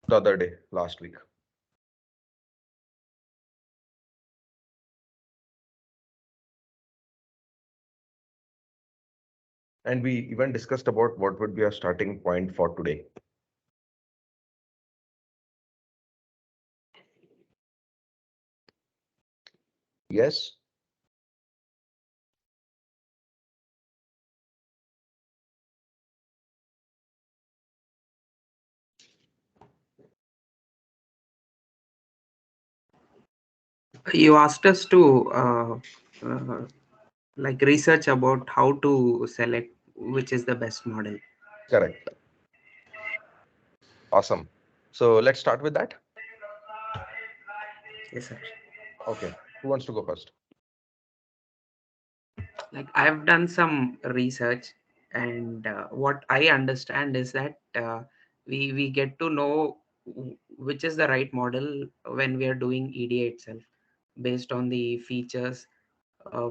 the other day, last week. And we even discussed about what would be our starting point for today. Yes. You asked us to like research about how to select which is the best model. Correct. Awesome. So let's start with that. Yes, sir. Okay. Who wants to go first? Like I've done some research, and what I understand is that we get to know which is the right model when we are doing EDA itself, based on the features,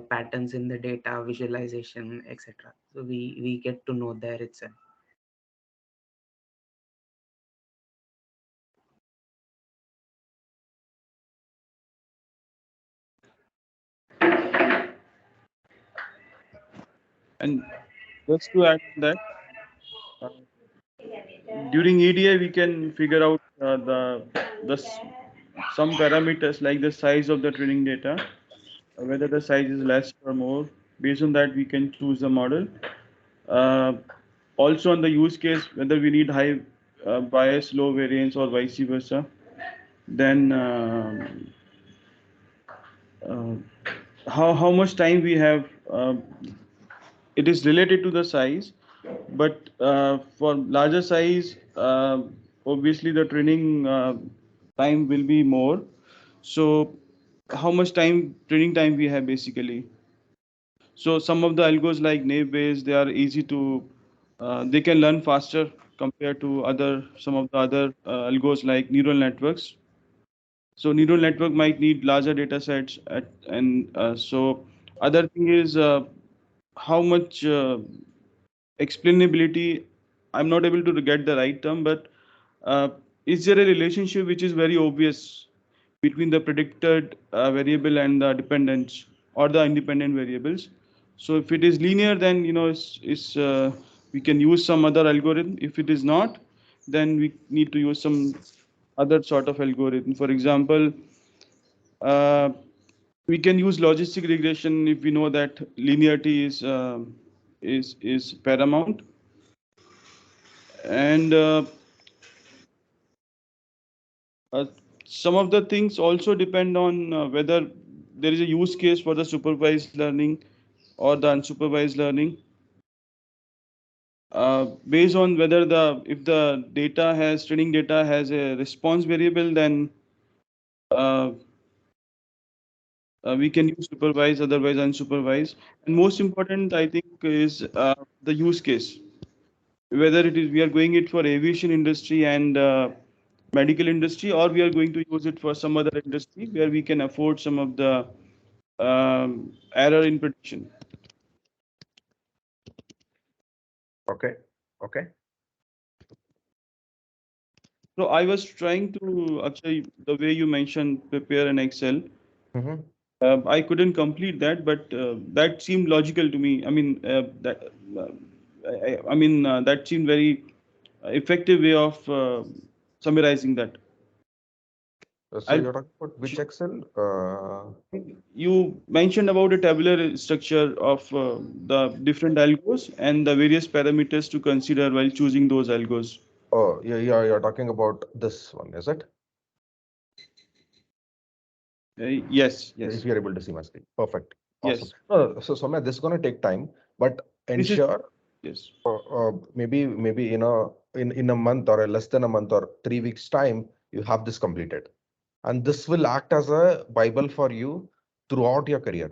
patterns in the data, visualization, etc. So we get to know there itself. And just to add on that, uh, during EDA we can figure out some parameters like the size of the training data, whether the size is less or more. Based on that, we can choose the model. Uh, Also on the use case, whether we need high bias, low variance, or vice versa. Then uh, how much time we have. It is related to the size, but for larger size, obviously the training time will be more. So how much training time we have basically. So some of the algos like naive Bayes, they are easy to, they can learn faster compared to some of the other algos like neural networks. So neural network might need larger data sets so other thing is how much explainability. I'm not able to get the right term, but uh, is there a relationship which is very obvious between the predicted variable and the dependents or the independent variables? So if it is linear, then we can use some other algorithm. If it is not, then we need to use some other sort of algorithm. For example, uh, we can use logistic regression if we know that linearity is paramount. And uh, some of the things also depend on whether there is a use case for the supervised learning or the unsupervised learning. Based on whether if the training data has a response variable, then uh, we can use supervised, otherwise unsupervised. And most important, I think, is the use case. Whether it is we are going it for aviation industry and medical industry, or we are going to use it for some other industry where we can afford some of the error in prediction. Okay. Okay. So I was trying to actually, the way you mentioned prepare an Excel, Mm-hmm. I couldn't complete that, but that seemed logical to me. I mean, uh, that seemed very effective way of summarizing that. So I'll you're talking about which Excel? You mentioned about a tabular structure of the different algos and the various parameters to consider while choosing those algos. Oh, you're talking about this one, is it? Yes, If yes, you're able to see my screen. Perfect. Awesome. yes. So Soumya, this is going to take time, but This is ensure yes. maybe in a month or less than a month or 3 weeks time, you have this completed. And this will act as a Bible for you throughout your career.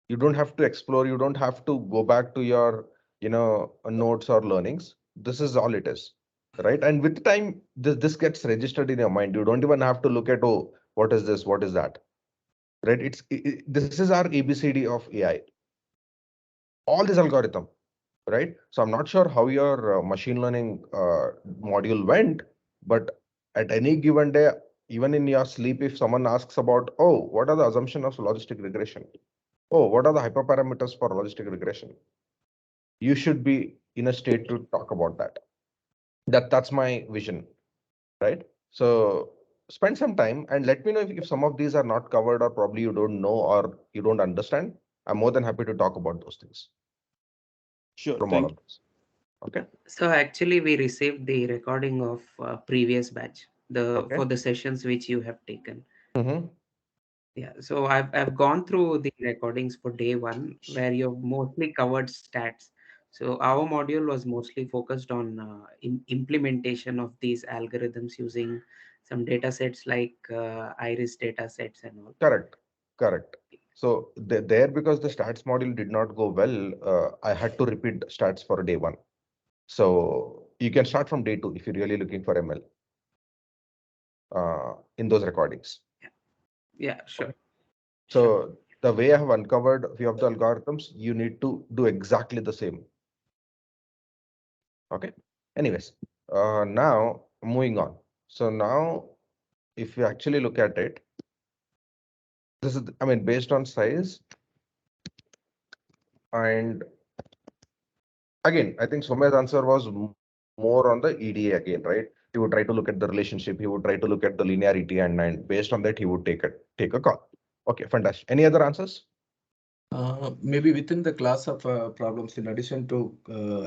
You don't have to explore, you don't have to go back to your, notes or learnings. This is all it is. Right. And with time, this gets registered in your mind. You don't even have to look at, oh, what is this? What is that? Right. This is our ABCD of AI. All this algorithm, right? So I'm not sure how your machine learning module went, but at any given day, even in your sleep, if someone asks about, oh, what are the assumptions of logistic regression? Oh, what are the hyperparameters for logistic regression? You should be in a state to talk about that. That's my vision, right? So spend some time and let me know if some of these are not covered or probably you don't know or you don't understand. I'm more than happy to talk about those things Sure. from all Thank of this. Okay. So actually, we received the recording of previous batch, the Okay. for the sessions which you have taken. Mm-hmm. Yeah, so I've gone through the recordings for day one where you've mostly covered stats. So our module was mostly focused on implementation of these algorithms using some data sets like iris data sets and all. Correct. Correct. So there, because the stats module did not go well, I had to repeat stats for day one. So you can start from day two if you're really looking for ML in those recordings. Yeah, sure, Okay. sure. So the way I have uncovered a few of the algorithms, you need to do exactly the same. Okay. Anyways, now moving on. So now, if you actually look at it, this is, I mean, based on size, and again, I think Soumya's answer was more on the EDA again, right? He would try to look at the relationship, he would try to look at the linearity, and based on that, he would take a call. Okay, fantastic. Any other answers? Maybe within the class of problems, in addition to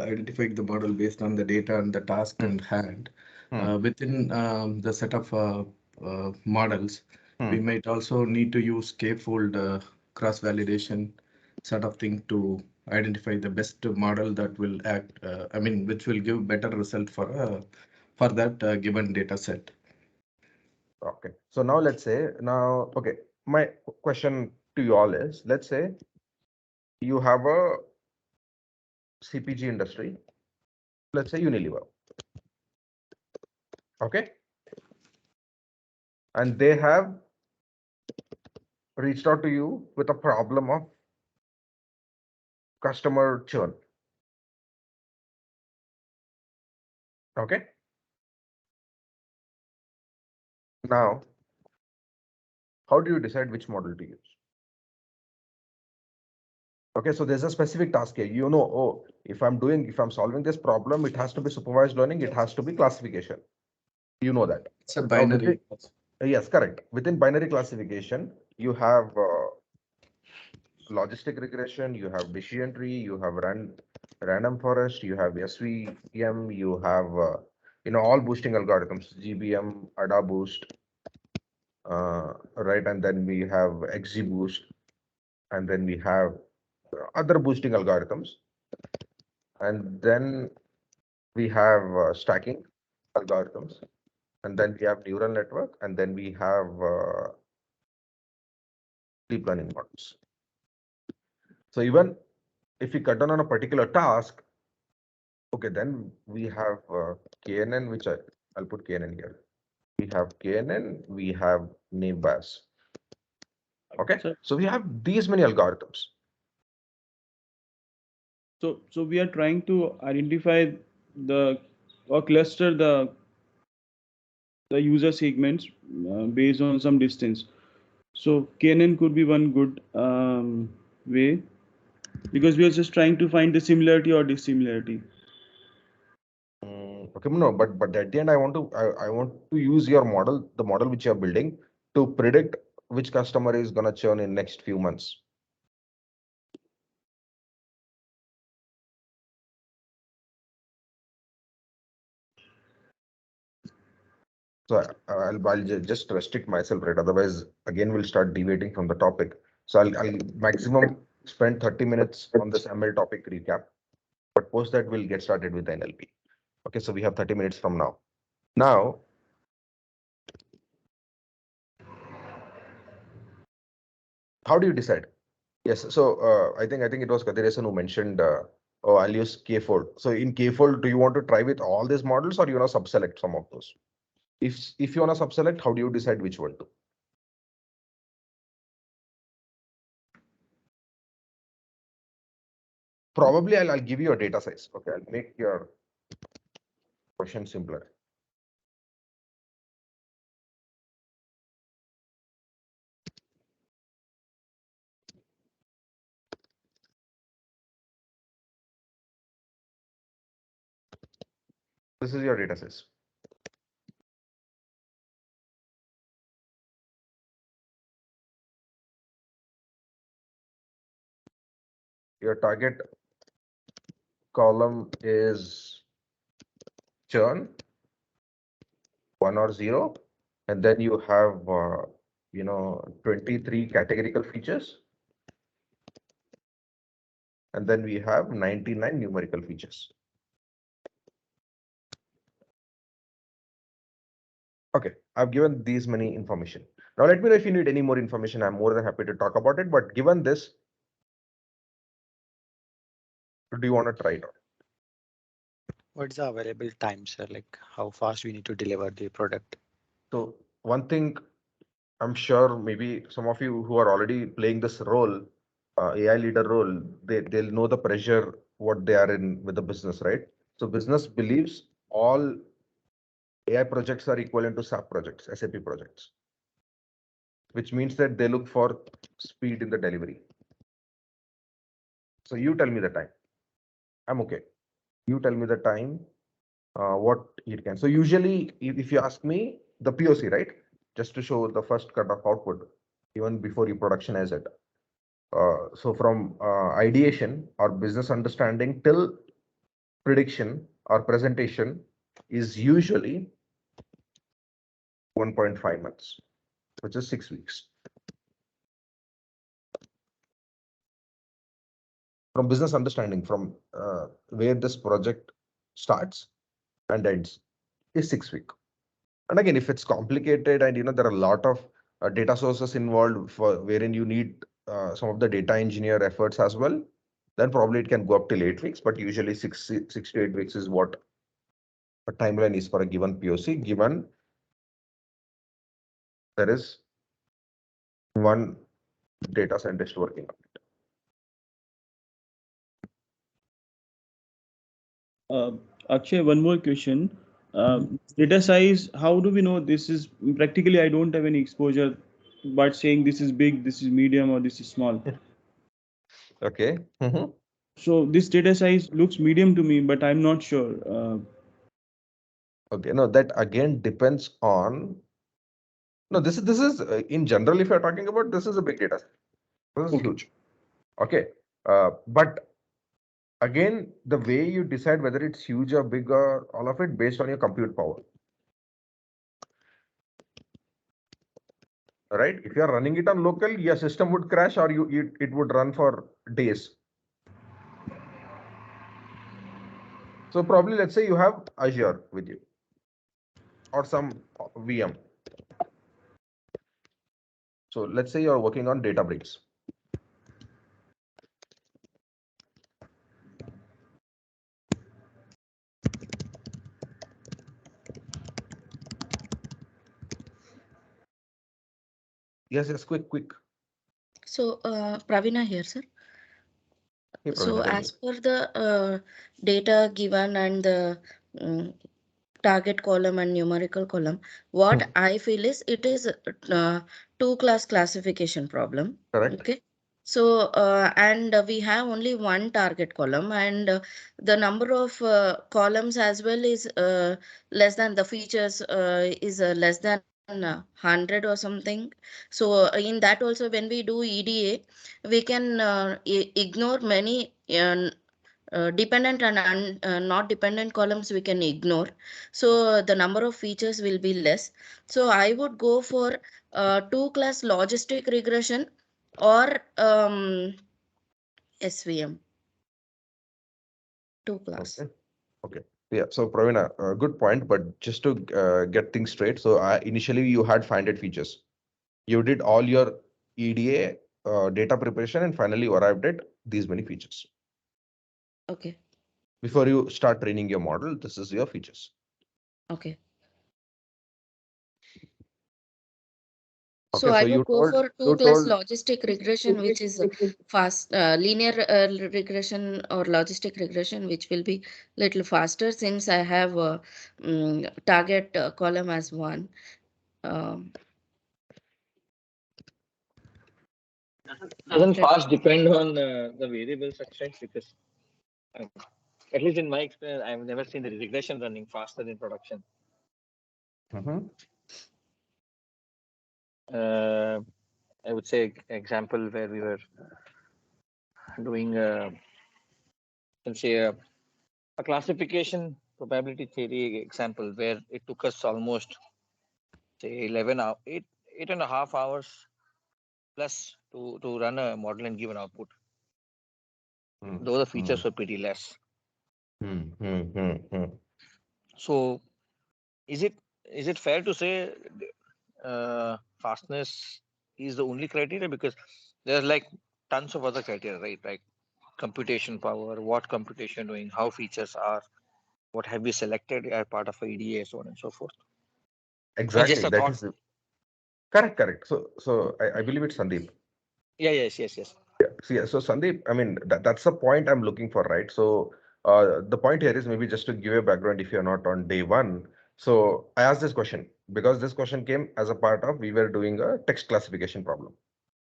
identifying the model based on the data and the task Hmm. in hand, Hmm. within the set of models, we Hmm. might also need to use k-fold cross-validation sort of thing to identify the best model that will act, I mean, which will give better result for that given data set. Okay. So now let's say okay, my question to you all is, let's say you have a CPG industry, let's say Unilever, okay, and they have reached out to you with a problem of customer churn. Okay. Now, how do you decide which model to use? Okay, so there's a specific task here. You know, oh, if I'm solving this problem, it has to be supervised learning, it has to be classification. You know that. It's a Now, within, binary. yes, correct. Within binary classification, you have logistic regression, you have Bayesian tree, you have random forest, you have SVM, you have all boosting algorithms, GBM, ADA boost, right, and then we have XGBoost, and then we have other boosting algorithms, and then we have stacking algorithms, and then we have neural network, and then we have deep learning models. So even if we cut down on a particular task, okay, then we have KNN, which I'll put KNN here. We have KNN, we have name bias. Okay, you. so we have these many algorithms. So we are trying to identify the or cluster the user segments based on some distance. So KNN could be one good way because we are just trying to find the similarity or dissimilarity. Okay, no, but at the end, I want to use your model, the model which you're building, to predict which customer is gonna churn in next few months. So I'll just restrict myself, right? Otherwise, again, we'll start deviating from the topic. So I'll maximum spend 30 minutes on this ML topic recap, but post that we'll get started with the NLP. Okay, so we have 30 minutes from now. Now, how do you decide? Yes, so I think it was Kadiresan who mentioned, oh, I'll use K-fold. So in K-fold, do you want to try with all these models or you want to subselect some of those? If you want to subselect, how do you decide which one to? Probably I'll give you a data size. Okay, I'll make your question simpler. This is your data size. Your target column is churn, 1 or 0, and then you have 23 categorical features, and then we have 99 numerical features. Okay, I've given these many information. Now let me know if you need any more information. I'm more than happy to talk about it, but given this, do you want to try it out? What's the available time, sir? Like how fast we need to deliver the product? So one thing I'm sure maybe some of you who are already playing this role, AI leader role, they'll know the pressure what they are in with the business, right? So business believes all AI projects are equivalent to SAP projects, SAP projects, which means that they look for speed in the delivery. So you tell me the time. I'm okay. You tell me the time, what it can. So usually, if you ask me, the POC, right? Just to show the first cut of output, even before you productionize it. So from ideation or business understanding till prediction or presentation is usually 1.5 months, which is 6 weeks. From business understanding, from where this project starts and ends, is 6 weeks. And again, if it's complicated and there are a lot of data sources involved for wherein you need some of the data engineer efforts as well, then probably it can go up till 8 weeks. But usually 6 to 8 weeks is what a timeline is for a given POC, given there is one data scientist working on it. Akshay, one more question. Data size, how do we know this is practically? I don't have any exposure, but saying this is big, this is medium, or this is small. Okay. So this data size looks medium to me, but I'm not sure. Okay. No, that again depends on. No, this is in general. If you're talking about, this is a big data set. This is Okay. huge. Okay. But again, the way you decide whether it's huge or big or all of it based on your compute power. Right? If you are running it on local, your system would crash or it would run for days. So probably let's say you have Azure with you or some VM. So let's say you're working on Databricks. Yes, quick. So, Pravina here, sir. Hey, So, Praveen, tell as me. per the data given and the um, target column and numerical column, what I feel is it is two-class classification problem. Correct. Okay. So, and we have only one target column, and the number of columns as well is less than the features is less than 100 or something. So, in that also, when we do EDA, we can ignore many dependent and not dependent columns we can ignore, so the number of features will be less. So I would go for two class logistic regression or SVM, two class. Okay. Yeah. So Pravina, good point. But just to get things straight, so initially you had 500 features. You did all your EDA data preparation, and finally you arrived at these many features. Okay. Before you start training your model, this is your features. Okay. Okay. So I So you would go told for two you class told logistic regression, which is fast linear regression or logistic regression, which will be little faster since I have a target column as one. Um, Doesn't fast depend on the variable success because At least in my experience, I've never seen the regression running faster in production. Mhm. I would say example where we were doing, let's say, a classification probability theory example where it took us almost say 8.5 hours plus to run a model and give an output. Mm, Though the features mm, were pretty less. mm. So is it fair to say fastness is the only criteria, because there's like tons of other criteria, right? Like computation power, what computation doing, how features are, what have we selected as part of a EDA, so on and so forth. Just Exactly. a That thought. is correct. So I believe it's Sandeep. Yeah, yes. So Sandeep, I mean, that's the point I'm looking for, right? So the point here is maybe just to give a background if you're not on day one. So I asked this question because this question came as a part of we were doing a text classification problem.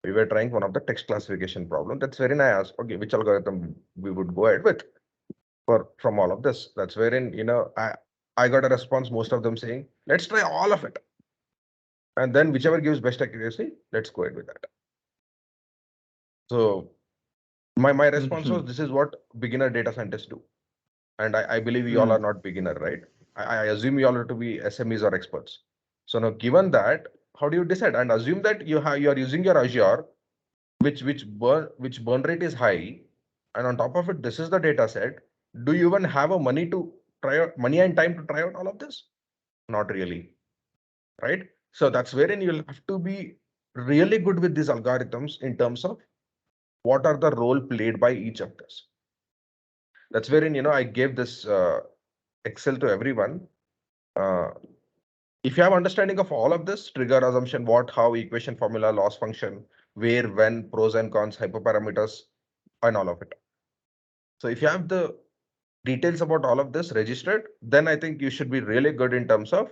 We were trying one of the text classification problem. That's wherein I asked, okay, which algorithm we would go ahead with for from all of this. That's wherein, I got a response, most of them saying, let's try all of it. And then whichever gives best accuracy, let's go ahead with that. So my response was, this is what beginner data scientists do. And I believe you all are not beginner, right? I assume you all are to be SMEs or experts. So now given that, how do you decide? And assume that you are using your Azure, which burn rate is high, and on top of it, this is the data set. Do you even have a money and time to try out all of this? Not really, right? So that's wherein you'll have to be really good with these algorithms in terms of what are the role played by each of this. That's wherein I gave this Excel to everyone. Uh, if you have understanding of all of this, trigger, assumption, what, how, equation, formula, loss function, where, when, pros and cons, hyperparameters, and all of it. So if you have the details about all of this registered, then I think you should be really good in terms of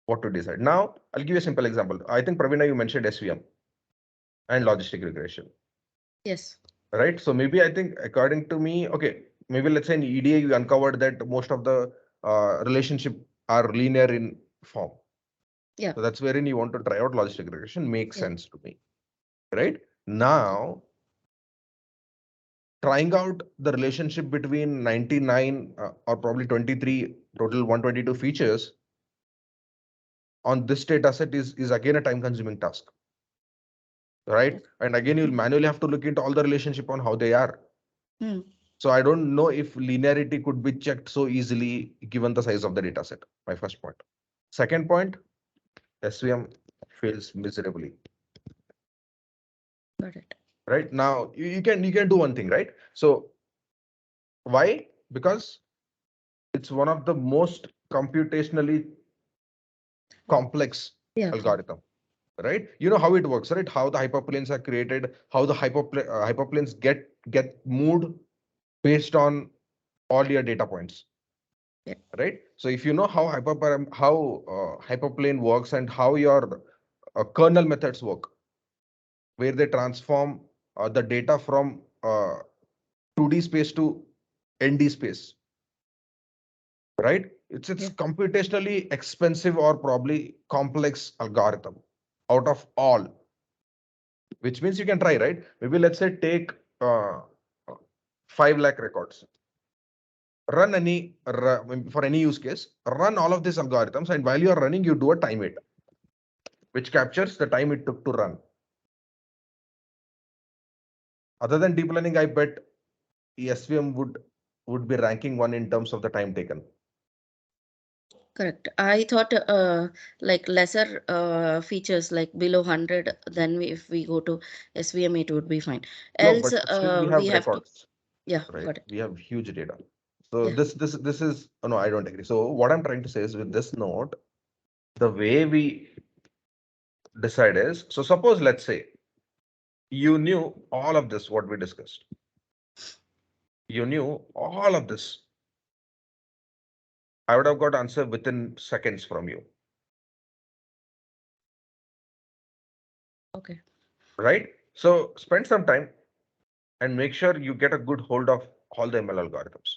what to decide. Now, I'll give you a simple example. I think Pravina, you mentioned SVM and logistic regression, Yes. right? So maybe I think according to me, okay, maybe let's say in EDA, you uncovered that most of the relationship are linear in form. Yeah. So that's wherein you want to try out logistic regression. Makes Yeah. sense to me, right? Now, trying out the relationship between 99 or probably 23 total 122 features on this data set is again a time consuming task, right? And again, you'll manually have to look into all the relationship on how they are. Hmm. So I don't know if linearity could be checked so easily given the size of the data set. My first point. Second point, SVM fails miserably. Got it. Right now, you can do one thing, right? So why? Because it's one of the most computationally complex Yeah. algorithm, right? You know how it works, right? How the hyperplanes are created, how the hyperplanes get moved based on all your data points, Yeah. right? So if you know how hyperplane works and how your kernel methods work, where they transform the data from 2D space to ND space, right? It's Yeah. computationally expensive or probably complex algorithm out of all, which means you can try, right? Maybe let's say take 5 lakh records, for any use case, run all of these algorithms, and while you are running, you do a time it, which captures the time it took to run. Other than deep learning, I bet SVM would be ranking one in terms of the time taken. Correct. I thought like lesser features like below 100, then if we go to SVM, it would be fine. No, Else, but still we have we have to, records, yeah, right? got it. We have huge data. So Yeah. this is no, I don't agree. So what I'm trying to say is with this note, the way we decide is, so suppose let's say you knew all of this, what we discussed. You knew all of this. I would have got answer within seconds from you, Okay. right? So spend some time and make sure you get a good hold of all the ML algorithms.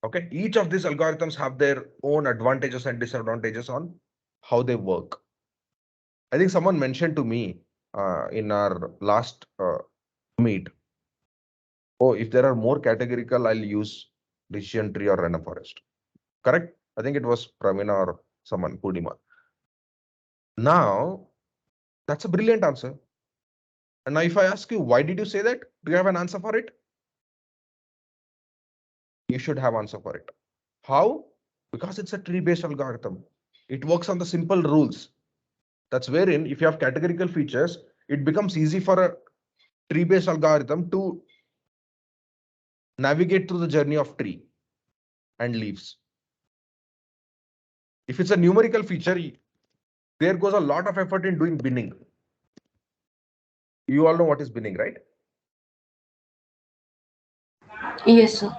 Okay, each of these algorithms have their own advantages and disadvantages on how they work. I think someone mentioned to me in our last meet, oh, if there are more categorical, I'll use decision tree or random forest. Correct? I think it was Pramina or someone, Purnima. Now, that's a brilliant answer. And now if I ask you, why did you say that? Do you have an answer for it? You should have answer for it. How? Because it's a tree-based algorithm. It works on the simple rules. That's wherein if you have categorical features, it becomes easy for a tree-based algorithm to navigate through the journey of tree and leaves. If it's a numerical feature, there goes a lot of effort in doing binning. You all know what is binning, right? Yes, sir.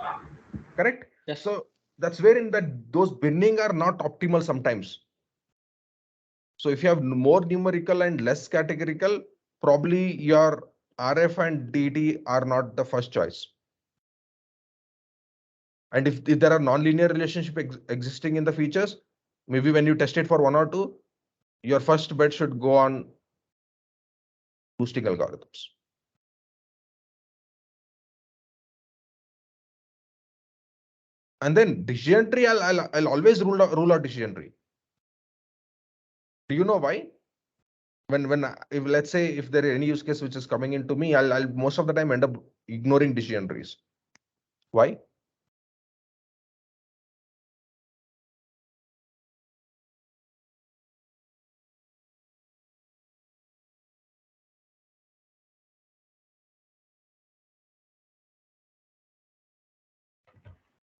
Correct? Yes. So that's wherein that those binning are not optimal sometimes. So if you have more numerical and less categorical, probably your RF and DT are not the first choice. And if there are nonlinear relationship existing in the features, maybe when you test it for one or two, your first bet should go on boosting algorithms. And then decision tree, I'll always rule out decision tree. Do you know why? If let's say if there is any use case which is coming into me, I'll most of the time end up ignoring decision trees. Why?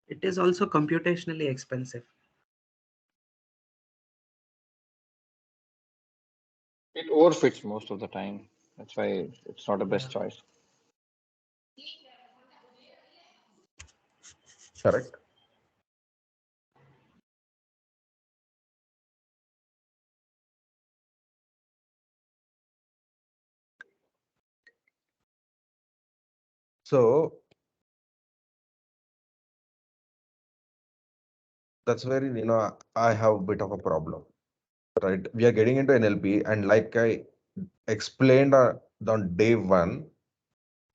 It is also computationally expensive. It overfits most of the time. That's why it's not a best Yeah. choice. Correct. So that's where I have a bit of a problem. Right? We are getting into NLP, and like I explained on day one,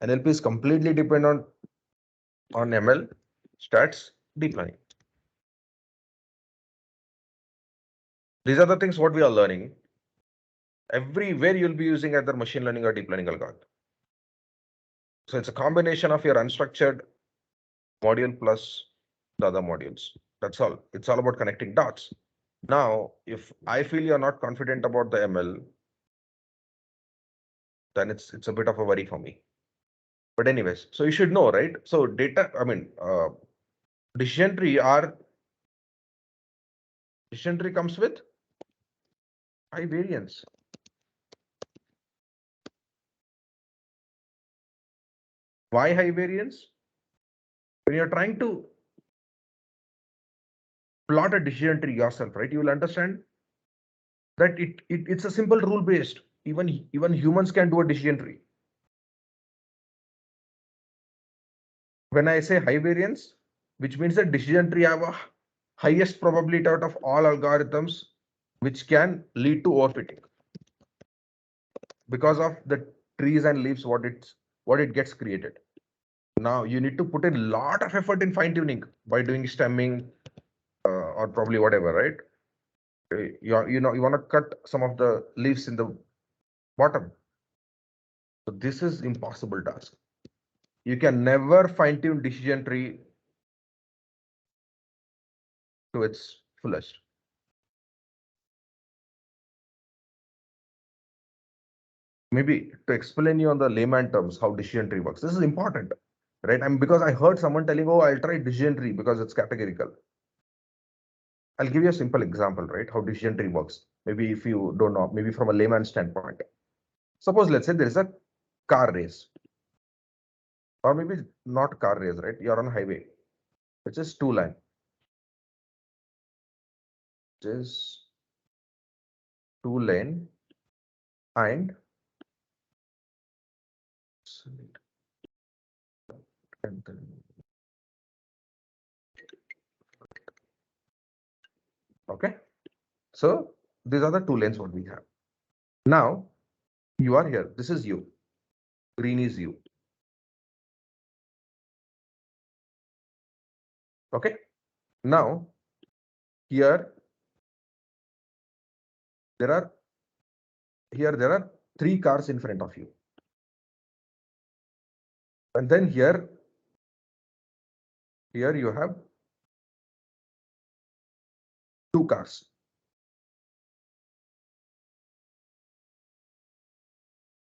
NLP is completely dependent on ML, stats, deep learning. These are the things what we are learning. Everywhere you'll be using either machine learning or deep learning algorithm. So it's a combination of your unstructured module plus the other modules. That's all. It's all about connecting dots. Now, if I feel you're not confident about the ML, then it's a bit of a worry for me. But anyways, so you should know, right? So decision tree comes with high variance. Why high variance? When you're trying to plot a decision tree yourself, right? You will understand that it's a simple rule based. Even humans can do a decision tree. When I say high variance, which means that decision tree have a highest probability out of all algorithms, which can lead to overfitting because of the trees and leaves what it gets created. Now you need to put in a lot of effort in fine tuning by doing stemming or probably whatever, right? You want to cut some of the leaves in the bottom. So this is impossible task. You can never fine tune decision tree to its fullest. Maybe to explain you on the layman terms how decision tree works. This is important, right? Because I heard someone telling, "Oh, I'll try decision tree because it's categorical." I'll give you a simple example, right? How decision tree works. Maybe if you don't know, maybe from a layman standpoint. Suppose let's say there is a car race, or maybe not car race, right? You're on a highway, which is two lane, which is two lane, and Okay, so these are the two lanes what we have. Now you are here. This is you. Green is you. Okay. Now here there are there are three cars in front of you, and then here you have two cars.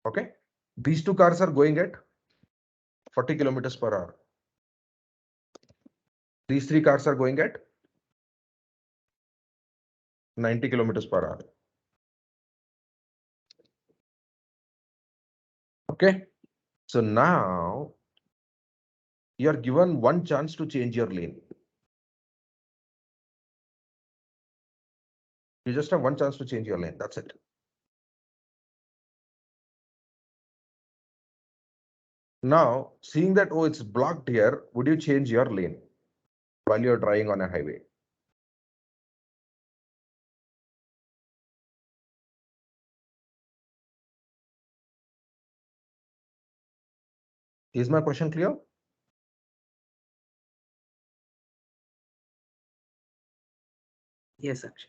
Okay, these two cars are going at 40 kilometers per hour. These three cars are going at 90 kilometers per hour. Okay, so now you are given one chance to change your lane. You just have one chance to change your lane. That's it. Now, seeing that, oh, it's blocked here, would you change your lane while you're driving on a highway? Is my question clear? Yes, Akshay.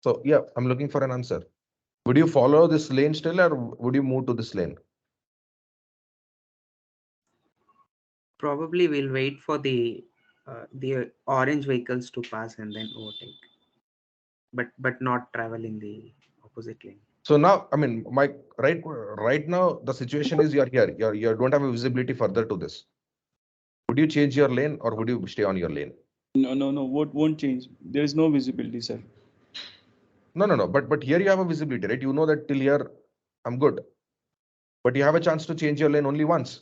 So yeah, I'm looking for an answer. Would you follow this lane still, or would you move to this lane? Probably we'll wait for the orange vehicles to pass and then overtake, but not travel in the opposite lane. So now, I mean, my right now the situation is you're here. You don't have a visibility further to this. Would you change your lane or would you stay on your lane? No. What won't change? There is no visibility, sir. No. But here you have a visibility, right? You know that till here I'm good. But you have a chance to change your lane only once.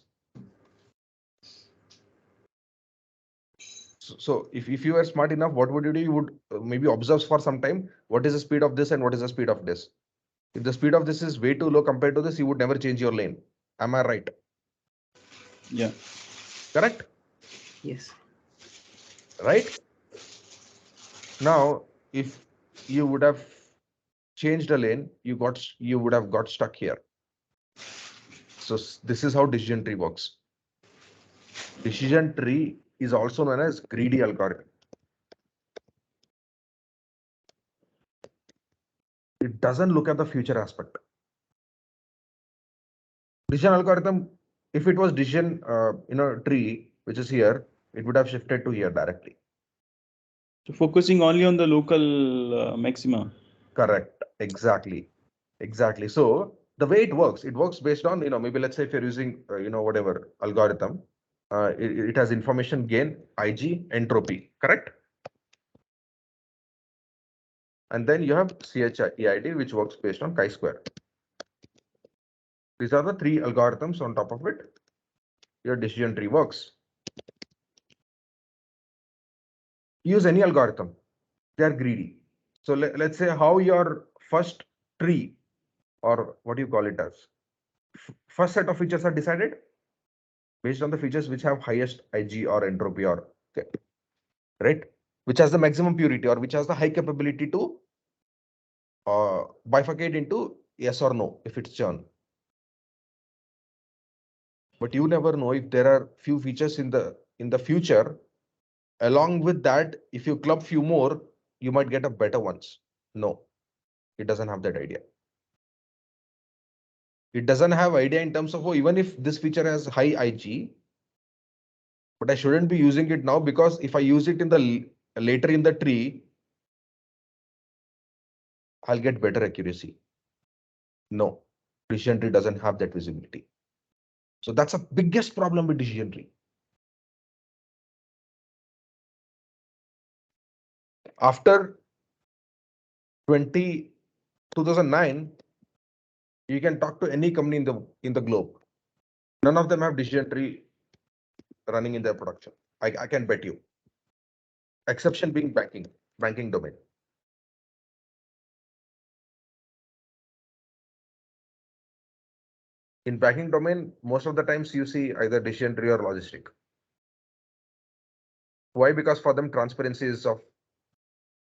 So if you were smart enough, what would you do? You would maybe observe for some time what is the speed of this and what is the speed of this. If the speed of this is way too low compared to this, you would never change your lane. Am I right? Yeah. Correct? Yes. Right? Now, if you would have changed a lane, you would have got stuck here. So this is how decision tree works. Decision tree is also known as greedy algorithm. It doesn't look at the future aspect. Decision algorithm, if it was decision, tree, which is here, it would have shifted to here directly. So focusing only on the local maxima. Correct. Exactly. So the way it works based on, maybe let's say if you're using, whatever algorithm, it has information gain, IG, entropy, correct? And then you have CHEID, which works based on chi-square. These are the three algorithms on top of it. Your decision tree works. Use any algorithm. They are greedy. So let's say how your first tree, or what do you call it as, first set of features are decided based on the features which have highest IG or entropy or okay, right, which has the maximum purity or which has the high capability to bifurcate into yes or no if it's churn. But you never know if there are few features in the future. Along with that, if you club few more, you might get a better ones. No, it doesn't have that idea. It doesn't have idea in terms of, oh, even if this feature has high IG, but I shouldn't be using it now because if I use it in the later in the tree, I'll get better accuracy. No, decision tree doesn't have that visibility. So that's a biggest problem with decision tree. After 2009, you can talk to any company in the globe. None of them have decision tree running in their production. I can bet you. Exception being banking domain. In packing domain, most of the times you see either decision tree or logistic. Why? Because for them, transparency is of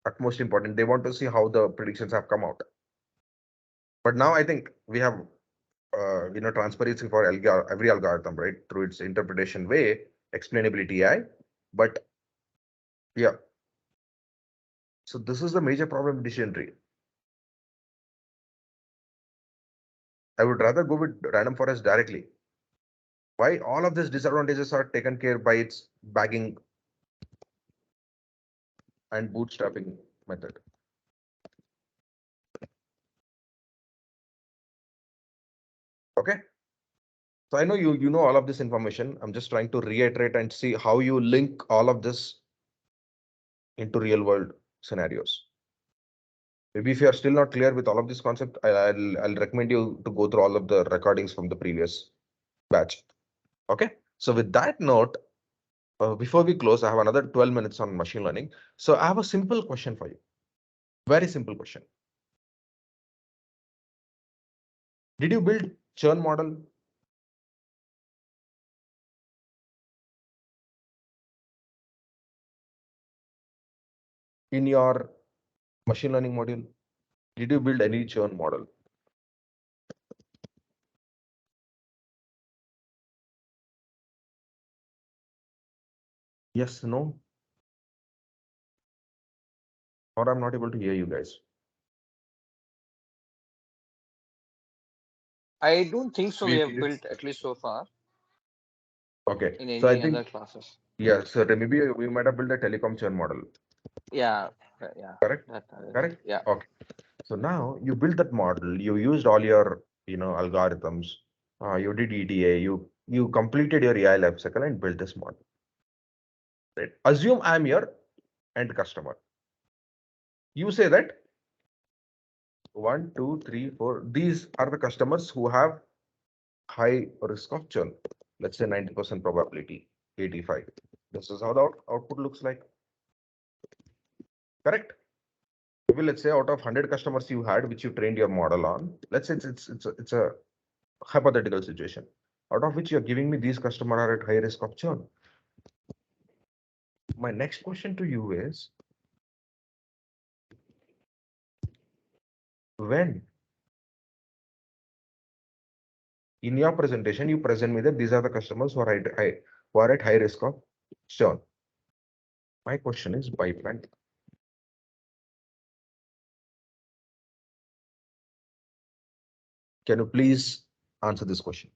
utmost important. They want to see how the predictions have come out. But now I think we have transparency for every algorithm, right? Through its interpretation way, explainability AI. But yeah, so this is the major problem with decision tree. I would rather go with random forest directly. Why all of these disadvantages are taken care by its bagging and bootstrapping method. Okay. So I know you know all of this information. I'm just trying to reiterate and see how you link all of this into real world scenarios. Maybe if you are still not clear with all of this concept, I'll recommend you to go through all of the recordings from the previous batch. Okay. So with that note, before we close, I have another 12 minutes on machine learning. So I have a simple question for you. Very simple question. Did you build churn model? In your machine learning module? Did you build any churn model? Yes, no? Or I'm not able to hear you guys. I don't think so. We We have did. built at least so far Okay. in So I any think, other classes. yeah, so maybe we might have built a telecom churn model. Yeah, yeah. Correct? That, Correct? yeah. Okay. So now you built that model, you used all your, algorithms, you did EDA, you completed your AI life cycle and built this model. Right? Assume I'm your end customer. You say that 1, 2, 3, 4, these are the customers who have high risk of churn. Let's say 90% probability, 85. This is how the output looks like. Correct? Maybe let's say out of 100 customers you had, which you trained your model on, let's say it's a hypothetical situation, out of which you're giving me these customers are at high risk of churn. My next question to you is, when in your presentation you present me that these are the customers who are at high risk of churn. My question is, by when? Can you please answer this question?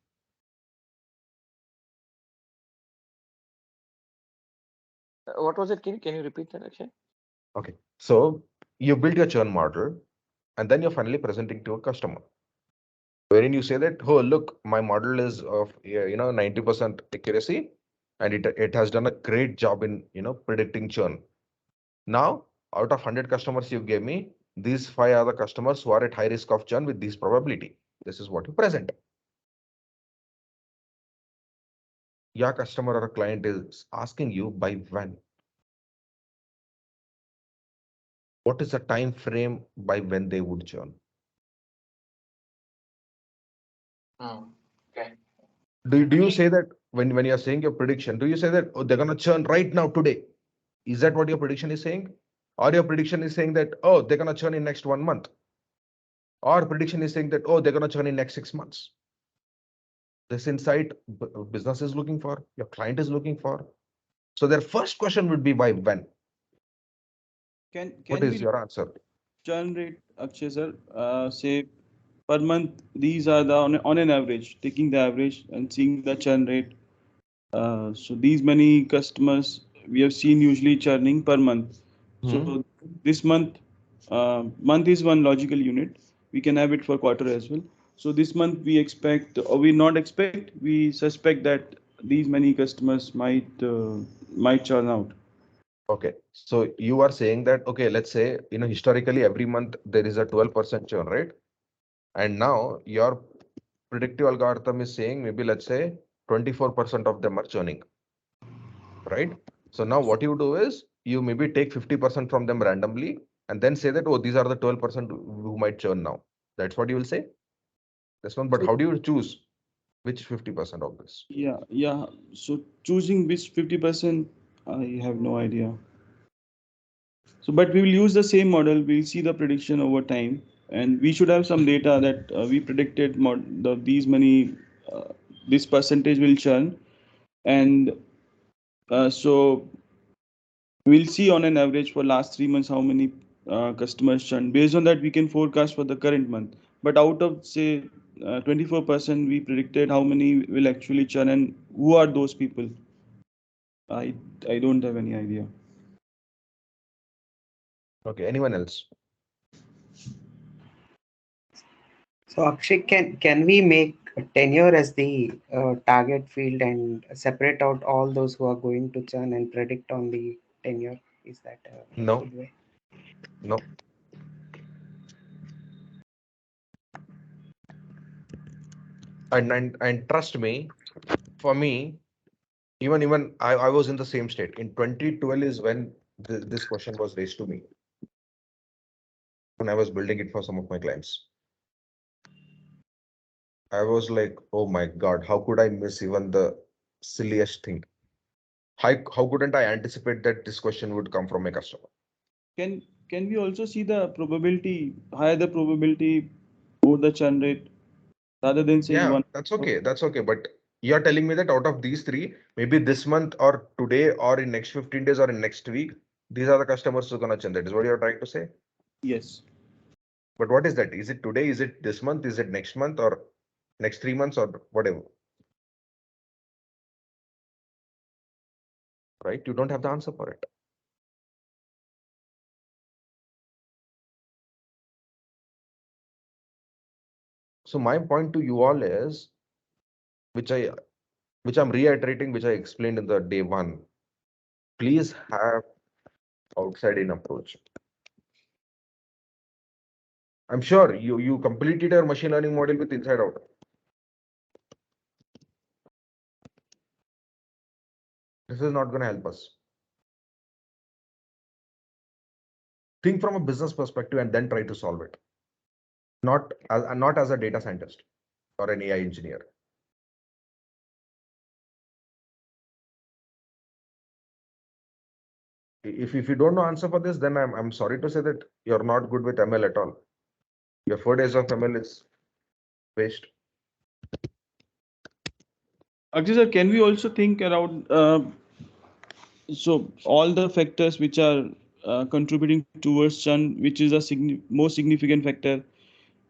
What was it? Can you repeat that, Akshay? Okay, so you build your churn model and then you're finally presenting to a customer, wherein you say that, oh, look, my model is of 90% accuracy and it has done a great job in predicting churn. Now, out of 100 customers you gave me, these 5 are the customers who are at high risk of churn with this probability. This is what you present. Your customer or a client is asking you by when. What is the time frame by when they would churn? Okay. Do you say that when you're saying your prediction, do you say that, oh, they're gonna churn right now today? Is that what your prediction is saying? Or your prediction is saying that, oh, they're gonna churn in next 1 month? Or prediction is saying that, oh, they're gonna churn in next 6 months? This insight business is looking for, your client is looking for. So their first question would be by when? What Can is we your answer? churn rate, Akshay sir, say per month, these are the on an average, taking the average and seeing the churn rate. So these many customers we have seen usually churning per month. So this month is one logical unit. We can have it for quarter as well. So this month we expect, or we not expect, we suspect that these many customers might churn out. Okay, so you are saying that, okay, let's say, historically every month there is a 12% churn, right? And now your predictive algorithm is saying maybe let's say 24% of them are churning, right? So now what you do is you maybe take 50% from them randomly and then say that, oh, these are the 12% who might churn now. That's what you will say. This one, but So how do you choose? Which 50% of this? Yeah. So choosing which 50%, I have no idea. So, but we will use the same model. We'll see the prediction over time, and we should have some data that we predicted these many, this percentage will churn, and so we'll see on an average for last 3 months how many customers churn. Based on that, we can forecast for the current month. But out of say 24%, we predicted how many will actually churn, and who are those people? I I don't have any idea. Okay, anyone else? So Akshay, can we make tenure as the target field and separate out all those who are going to churn and predict on the tenure? Is that a No, good way? no. And trust me, for me, even I was in the same state. In 2012 is when this question was raised to me when I was building it for some of my clients. I was like, oh my God, how could I miss even the silliest thing? How couldn't I anticipate that this question would come from a customer? Can can we also see the probability, higher the probability over the churn rate rather than saying Yeah, one? that's okay. That's okay. But you're telling me that out of these three, maybe this month or today or in next 15 days or in next week, these are the customers who are gonna churn. That is what you're trying to say. Yes. But what is that? Is it today? Is it this month? Is it next month or next 3 months or whatever? Right? You don't have the answer for it. So my point to you all is, which I which I'm reiterating, which I explained in the day one. Please have outside in approach. I'm sure you completed your machine learning model with inside out. This is not going to help us. Think from a business perspective and then try to solve it. Not as a data scientist or an AI engineer. If you don't know answer for this, then I'm sorry to say that you're not good with ML at all. Your 4 days of ML is waste. Akshay sir, can we also think around so all the factors which are contributing towards churn, which is a most significant factor,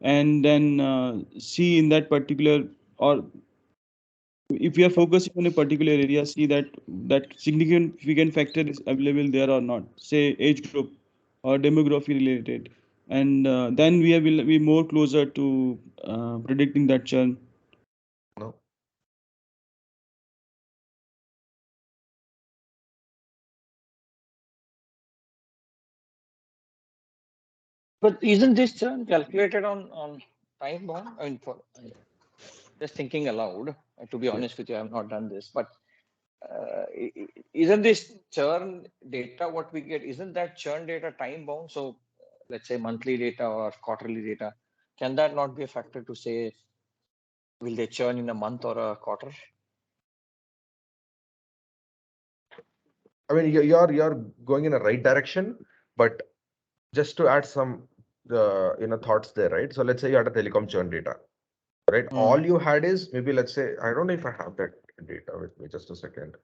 and then see in that particular, or if we are focusing on a particular area, see that that significant factor is available there or not, say age group or demography related, and then we will be more closer to predicting that churn. No. But isn't this churn calculated on time bound? I mean, just thinking aloud. To be honest with you, I have not done this, but isn't this churn data what we get? Isn't that churn data time bound? So, let's say monthly data or quarterly data, can that not be a factor to say will they churn in a month or a quarter? I mean, you're going in a right direction, but just to add some thoughts there, right? So let's say you had a telecom churn data, right? All you had is maybe, let's say, I don't know if I have that data with me. Just a second.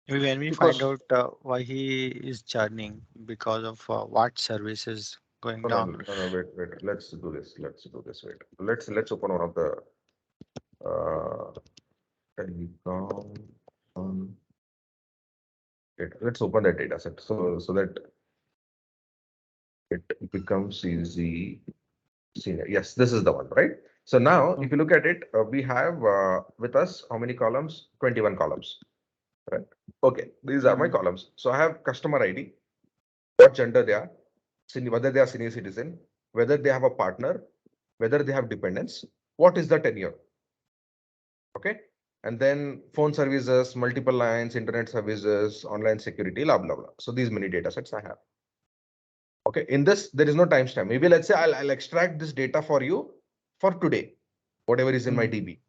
Maybe when we find Because out why he is churning because of what services going down. wait. Let's do this. Wait. Let's open one of the telecom. Let's open that data set so that it becomes easy. Senior. Yes, this is the one, right? So now, if you look at it, we have with us how many columns? 21 columns, right? Okay, these are my columns. So I have customer ID, what gender they are, whether they are senior citizen, whether they have a partner, whether they have dependents, what is the tenure, okay? And then phone services, multiple lines, internet services, online security, blah, blah, blah. So these many data sets I have. Okay, in this, there is no timestamp. Maybe let's say I'll extract this data for you for today, whatever is in my Mhm. DB.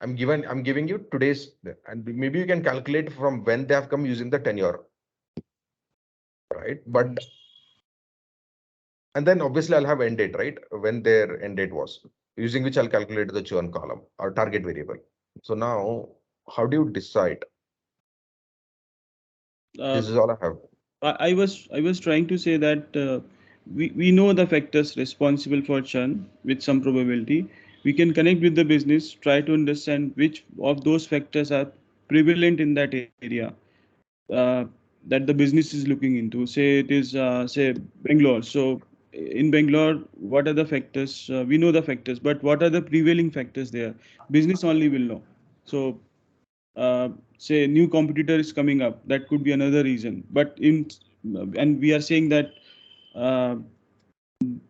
I'm giving you today's, and maybe you can calculate from when they have come using the tenure, right? But and then obviously I'll have end date, right? When their end date was, using which I'll calculate the churn column or target variable. So now, how do you decide? Uh, This is all I have. I was trying to say that we know the factors responsible for churn with some probability. We can connect with the business, try to understand which of those factors are prevalent in that area uh, that the business is looking into. Say it is say Bangalore. So in Bangalore, what are the factors? We know the factors, but what are the prevailing factors there? Business only will know. So say new competitor is coming up, that could be another reason. But in and we are saying that uh,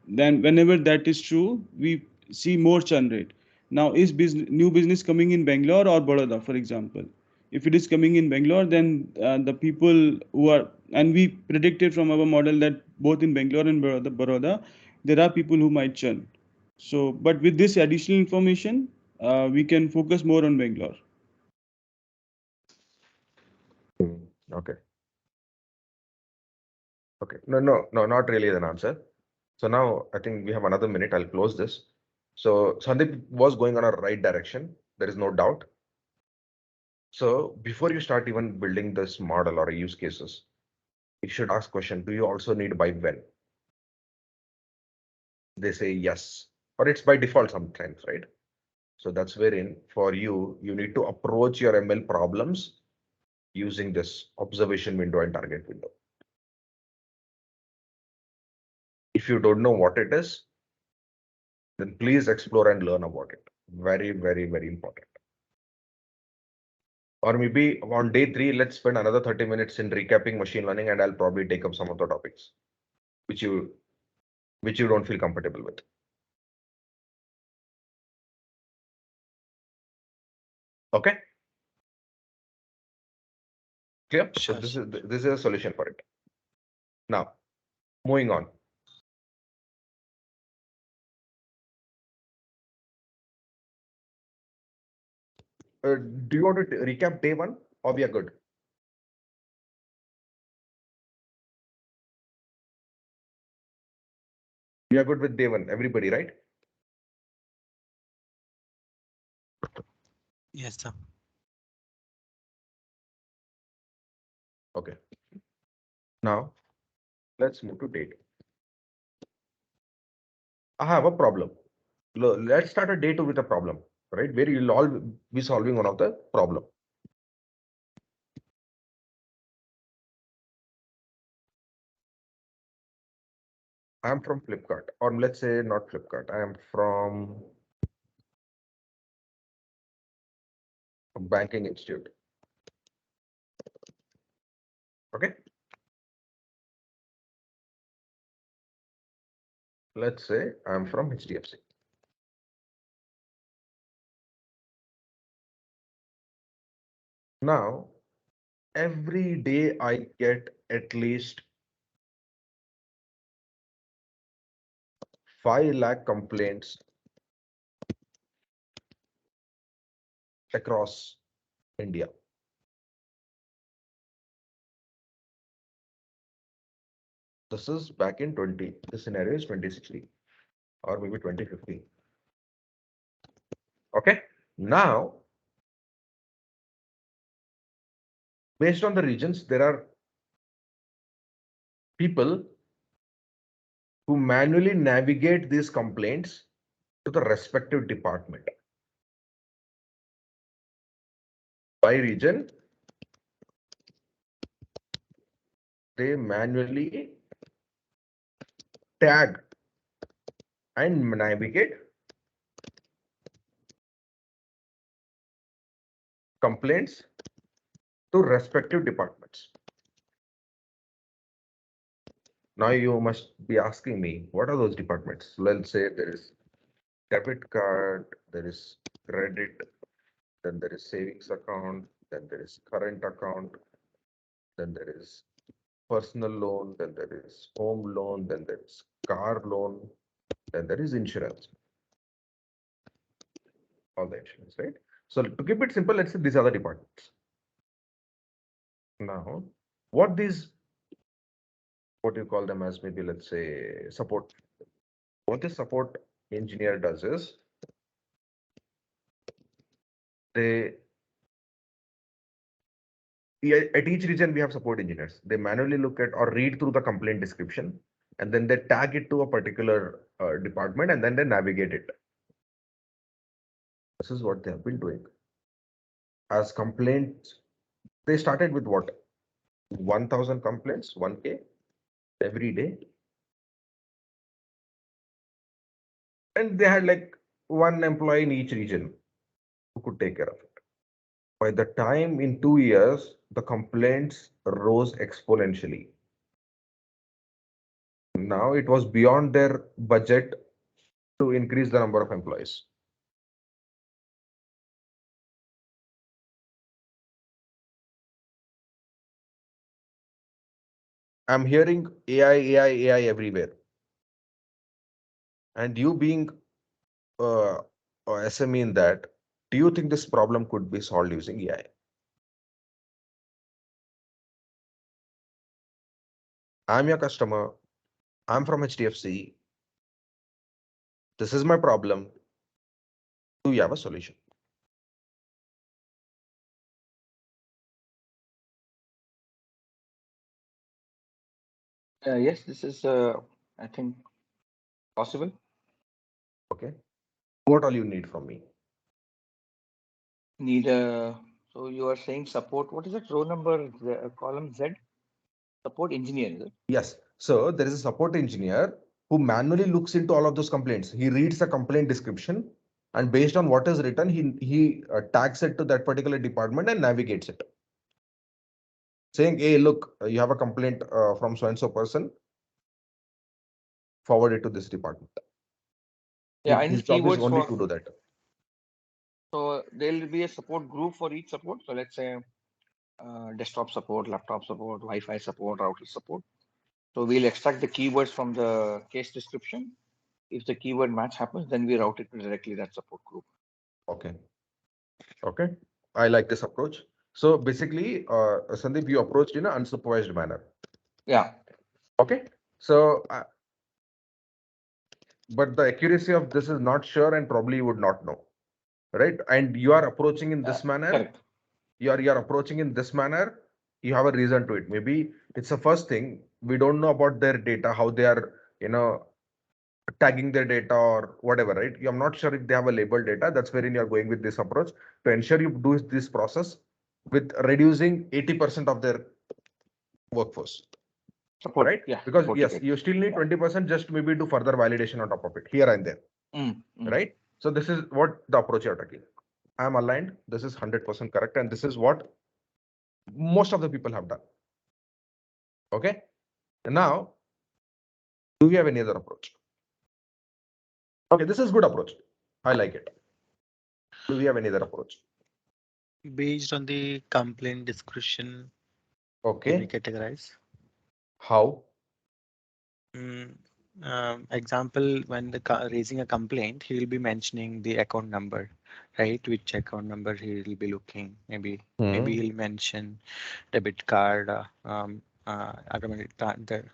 then whenever that is true, we see more churn rate. Now, is new business coming in Bangalore or Baroda, for example? If it is coming in Bangalore, then the people who are, and we predicted from our model that both in Bangalore and Baroda, there are people who might churn. So, but with this additional information, we can focus more on Bangalore. Okay. Okay. No, not really an answer. So now I think we have another minute. I'll close this. So Sandeep was going on a right direction. There is no doubt. So before you start even building this model or use cases, you should ask question, do you also need by when? They say yes, or it's by default sometimes, right? So that's wherein for you, you need to approach your ML problems using this observation window and target window. If you don't know what it is, then please explore and learn about it. Very, very, very important. Or maybe on day 3, let's spend another 30 minutes in recapping machine learning, and I'll probably take up some of the topics which you don't feel comfortable with. Okay, clear? So Sure. this is a solution for it. Now, moving on. Do you want to recap day 1 or we are good? We are good with day 1, everybody, right? Yes, sir. Okay. Now, let's move to day 2. I have a problem. Let's start a day 2 with a problem, right? Where you'll all be solving one of the problem. I am from Flipkart, or let's say not Flipkart. I am from a banking institute. Okay. Let's say I'm from HDFC. Now, every day I get at least 5 lakh complaints across India. This is back in 20. The scenario is 2060 or maybe 2050. Okay. Now, based on the regions, there are people who manually navigate these complaints to the respective department. By region, they manually tag and navigate complaints to respective departments. Now you must be asking me, what are those departments? Let's say there is debit card, there is credit, then there is savings account, then there is current account, then there is personal loan, then there is home loan, then there is car loan, then there is insurance. all the insurance, right? So to keep it simple, let's say these are the departments. Now, what these, what you call them as, maybe let's say support. What the support engineer does is they, at each region we have support engineers. They manually look at or read through the complaint description, and then they tag it to a particular department, and then they navigate it. This is what they have been doing. As complaints, they started with what? 1,000 complaints, 1K every day. And they had like one employee in each region who could take care of it. By the time in 2 years, the complaints rose exponentially. Now it was beyond their budget to increase the number of employees. I'm hearing AI, AI, AI everywhere. And you being a SME in that, do you think this problem could be solved using AI? I'm your customer. I'm from HDFC. This is my problem. Do you have a solution? Yes, this is, I think, possible. Okay. What all you need from me? Need a, so you are saying support, what is that row number, column Z? Support engineer, is it? Yes. So there is a support engineer who manually looks into all of those complaints. He reads the complaint description, and based on what is written, he tags it to that particular department and navigates it, saying, "Hey, look, you have a complaint from so and so person. Forward it to this department." Yeah, I His need job is keywords only for, to do that. so there'll be a support group for each support. So let's say desktop support, laptop support, Wi-Fi support, router support. So we'll extract the keywords from the case description. If the keyword match happens, then we route it to directly that support group. Okay. Okay. I like this approach. So basically, Sandeep, you approached in an unsupervised manner. Yeah. Okay. So, but the accuracy of this is not sure, and probably you would not know, right? And you are approaching in this manner. Correct. You are approaching in this manner. You have a reason to it. Maybe it's the first thing, we don't know about their data, how they are, tagging their data or whatever, right? I'm not sure if they have a labeled data. That's wherein you're going with this approach to ensure you do this process with reducing 80% of their workforce, Support. right? Yeah. Because Support yes, tickets. you still need 20% just maybe do further validation on top of it here and there, right? So this is what the approach you're taking. I'm aligned. This is 100% correct, and this is what most of the people have done. Okay. And now, do we have any other approach? Okay, this is good approach. I like it. Do we have any other approach? Based on the complaint description, can we Okay. categorize? How? Example, when raising a complaint, he will be mentioning the account number, right? Which account number he will be looking. Maybe he'll mention debit card. Automatic the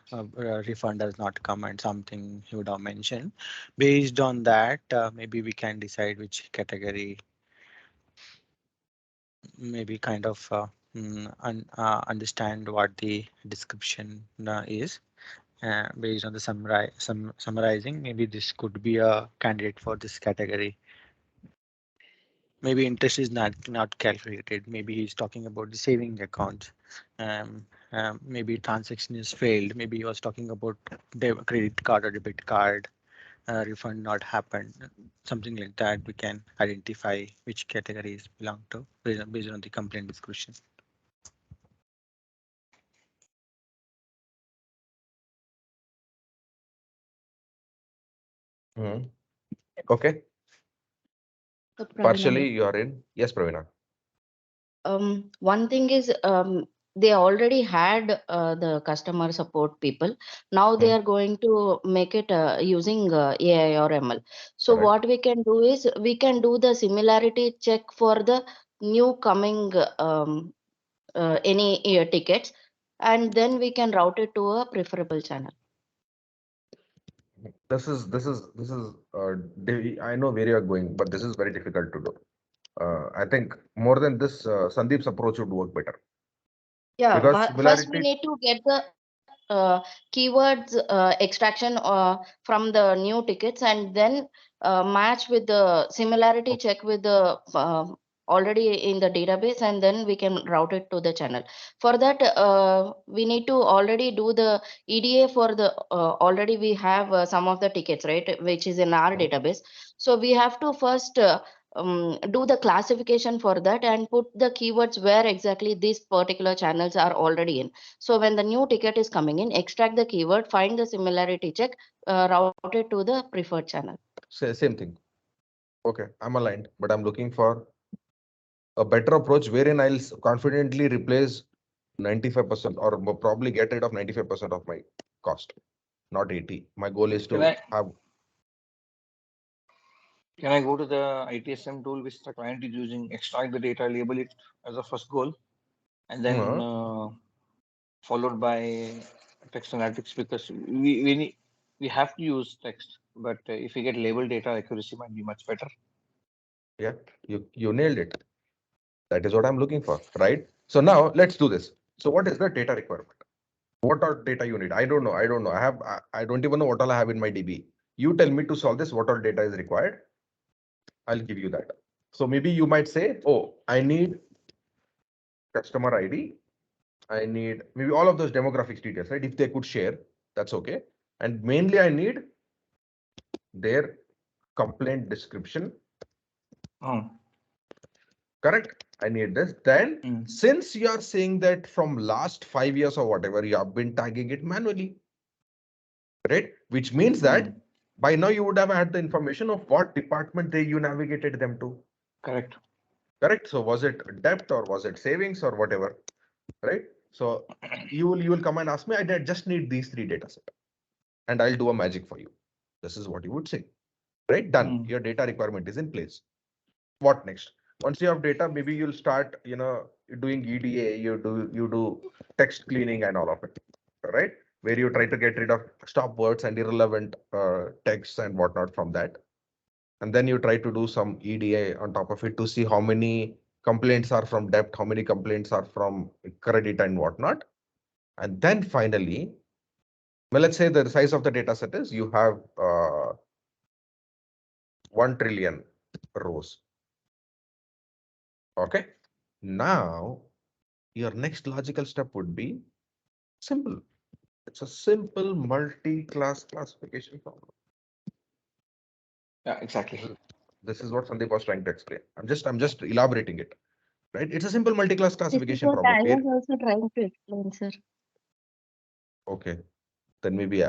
refund has not come and something he would have mentioned. Based on that, maybe we can decide which category. Maybe kind of understand what the description is. Based on the summarizing, maybe this could be a candidate for this category. Maybe interest is not calculated. Maybe he's talking about the saving account. Maybe transaction is failed. Maybe he was talking about the credit card or debit card refund not happened. Something like that. We can identify which categories belong to based on the complaint description. Okay. So, Pravina, Partially you are in. Yes, Pravina. one thing is they already had the customer support people. Now they Hmm. are going to make it using AI or ML. So Correct. what we can do is we can do the similarity check for the new coming any tickets, and then we can route it to a preferable channel. I know where you are going, but this is very difficult to do. I think more than this, Sandeep's approach would work better Yeah, because first we similarity. need to get the keywords extraction from the new tickets, and then match with the similarity check with the already in the database, and then we can route it to the channel. For that, we need to already do the EDA for the already we have some of the tickets, right, which is in our Hmm. database. So we have to first do the classification for that and put the keywords where exactly these particular channels are already in. So when the new ticket is coming in, extract the keyword, find the similarity check, route it to the preferred channel. Same thing. Okay, I'm aligned, but I'm looking for a better approach wherein I'll confidently replace 95% or probably get rid of 95% of my cost, not 80. My goal is Can to I have. can I go to the ITSM tool which the client is using, extract the data, label it as a first goal, and then uh, followed by text analytics, because we have to use text, but if we get label data, accuracy might be much better. yeah, you nailed it. That is what I'm looking for, right? So now let's do this. So what is the data requirement? What are data you need? I don't know. I don't even know what all I have in my DB. You tell me to solve this, what all data is required. I'll give you that. So maybe you might say, oh, I need customer ID. I need maybe all of those demographics details, right? If they could share, that's okay. And mainly I need their complaint description. Hmm. Correct? I need this. Then, Mm. since you are saying that from last 5 years or whatever, you have been tagging it manually, right? Which means that Mm. by now you would have had the information of what department you navigated them to. Correct. Correct? So was it debt or was it savings or whatever, right? So you will come and ask me, just need these three data set, and I'll do a magic for you. This is what you would say, right? Done. Mm. Your data requirement is in place. What next? Once you have data, maybe you'll start, doing EDA, you do text cleaning and all of it, right? Where you try to get rid of stop words and irrelevant texts and whatnot from that. And then you try to do some EDA on top of it to see how many complaints are from debt, how many complaints are from credit and whatnot. And then finally, well, let's say the size of the data set is you have 1 trillion rows. Okay. Now, your next logical step would be simple. It's a simple multi-class classification problem. Yeah, exactly. This is what Sandeep was trying to explain. I'm just elaborating it, right? It's a simple multi-class This is classification what problem I where, was also trying to explain, sir. okay, then maybe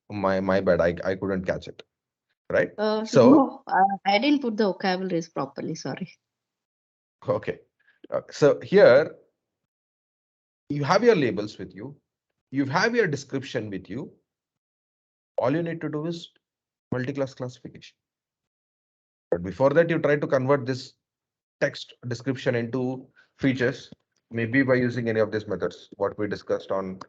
my bad. I couldn't catch it, right? So No, I didn't put the vocabularies properly. Sorry. okay, so here you have your labels with you, you have your description with you. All you need to do is multi-class classification. But before that, you try to convert this text description into features, maybe by using any of these methods, what we discussed on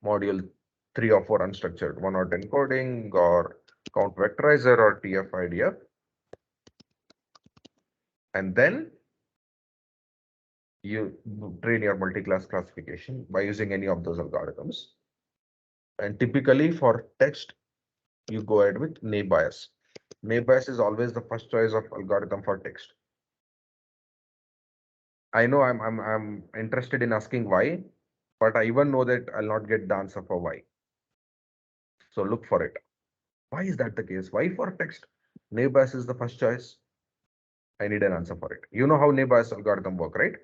module 3 or 4, unstructured, one or 10 coding or count vectorizer or TF-IDF. And then you train your multi-class classification by using any of those algorithms. And typically for text, you go ahead with naive Bayes. Naive Bayes is always the first choice of algorithm for text. I know I'm interested in asking why, but I even know that I'll not get the answer for why. So look for it. Why is that the case? Why for text naive Bayes is the first choice? I need an answer for it. You know how naive Bayes algorithm work, right?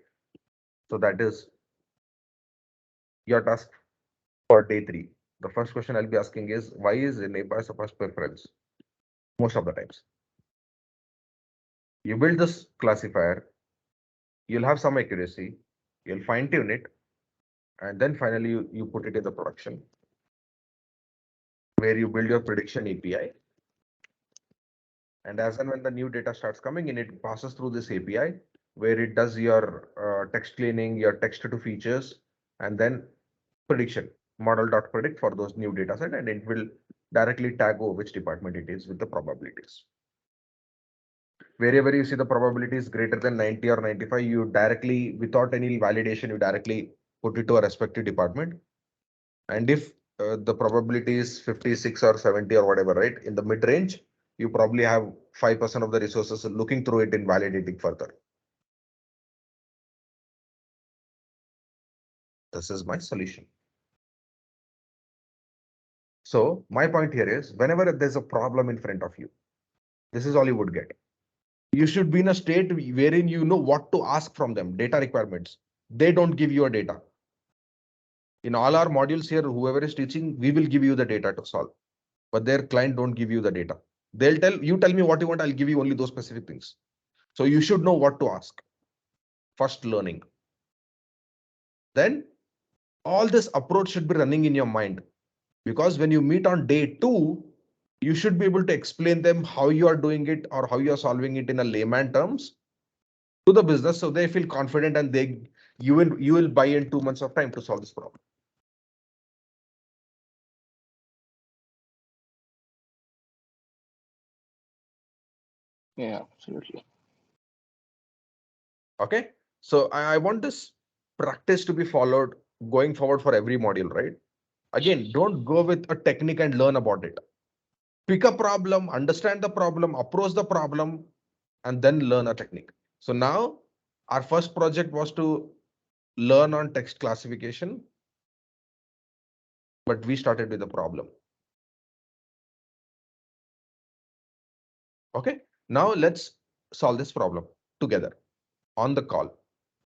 So that is your task for day 3. The first question I'll be asking is, why is naive Bayes a first preference? Most of the times. You build this classifier, you'll have some accuracy, you'll fine tune it, And then finally, you put it in the production where you build your prediction API. And as and when the new data starts coming in, it passes through this API where it does your text cleaning, your text to features, and then prediction model.predict for those new data set, and it will directly tag over which department it is with the probabilities. Wherever you see the probability is greater than 90 or 95, you directly, without any validation, you directly put it to a respective department. And if the probability is 56 or 70 or whatever, right, in the mid range, you probably have 5% of the resources looking through it and validating further. This is my solution. So my point here is, whenever there's a problem in front of you, this is all you would get. You should be in a state wherein you know what to ask from them, data requirements. They don't give you a data. In all our modules here, whoever is teaching, we will give you the data to solve, but their client don't give you the data. They'll tell me what you want, I'll give you only those specific things. So you should know what to ask. First learning. Then all this approach should be running in your mind, because when you meet on day 2, you should be able to explain them how you are doing it or how you are solving it in a layman terms to the business, so they feel confident and you will buy in 2 months of time to solve this problem. Yeah, absolutely. Okay, so I want this practice to be followed going forward for every module, right? Again, don't go with a technique and learn about it. Pick a problem, understand the problem, approach the problem, and then learn a technique. So now our first project was to learn on text classification, but we started with a problem. Okay, now let's solve this problem together on the call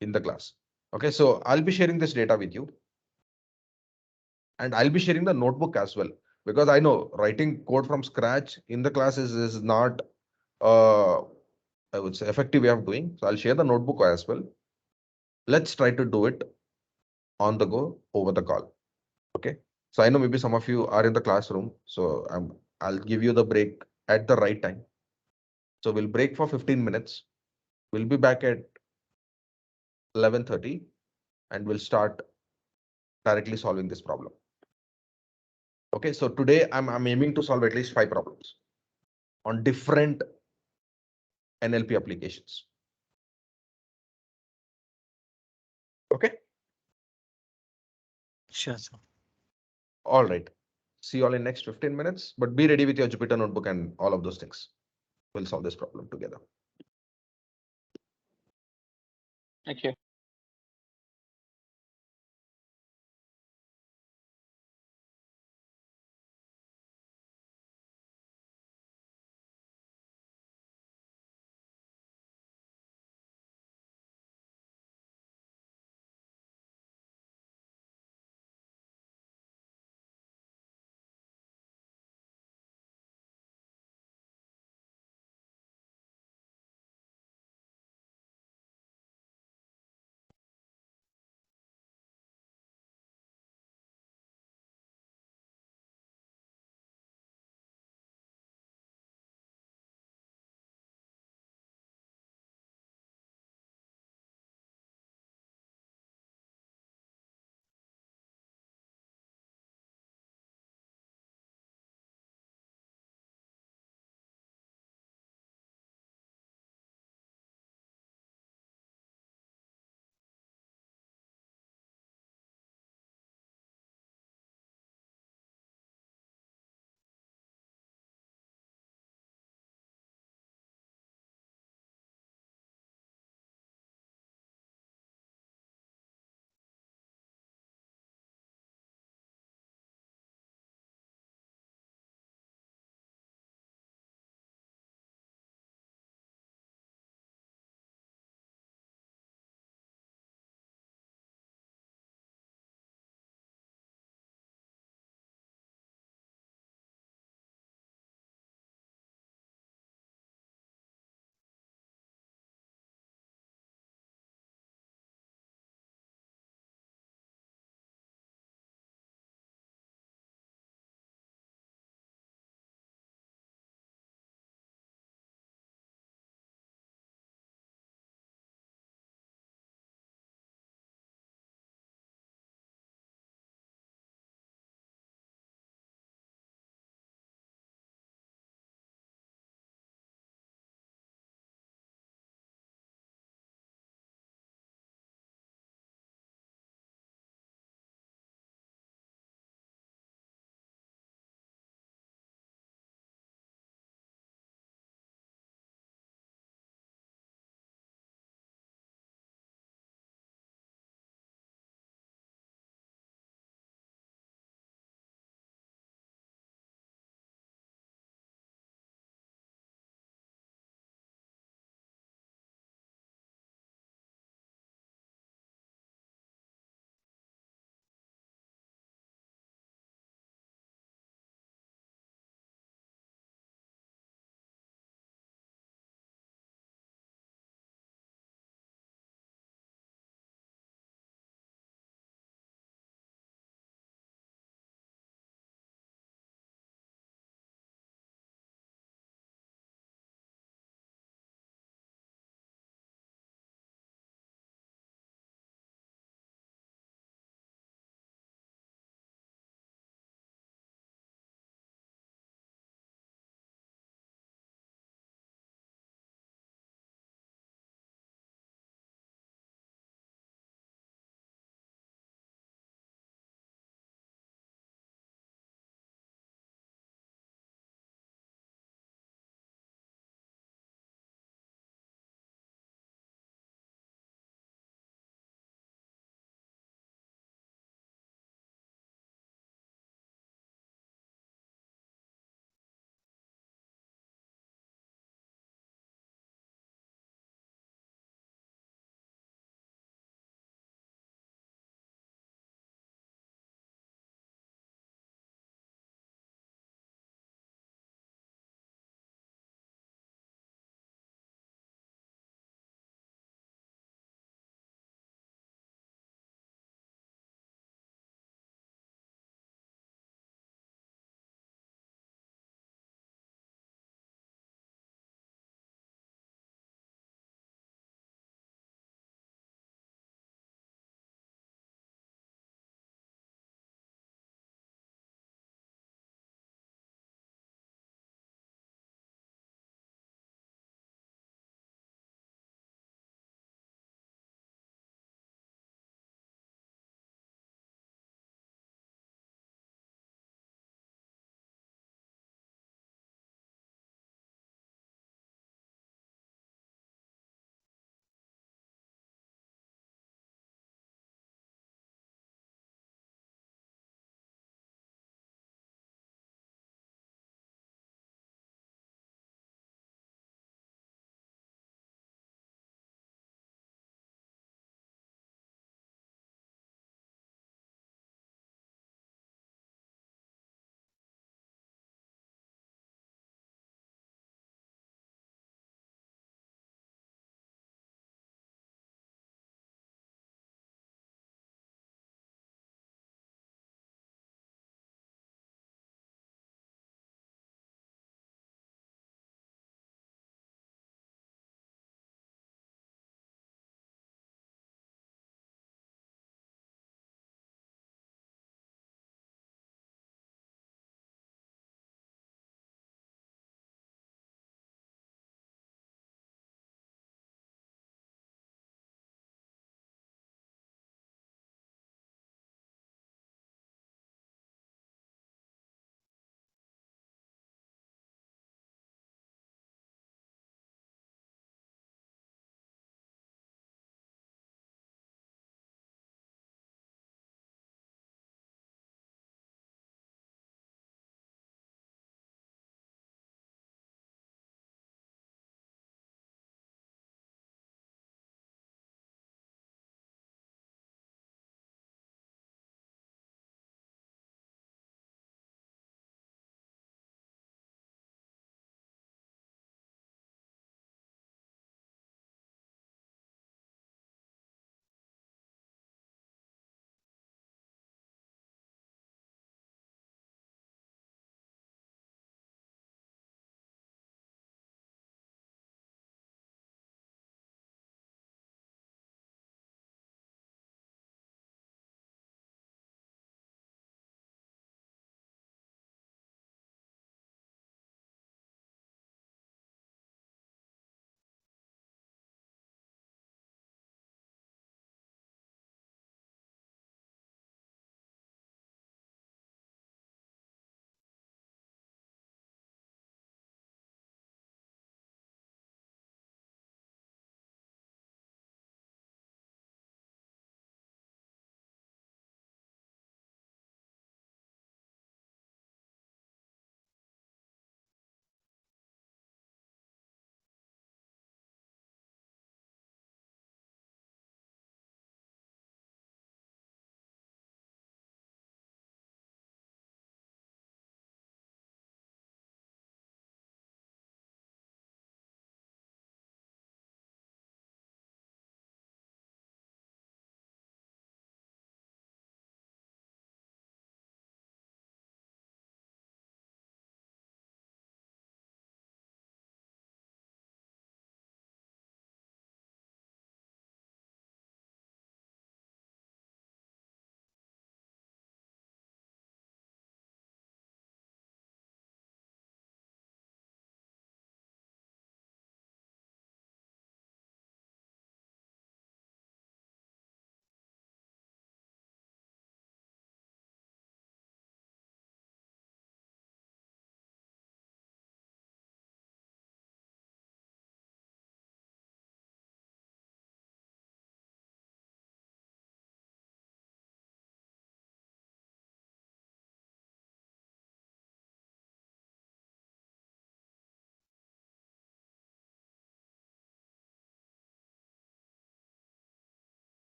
in the class. Okay, so I'll be sharing this data with you, and I'll be sharing the notebook as well, because I know writing code from scratch in the class is not I would say effective way of doing. So I'll share the notebook as well. Let's try to do it on the go over the call. Okay, so I know maybe some of you are in the classroom, so I'll give you the break at the right time. So we'll break for 15 minutes. We'll be back at 11:30 and we'll start directly solving this problem. Okay, so today I'm aiming to solve at least 5 problems on different NLP applications. Okay, Sure, sir. all right. See you all in next 15 minutes, but be ready with your Jupyter notebook and all of those things. We'll solve this problem together. Thank you.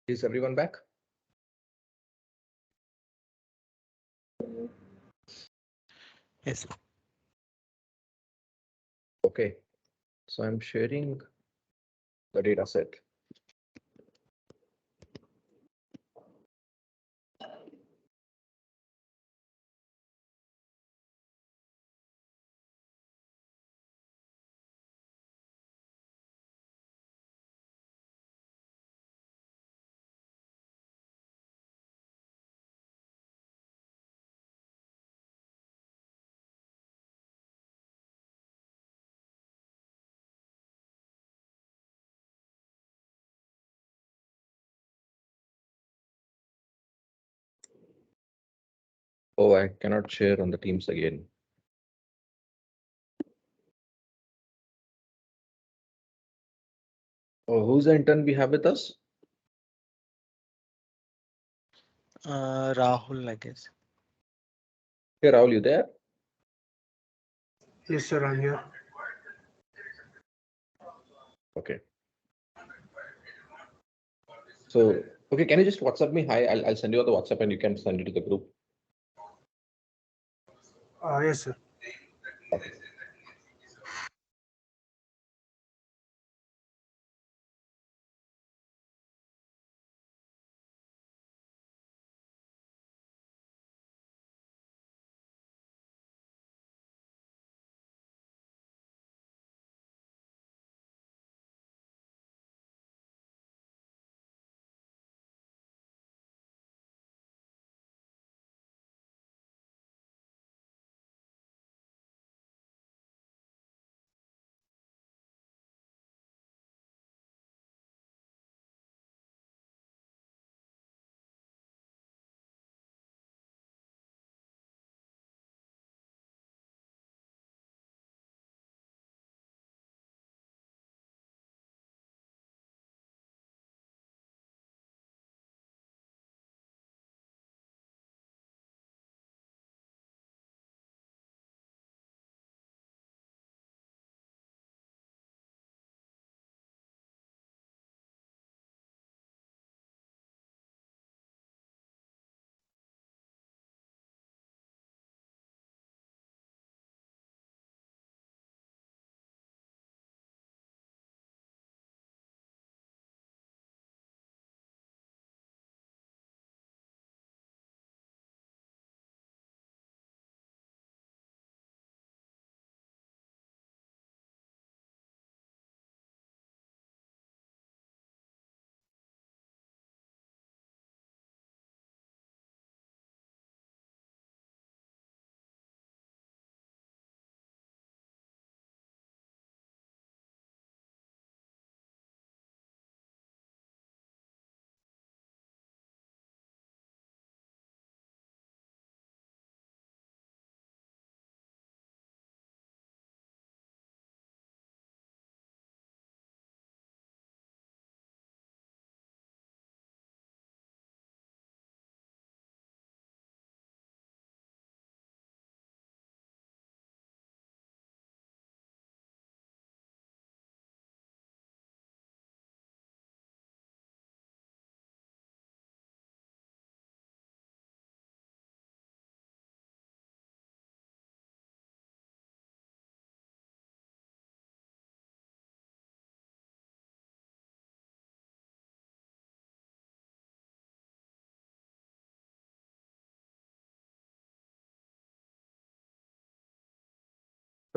Is everyone back? Yes. Okay. So I'm sharing the data set. Oh, I cannot share on the Teams again. Oh, who's the intern we have with us? Rahul, I guess. Hey, Rahul, you there? Yes, sir, I'm here. Okay. So, okay, can you just WhatsApp me? Hi, I'll send you the WhatsApp and you can send it to the group. Yes, sir. Okay.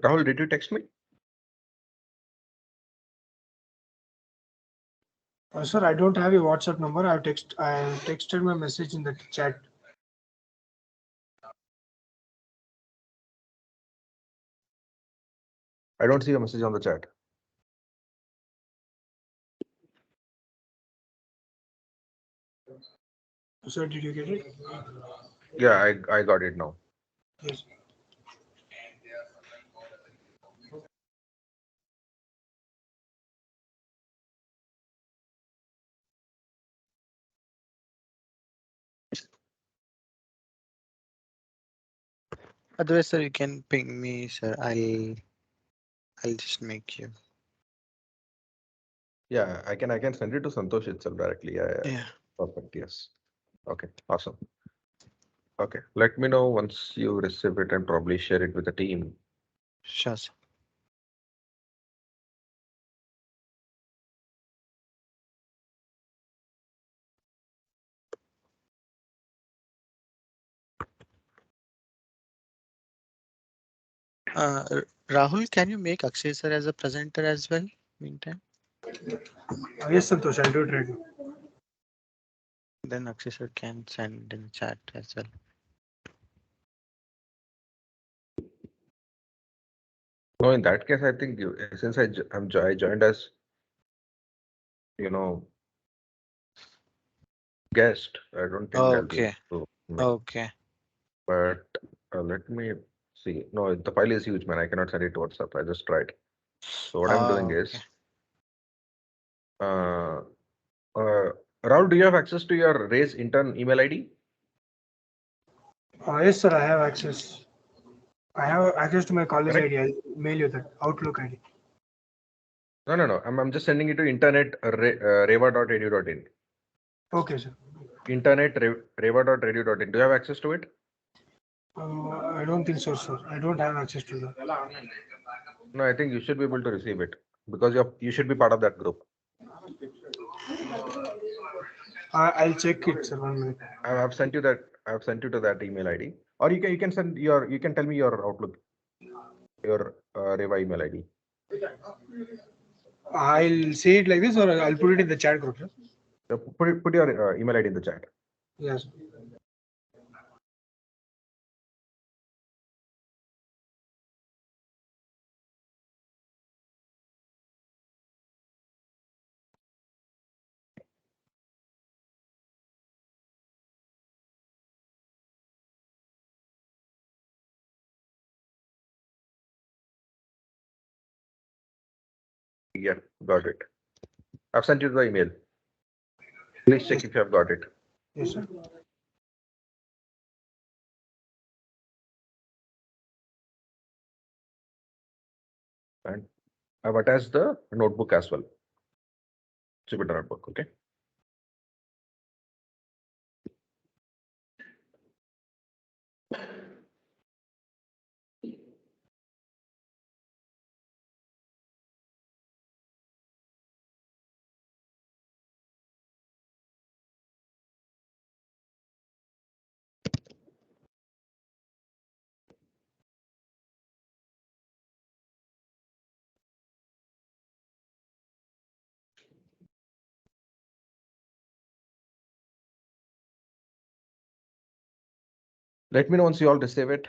Rahul, did you text me? Sir, I don't have a WhatsApp number. I have texted my message in the chat. I don't see a message on the chat. Sir, did you get it? Yeah, I got it now. Yes. Otherwise, sir, you can ping me, sir. I'll just make you. Yeah, I can send it to Santosh itself directly. Yeah, yeah. Yeah. Perfect. Yes. Okay. Awesome. Okay. Let me know once you receive it and probably share it with the team. Sure, sir. Rahul, can you make Akshay sir as a presenter as well? Meantime, Yes, Santosh, I'll do it right now. then Akshay sir can send in the chat as well. No, in that case, I think since I joined as, you know, guest, I don't think I'll be able Okay, to make. okay. But let me see. No, the file is huge, man. I cannot send it to WhatsApp. I just tried. So what I'm doing Okay. is, uh, uh, Rahul, do you have access to your Raise intern email ID? Yes, sir, I have access. I have access to my college Correct? ID. I'll mail you that Outlook ID. No, no, no. I'm just sending it to internet reva.edu.in. Okay, sir. Internet reva.edu.in. Do you have access to it? I don't think so, sir. I don't have access to that. No, I think you should be able to receive it because you should be part of that group. I'll check it, sir. 1 minute. I've sent you that. I've sent you to that email ID, or you can send you can tell me your Outlook, your Reva email ID. I'll say it like this, or I'll put it in the chat group, sir. Put your email ID in the chat. Yes. Yeah, got it. I've sent you the email. Please check Yes. if you have got it. Yes, sir. And I've attached the notebook as well. Jupyter notebook. Okay. Let me know once you all receive it.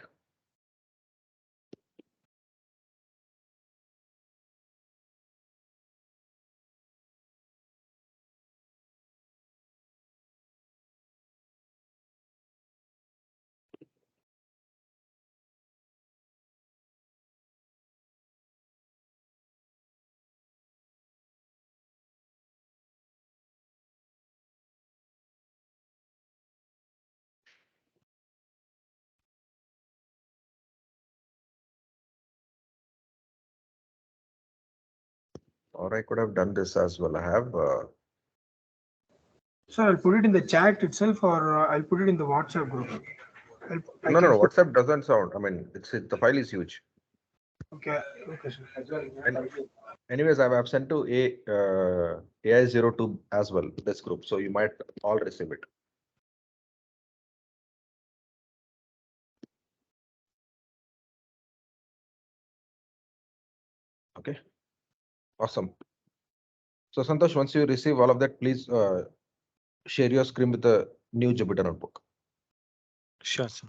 Or I could have done this as well. I have. Sir, I'll put it in the chat itself, or I'll put it in the WhatsApp group. I No, no, can no. put. WhatsApp doesn't sound. I mean, the file is huge. Okay, okay, sir. And anyways, I've sent to AI02 as well, this group. So you might all receive it. Okay. Awesome. So Santosh, once you receive all of that, please share your screen with the new Jupyter notebook. Sure, sir.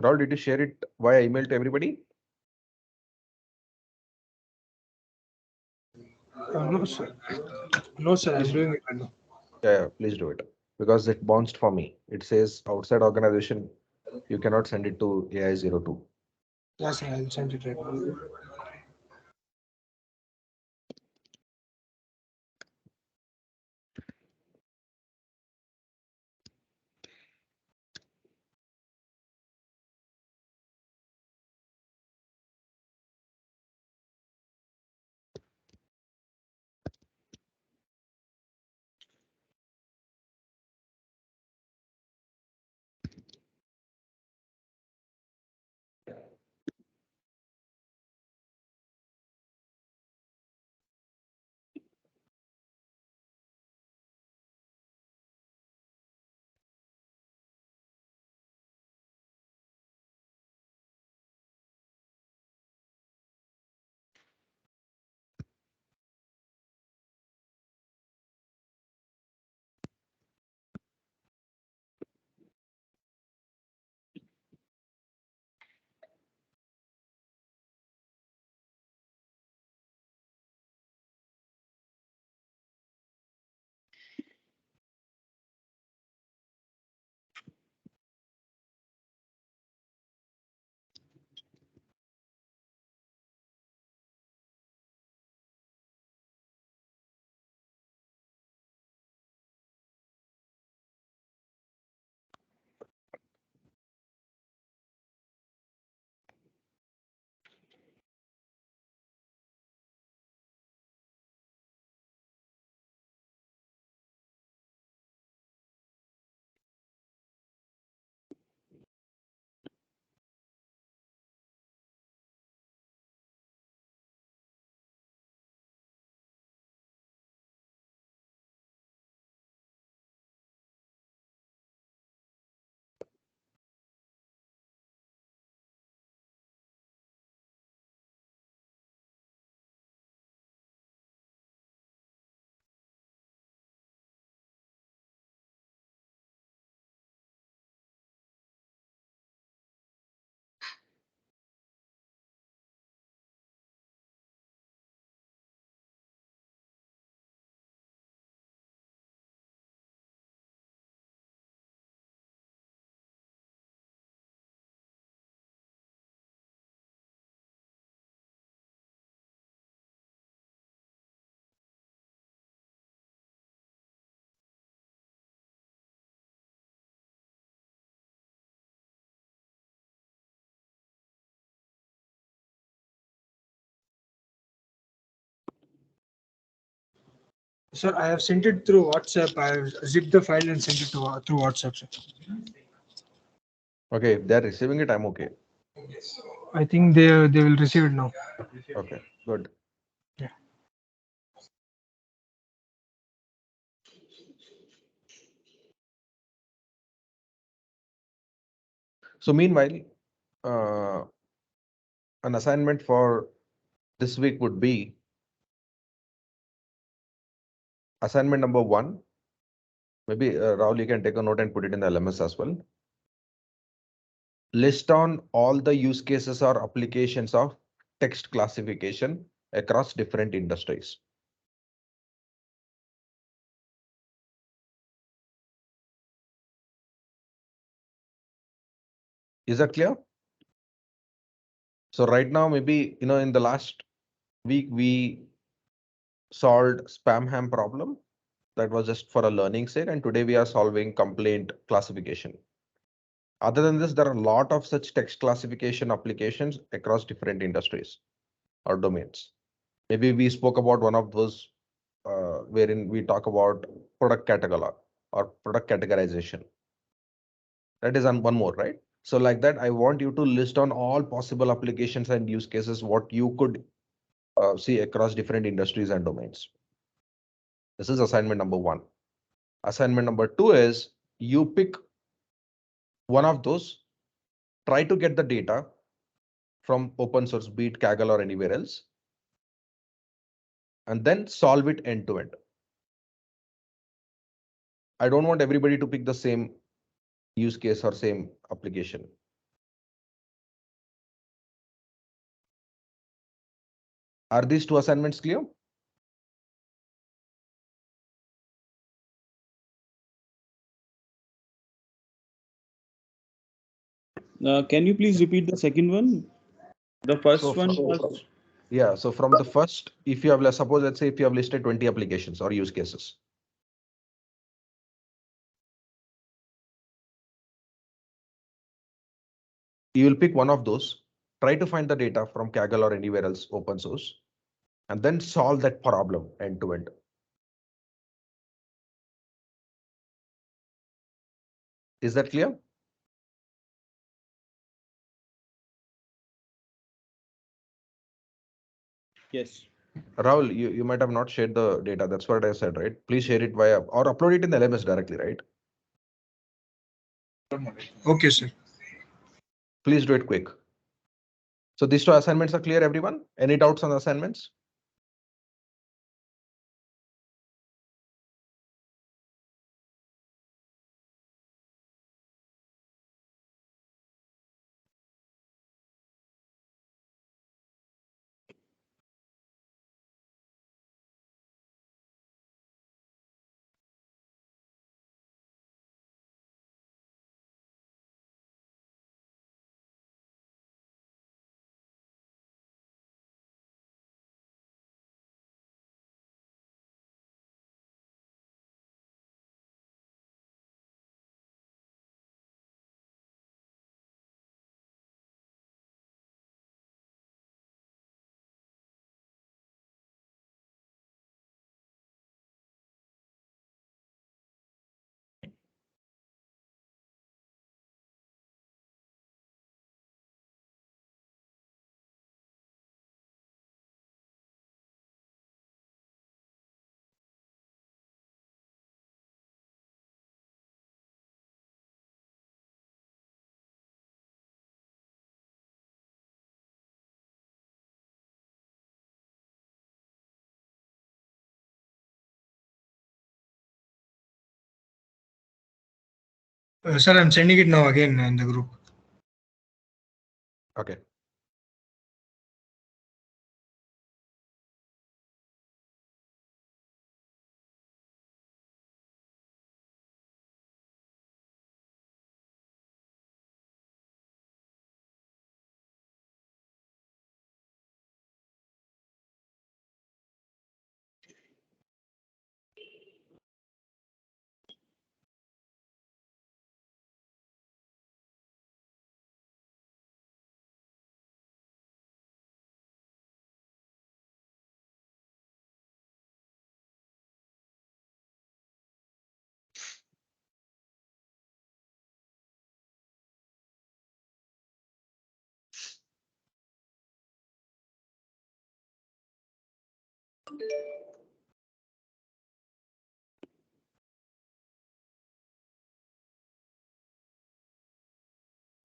Rahul, did you share it via email to everybody? No, sir. No, sir. I'm Please, doing it right now. yeah, please do it. because it bounced for me. It says outside organization, you cannot send it to AI02. Yes, sir, I'll send it right now. Sir, I have sent it through WhatsApp. I have zipped the file and sent it to through WhatsApp, sir. Okay, if they're receiving it, I'm okay. I think they will receive it now. Okay, good. Yeah. So meanwhile, an assignment for this week would be assignment number 1. Maybe Rahul, you can take a note and put it in the LMS as well. List on all the use cases or applications of text classification across different industries. Is that clear? So right now, maybe, in the last week, we solved spam ham problem. That was just for a learning sake. And today we are solving complaint classification. Other than this, there are a lot of such text classification applications across different industries or domains. Maybe we spoke about one of those wherein we talk about product catalog or product categorization. That is one more, right? So like that, I want you to list on all possible applications and use cases what you could see across different industries and domains. This is assignment number 1. Assignment number 2 is you pick one of those, try to get the data from open source, be it Kaggle or anywhere else, and then solve it end to end. I don't want everybody to pick the same use case or same application. Are these 2 assignments clear? Can you please repeat the second one? The So first one from, was. yeah, so from the first, if you have, suppose, let's say if you have listed 20 applications or use cases, you will pick one of those, try to find the data from Kaggle or anywhere else open source, and then solve that problem end to end. Is that clear? Yes. Rahul, you might have not shared the data. That's what I said, right? Please share it via or upload it in the LMS directly, right? Okay, sir. Please do it quick. So these two assignments are clear, everyone? Any doubts on the assignments? Sir, I'm sending it now again in the group. Okay.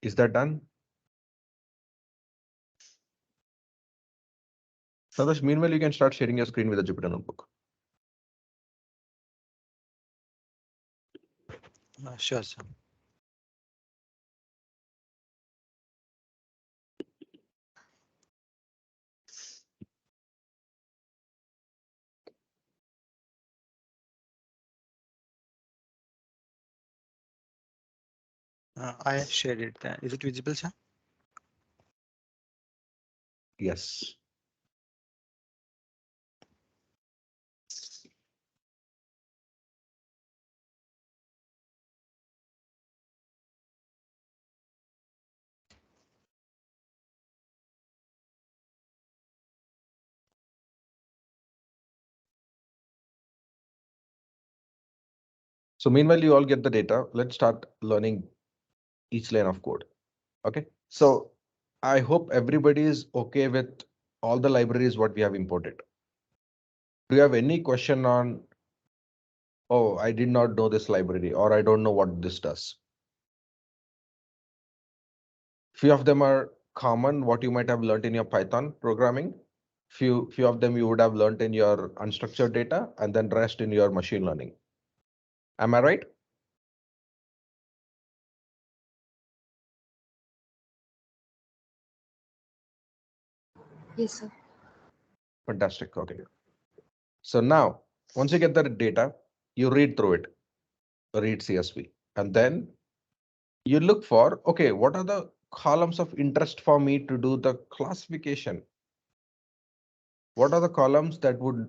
Is that done? Santosh, meanwhile, you can start sharing your screen with the Jupyter Notebook. Sure, sir. I have shared it. Is it visible, sir? Yes. So meanwhile, you all get the data. Let's start learning each line of code. Okay. So I hope everybody is okay with all the libraries what we have imported. Do you have any question on, oh, I did not know this library, or I don't know what this does? Few of them are common, what you might have learned in your Python programming. Few of them you would have learned in your unstructured data, and then rest in your machine learning. Am I right? Yes, sir. Fantastic. Okay. So now, once you get the data, you read through it, read CSV, and then You look for, okay, what are the columns of interest for me to do the classification? What are the columns that would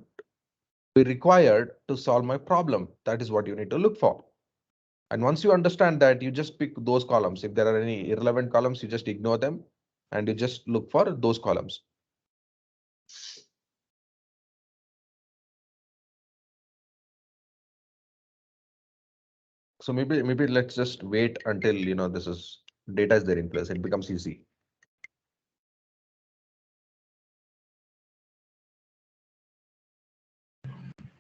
be required to solve my problem? That is what you need to look for. And once you understand that, you just pick those columns. If there are any irrelevant columns, you just ignore them and you just look for those columns. So maybe let's just wait until this is data is there in place. It becomes easy.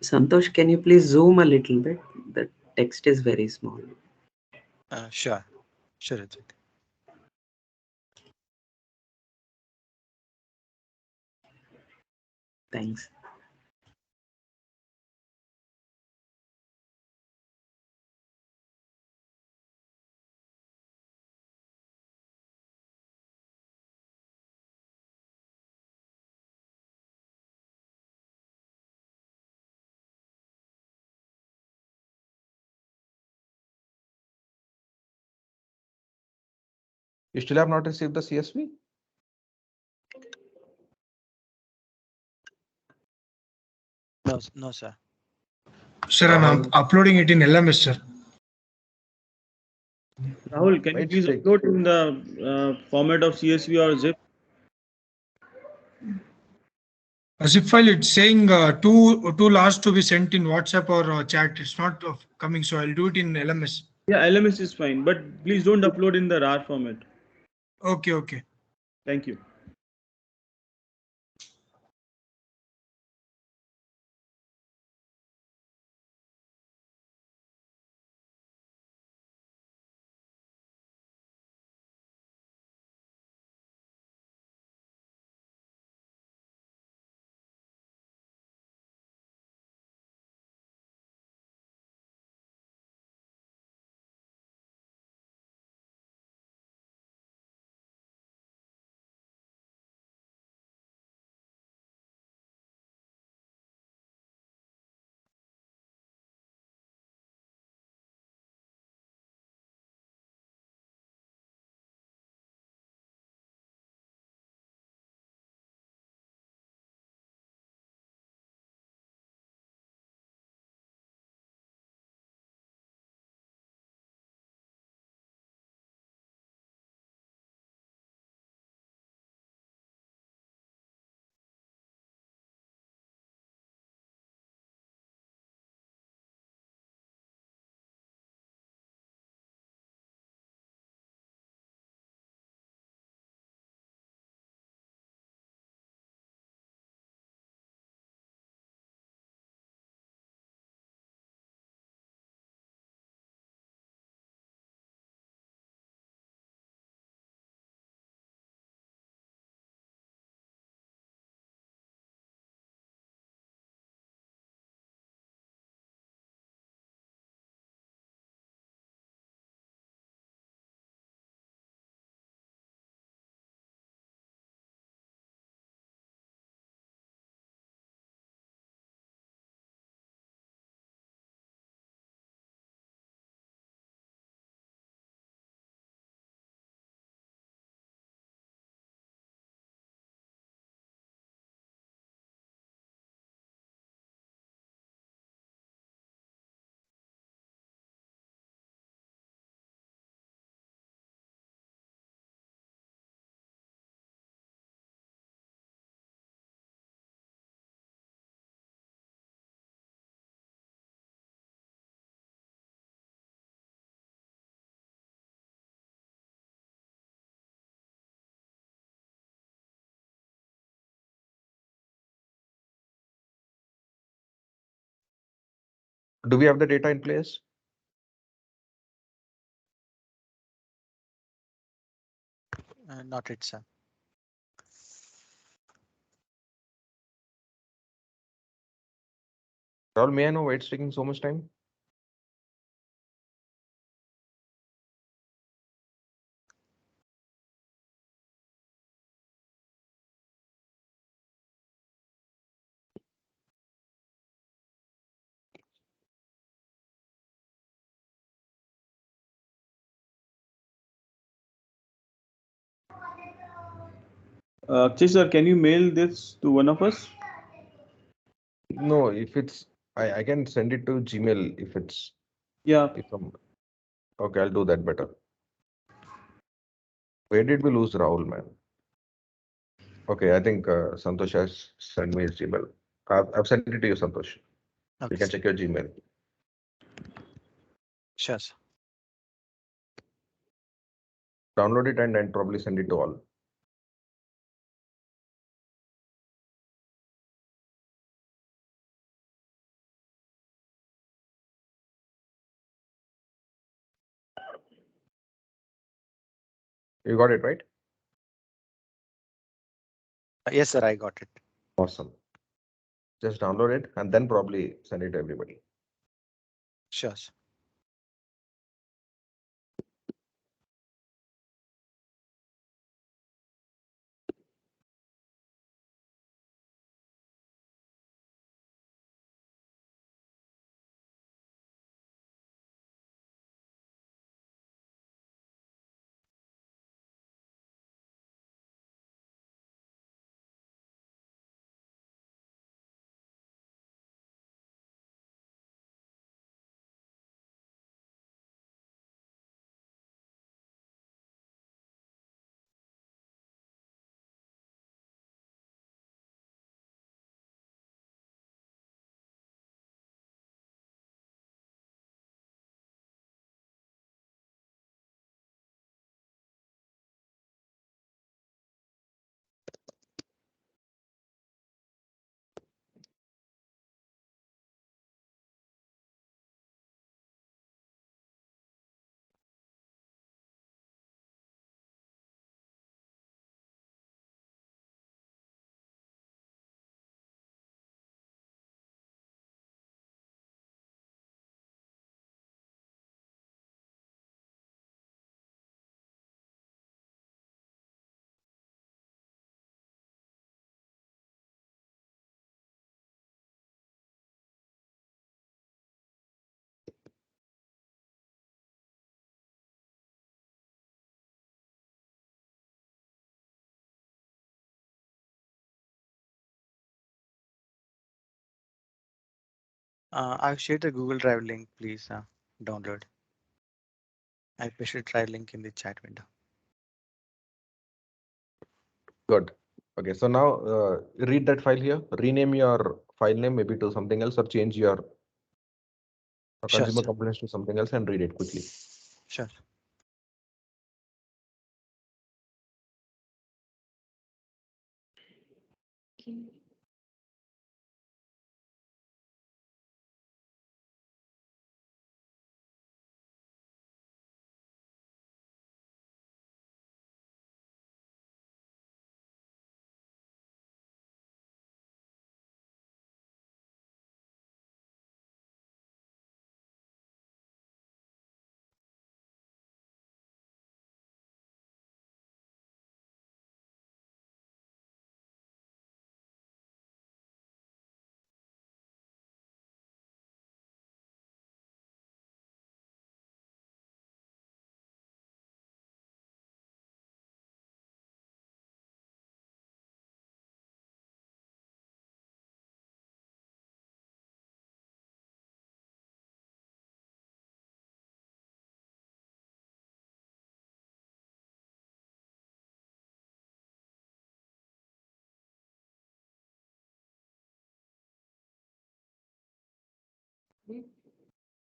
Santosh, can you please zoom a little bit? The text is very small. Sure, sure, Ritwik. Thanks. You still have not received the CSV? No, no, sir. Sir, I'm Rahul, uploading it in LMS, sir. Rahul, can why you it's please take? upload in the format of CSV or zip? A zip file, it's saying two last to be sent in WhatsApp or chat. It's not coming, so I'll do it in LMS. Yeah, LMS is fine, but please don't upload in the RAR format. Okay, okay. Thank you. Do we have the data in place? Not it, sir. Rahul, may I know why it's taking so much time? Akshay sir, can you mail this to one of us? No, if it's I can send it to Gmail if it's Yeah. if I'm okay, I'll do that better. Where did we lose Rahul, man? Okay, I think Santosh has sent me his Gmail. I've sent it to you, Santosh. You Okay, can sir. check your Gmail. Sure, sir. Download it and then probably send it to all. You got it, right? Yes, sir, I got it. Awesome. Just download it and then probably send it to everybody. Sure, sir. I've shared the Google Drive link. Please download. I pasted Drive link in the chat window. Good. Okay, so now read that file here. Rename your file name maybe to something else or change your Sure, consumer sir. components to something else and read it quickly. Sure.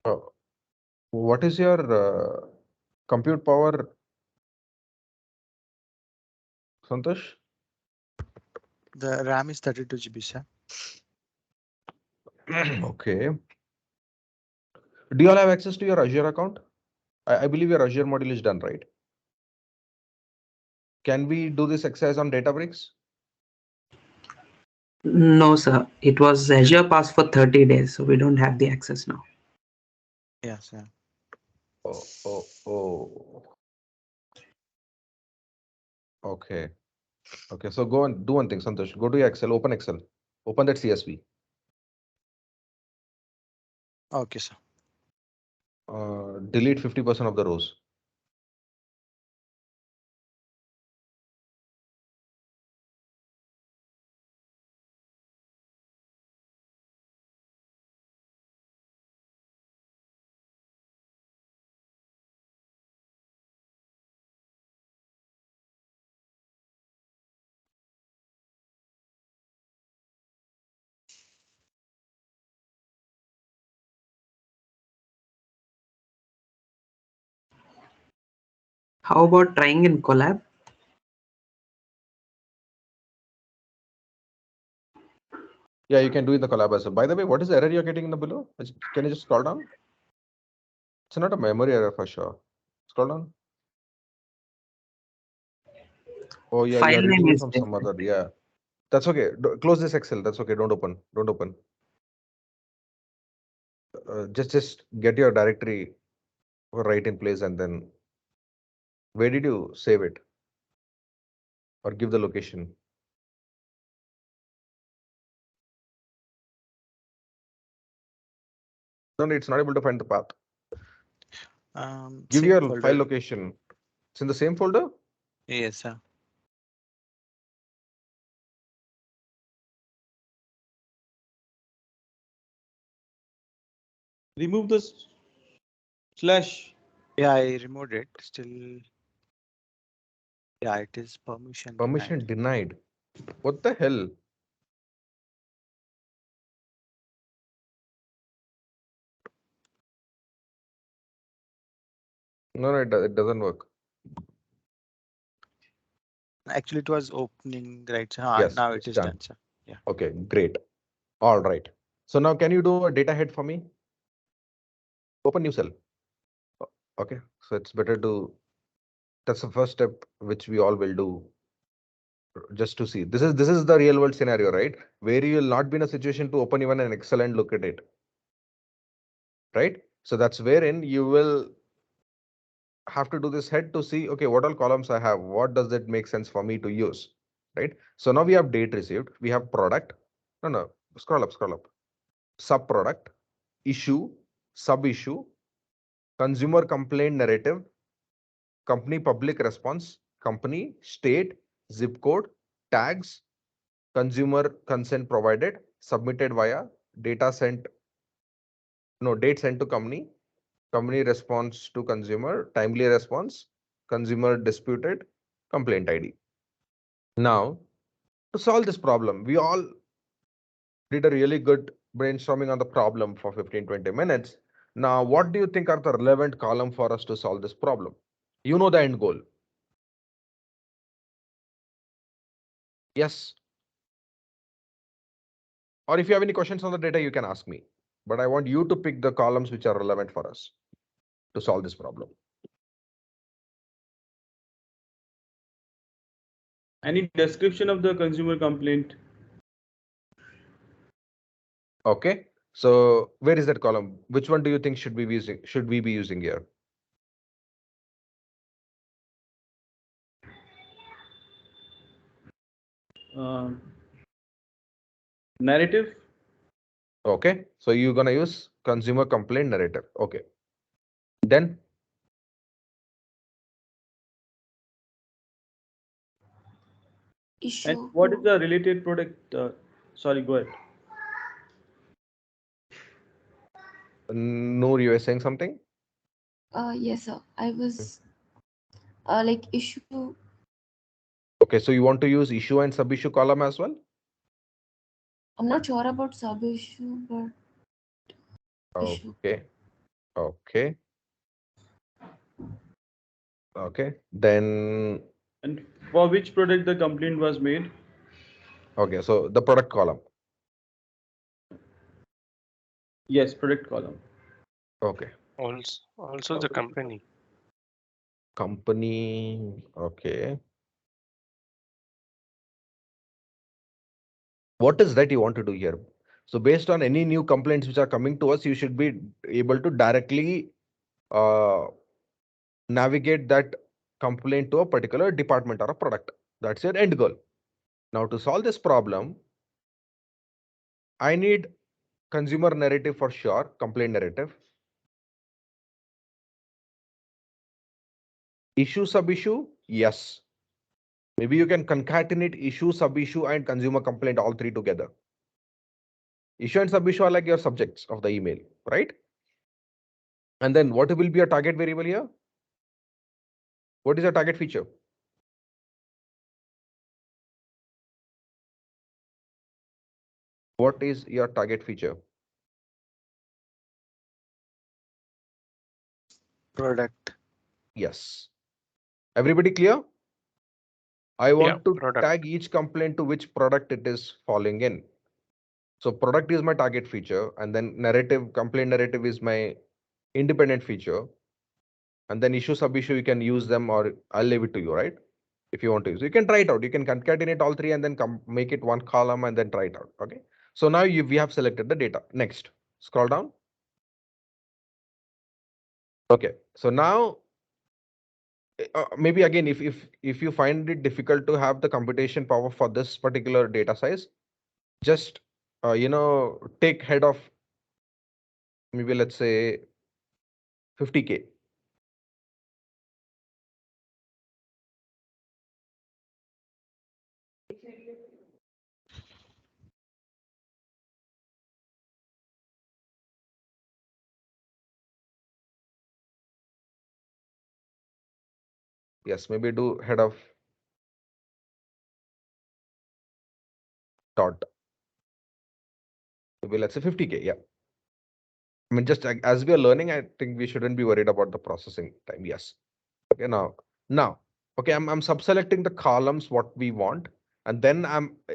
Uh, what is your compute power, Santosh? The RAM is 32 GB, sir. Okay. Do you all have access to your Azure account? I believe your Azure module is done, right? Can we do this exercise on Databricks? No, sir. It was Azure Pass for 30 days, so we don't have the access now. Yes, sir. Oh. Okay. Okay. So go and do one thing, Santosh. Go to your Excel, open Excel, open that CSV. Okay, sir. Delete 50% of the rows. How about trying in collab? Yeah, you can do in the collab as well. By the way, what is the error you're getting in the below? Can you just scroll down? It's not a memory error for sure. Scroll down. Oh yeah, File you're reading name it is from some different. other. Yeah, that's okay. Close this Excel. That's okay. Don't open. Don't open. Just get your directory right in place, and then where did you save it or give the location? No, it's not able to find the path. Give Same your file folder. location. It's in the same folder. Yes, sir. Remove the slash. Yeah, I removed it. Still, yeah, it is permission Permission denied. denied. What the hell? No, no, it doesn't work. Actually, it was opening, right? So, Yes, now it it's is done. done, sir. Yeah. Okay, great. All right. So now can you do a data head for me? Open new cell. Okay, so it's better to, that's the first step which we all will do just to see. This is the real world scenario, right? Where you will not be in a situation to open even an Excel and look at it. Right? So that's wherein you will have to do this head to see, okay, what all columns I have, what does it make sense for me to use? Right? So now we have date received, we have product. No, scroll up. Sub product, issue, sub issue, consumer complaint narrative, company public response, company, state, zip code, tags, consumer consent provided, submitted via, data sent, no, date sent to company, company response to consumer, timely response, consumer disputed, complaint ID. Now, to solve this problem, we all did a really good brainstorming on the problem for 15-20 minutes. Now, what do you think are the relevant column for us to solve this problem? You know the end goal. Yes. Or if you have any questions on the data, you can ask me. But I want you to pick the columns which are relevant for us to solve this problem. Any description of the consumer complaint? Okay. So where is that column? Which one do you think should we be using here? Uh, Narrative. Okay. So you're gonna use consumer complaint narrative. Okay. Then And Issue. what is the related product? Sorry, go ahead. Noor, you were saying something? Yes, sir. I was like issue. Okay, so you want to use issue and sub-issue column as well? I'm not sure about sub issue, but issue. Okay. Okay. Okay. Then And for which product the complaint was made? okay, so the product column. Yes, product column. Okay. Also the company. Company. Okay. What is that you want to do here? So based on any new complaints which are coming to us, you should be able to directly navigate that complaint to a particular department or a product. That's your end goal. Now to solve this problem, I need consumer narrative for sure, complaint narrative. Issue sub issue, yes. Maybe you can concatenate issue, sub issue, and consumer complaint all three together. Issue and sub issue are like your subjects of the email, right? And then what will be your target variable here? What is your target feature? What is your target feature? Product. Yes. Everybody clear? I want to product. tag each complaint to which product it is falling in. So product is my target feature, and then narrative, complaint narrative is my independent feature. And then issue, sub issue, you can use them, or I'll leave it to you, right? If you want to use, you can try it out. You can concatenate all three and then make it one column and then try it out. Okay. So now we have selected the data. Next, scroll down. Okay. So now maybe again, if you find it difficult to have the computation power for this particular data size, just take head of maybe let's say 50K. Yes, maybe do head of dot. Maybe let's say 50K. Yeah. I mean, just as we are learning, I think we shouldn't be worried about the processing time. Yes. Okay. Now, okay, I'm subselecting the columns what we want, and then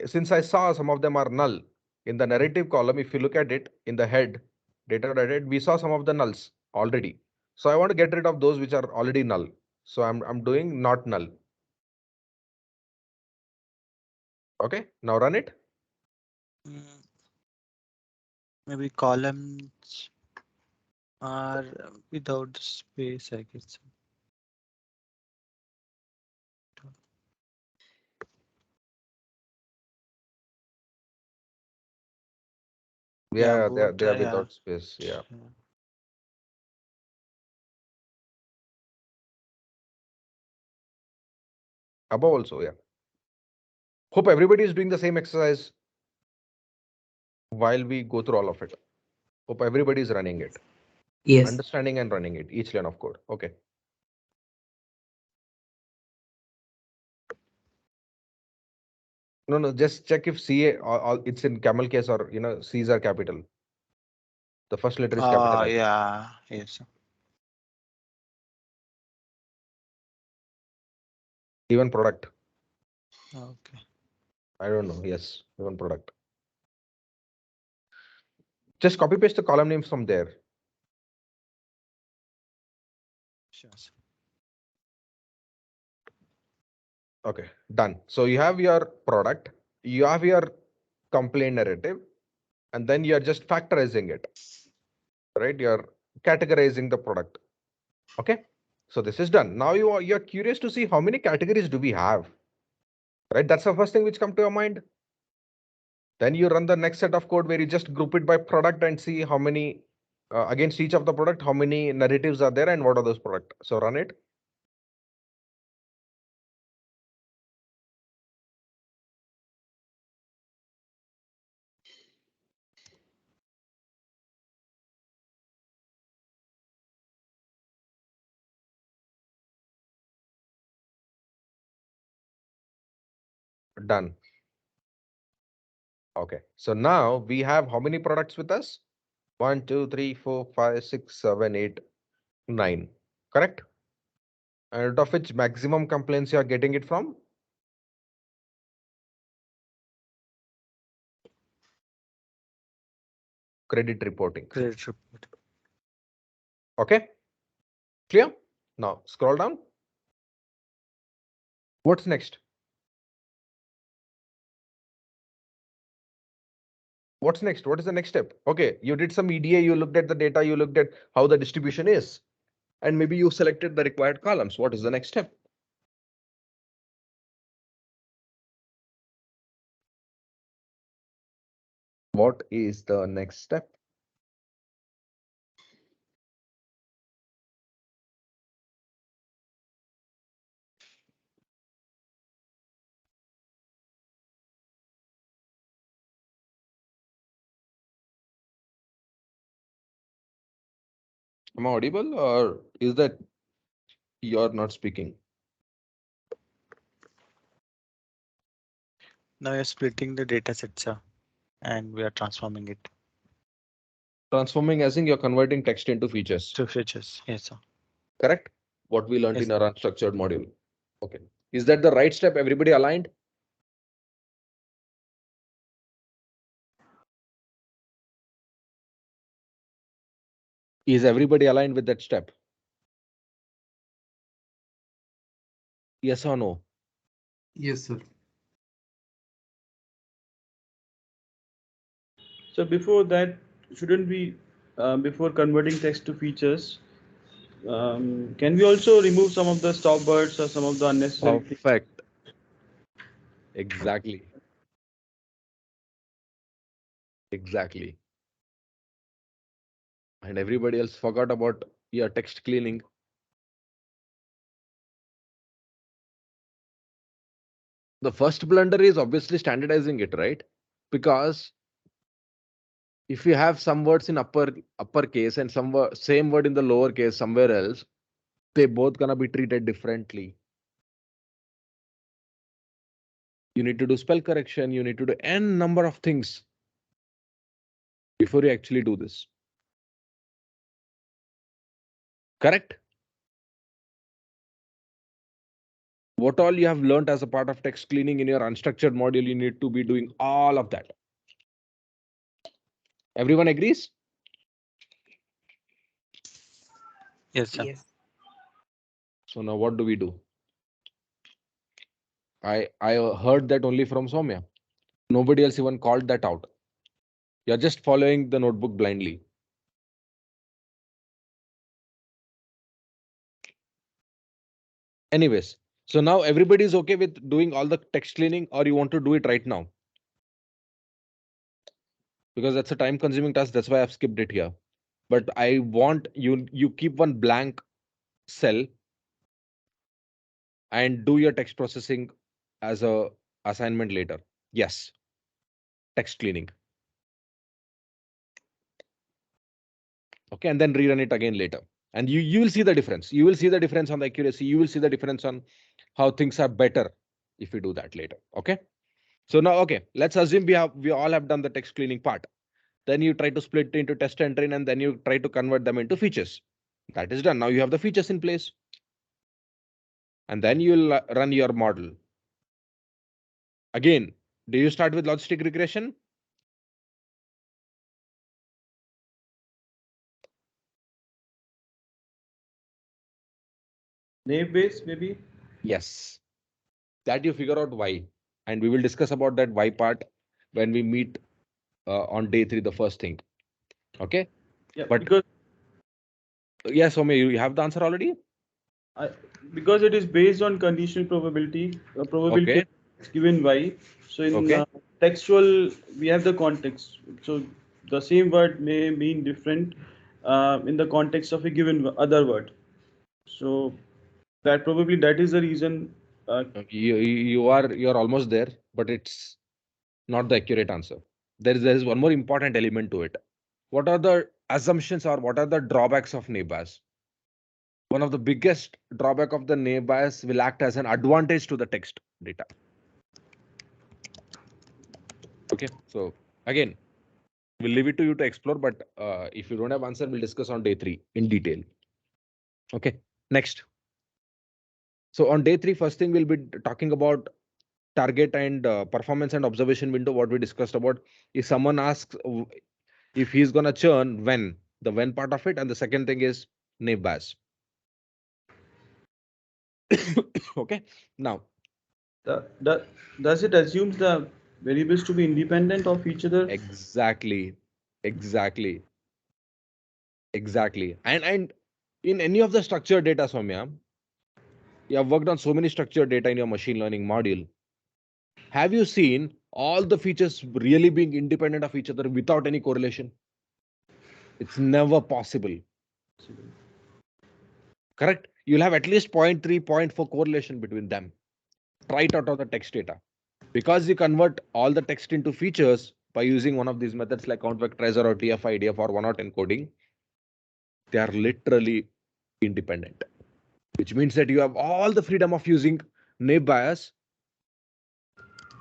since I saw some of them are null in the narrative column. If you look at it in the head data, we saw some of the nulls already. So I want to get rid of those which are already null. So I'm doing not null. Okay. Now run it. Maybe columns are without the space, I guess. Yeah, Yeah, both. they are Yeah. without space. Yeah. Above also. Yeah. Hope everybody is doing the same exercise while we go through all of it. Hope everybody is running it, Yes. understanding and running it, each line of code. Okay. No, just check if CA all it's in camel case or C's are capital. The first letter is capitalized. Yeah. Yes. Even product. Okay. I don't know. Yes, even product. Just copy paste the column names from there. Sure. Okay, done. So you have your product, you have your complaint narrative, and then you're just factorizing it, right? You're categorizing the product. Okay. So this is done. Now you're curious to see how many categories do we have, right? That's the first thing which come to your mind. Then you run the next set of code where you just group it by product and see how many against each of the product, how many narratives are there and what are those product. So run it. Done. Okay. So now we have how many products with us? 1, 2, 3, 4, 5, 6, 7, 8, 9. Correct? And out of which maximum complaints you are getting it from? Credit reporting. Credit report. Okay. Clear? Now scroll down. What's next? What's next? What is the next step? Okay, you did some EDA, you looked at the data, you looked at how the distribution is, and maybe you selected the required columns. What is the next step? What is the next step? Am I audible or is that you're not speaking? Now you're splitting the data sets, and we are transforming it Transforming as in you're converting text into features. to features. Yes, sir. Correct? What we learned Yes. in our unstructured module. Okay. Is that the right step? Everybody aligned? Is everybody aligned with that step? Yes or no? Yes, sir. So before that, shouldn't we, before converting text to features, can we also remove some of the stop words or some of the unnecessary things? Perfect. Exactly. Exactly. And everybody else forgot about your text cleaning. The first blunder is obviously standardizing it, right? Because if you have some words in uppercase and same word in the lower case somewhere else, they both gonna be treated differently. You need to do spell correction, you need to do n number of things before you actually do this. Correct? What all you have learned as a part of text cleaning in your unstructured module, you need to be doing all of that. Everyone agrees? Yes, sir. Yes. So now what do we do? I heard that only from Soumya. Nobody else even called that out. You're just following the notebook blindly. Anyways, so now everybody is okay with doing all the text cleaning, or you want to do it right now? Because that's a time consuming task. That's why I've skipped it here. But I want you keep one blank cell and do your text processing as a assignment later. Yes, text cleaning. Okay, and then rerun it again later. And you will see the difference. You will see the difference on the accuracy. You will see the difference on how things are better if you do that later. Okay. So now, okay, let's assume we all have done the text cleaning part. Then you try to split into test and train, and then you try to convert them into features. That is done. Now you have the features in place. And then you'll run your model. Again, do you start with logistic regression? Naive Bayes, maybe? Yes. That you figure out why. And we will discuss about that why part when we meet on day 3, the first thing. Okay. Yeah, But because yes, Soumya, you have the answer already? I, because it is based on conditional probability, probability Okay. of X given y. So in Okay. textual, we have the context. So the same word may mean different in the context of a given other word. So that probably that is the reason. You're almost there, but it's not the accurate answer. There is one more important element to it. What are the assumptions or what are the drawbacks of naive Bayes? One of the biggest drawback of the naive Bayes will act as an advantage to the text data. Okay, so again, we'll leave it to you to explore, but if you don't have answer, we'll discuss on day 3 in detail. Okay, next. So on day 3, first thing we'll be talking about target and performance and observation window. What we discussed about, if someone asks if he's gonna churn when, the when part of it, and the second thing is naive Bayes. Okay, now Does it assume the variables to be independent of each other? exactly, exactly, exactly. And in any of the structured data, Soumya, you have worked on so many structured data in your machine learning module. Have you seen all the features really being independent of each other without any correlation? It's never possible. Correct? You'll have at least 0.3, 0.4 correlation between them. Try it out of the text data. Because you convert all the text into features by using one of these methods like count vectorizer or TF-IDF or one-hot encoding, they are literally independent, which means that you have all the freedom of using naive Bayes.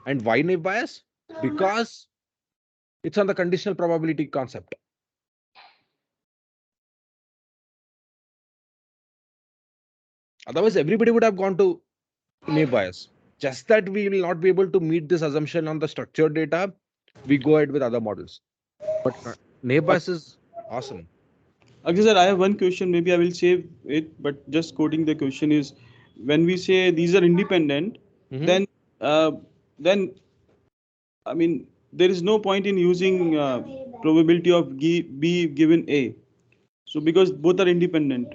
And why naive Bayes? Because it's on the conditional probability concept. Otherwise, everybody would have gone to naive bias. Just that we will not be able to meet this assumption on the structured data, we go ahead with other models. But naive bias is awesome. Actually, sir, I have one question. Maybe I will save it, but just quoting the question is, when we say these are independent, Mhm. then uh, then I mean there is no point in using probability of B given A. So because both are independent,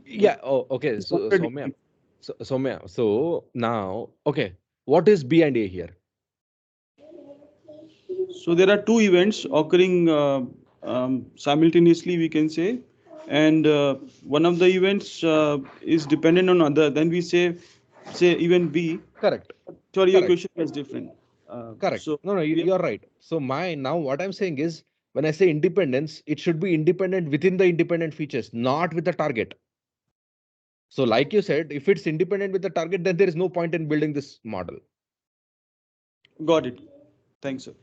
Yeah. Oh, okay. it's So, Soumya. contradicting. So now, okay, what is B and A here? So there are two events occurring simultaneously, we can say, and one of the events is dependent on other. Then we say event B. Correct. Sorry, your Correct. question was different. Correct. So No, no, we you're right. So my now what I'm saying is when I say independence, it should be independent within the independent features, not with the target. So, like you said, if it's independent with the target, then there is no point in building this model. got it. Thanks, sir.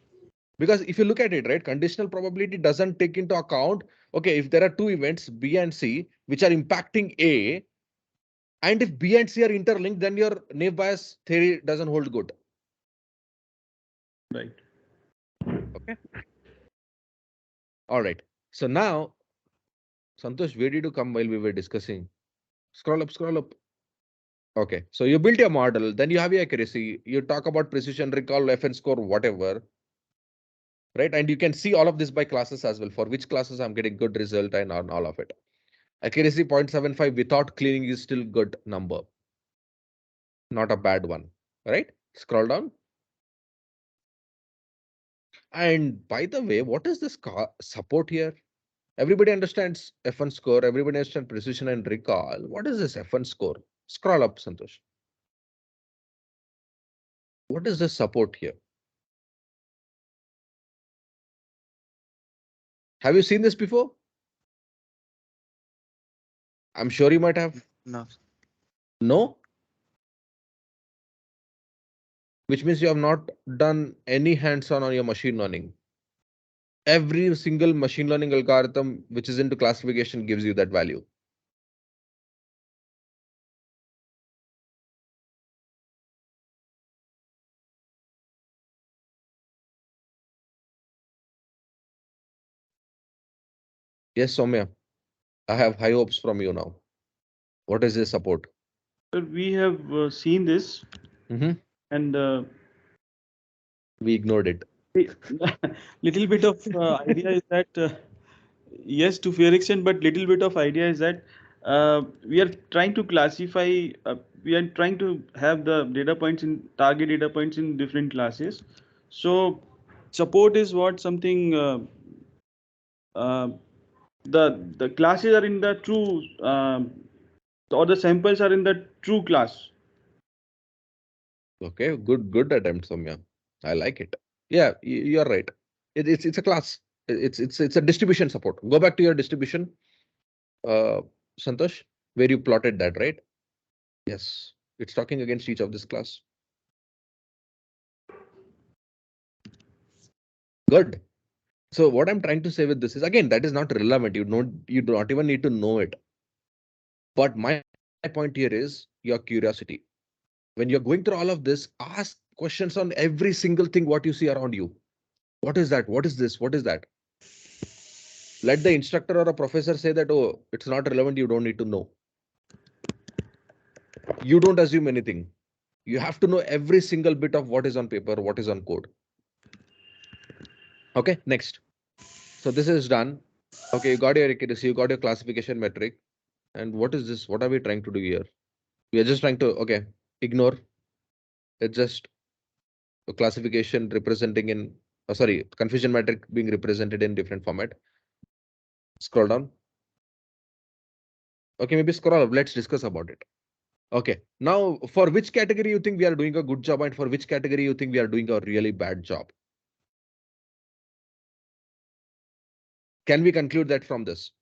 Because if you look at it, right, conditional probability doesn't take into account, okay, if there are two events, B and C, which are impacting A, and if B and C are interlinked, then your naive bias theory doesn't hold good. Right. Okay. All right. So now, Santosh, where did you come while we were discussing? Scroll up, scroll up. Okay. So you built your model, then you have your accuracy. You talk about precision, recall, FN score, whatever. Right. And you can see all of this by classes as well. For which classes I'm getting good result and on all of it. Accuracy 0.75 without cleaning is still good number. Not a bad one. Right. Scroll down. And by the way, what is this support here? Everybody understands F1 score. Everybody understands precision and recall. What is this F1 score? Scroll up, Santosh. What is the support here? Have you seen this before? I'm sure you might have. No. No, which means you have not done any hands-on on your machine learning. Every single machine learning algorithm which is into classification gives you that value. Yes, Soumya, I have high hopes from you now. What is this support? Sir, we have seen this, and We ignored it. little bit of idea is that yes, to fair extent, but little bit of idea is that we are trying to classify. We are trying to have the data points in target data points in different classes. So support is what something uh, the classes are in the true or the samples are in the true class. Okay, good attempt, Soumya. I like it. Yeah, you're right. It's a class. It's a distribution support. Go back to your distribution, uh, Santosh, where you plotted that, right? Yes, it's talking against each of this class. Good. So what I'm trying to say with this is again that is not relevant. You do not even need to know it. But my point here is your curiosity. When you're going through all of this, ask questions on every single thing what you see around you. What is that? What is this? What is that? Let the instructor or a professor say that, oh, it's not relevant, you don't need to know. You don't assume anything. You have to know every single bit of what is on paper, what is on code. Okay, next. So this is done. Okay, you got your accuracy, you got your classification metric. And what is this? What are we trying to do here? We are just trying to, okay, ignore. It's just a classification representing in, sorry, confusion metric being represented in different format. Scroll down. Okay, maybe scroll up. Let's discuss about it. Okay, now for which category you think we are doing a good job and for which category you think we are doing a really bad job? Can we conclude that from this?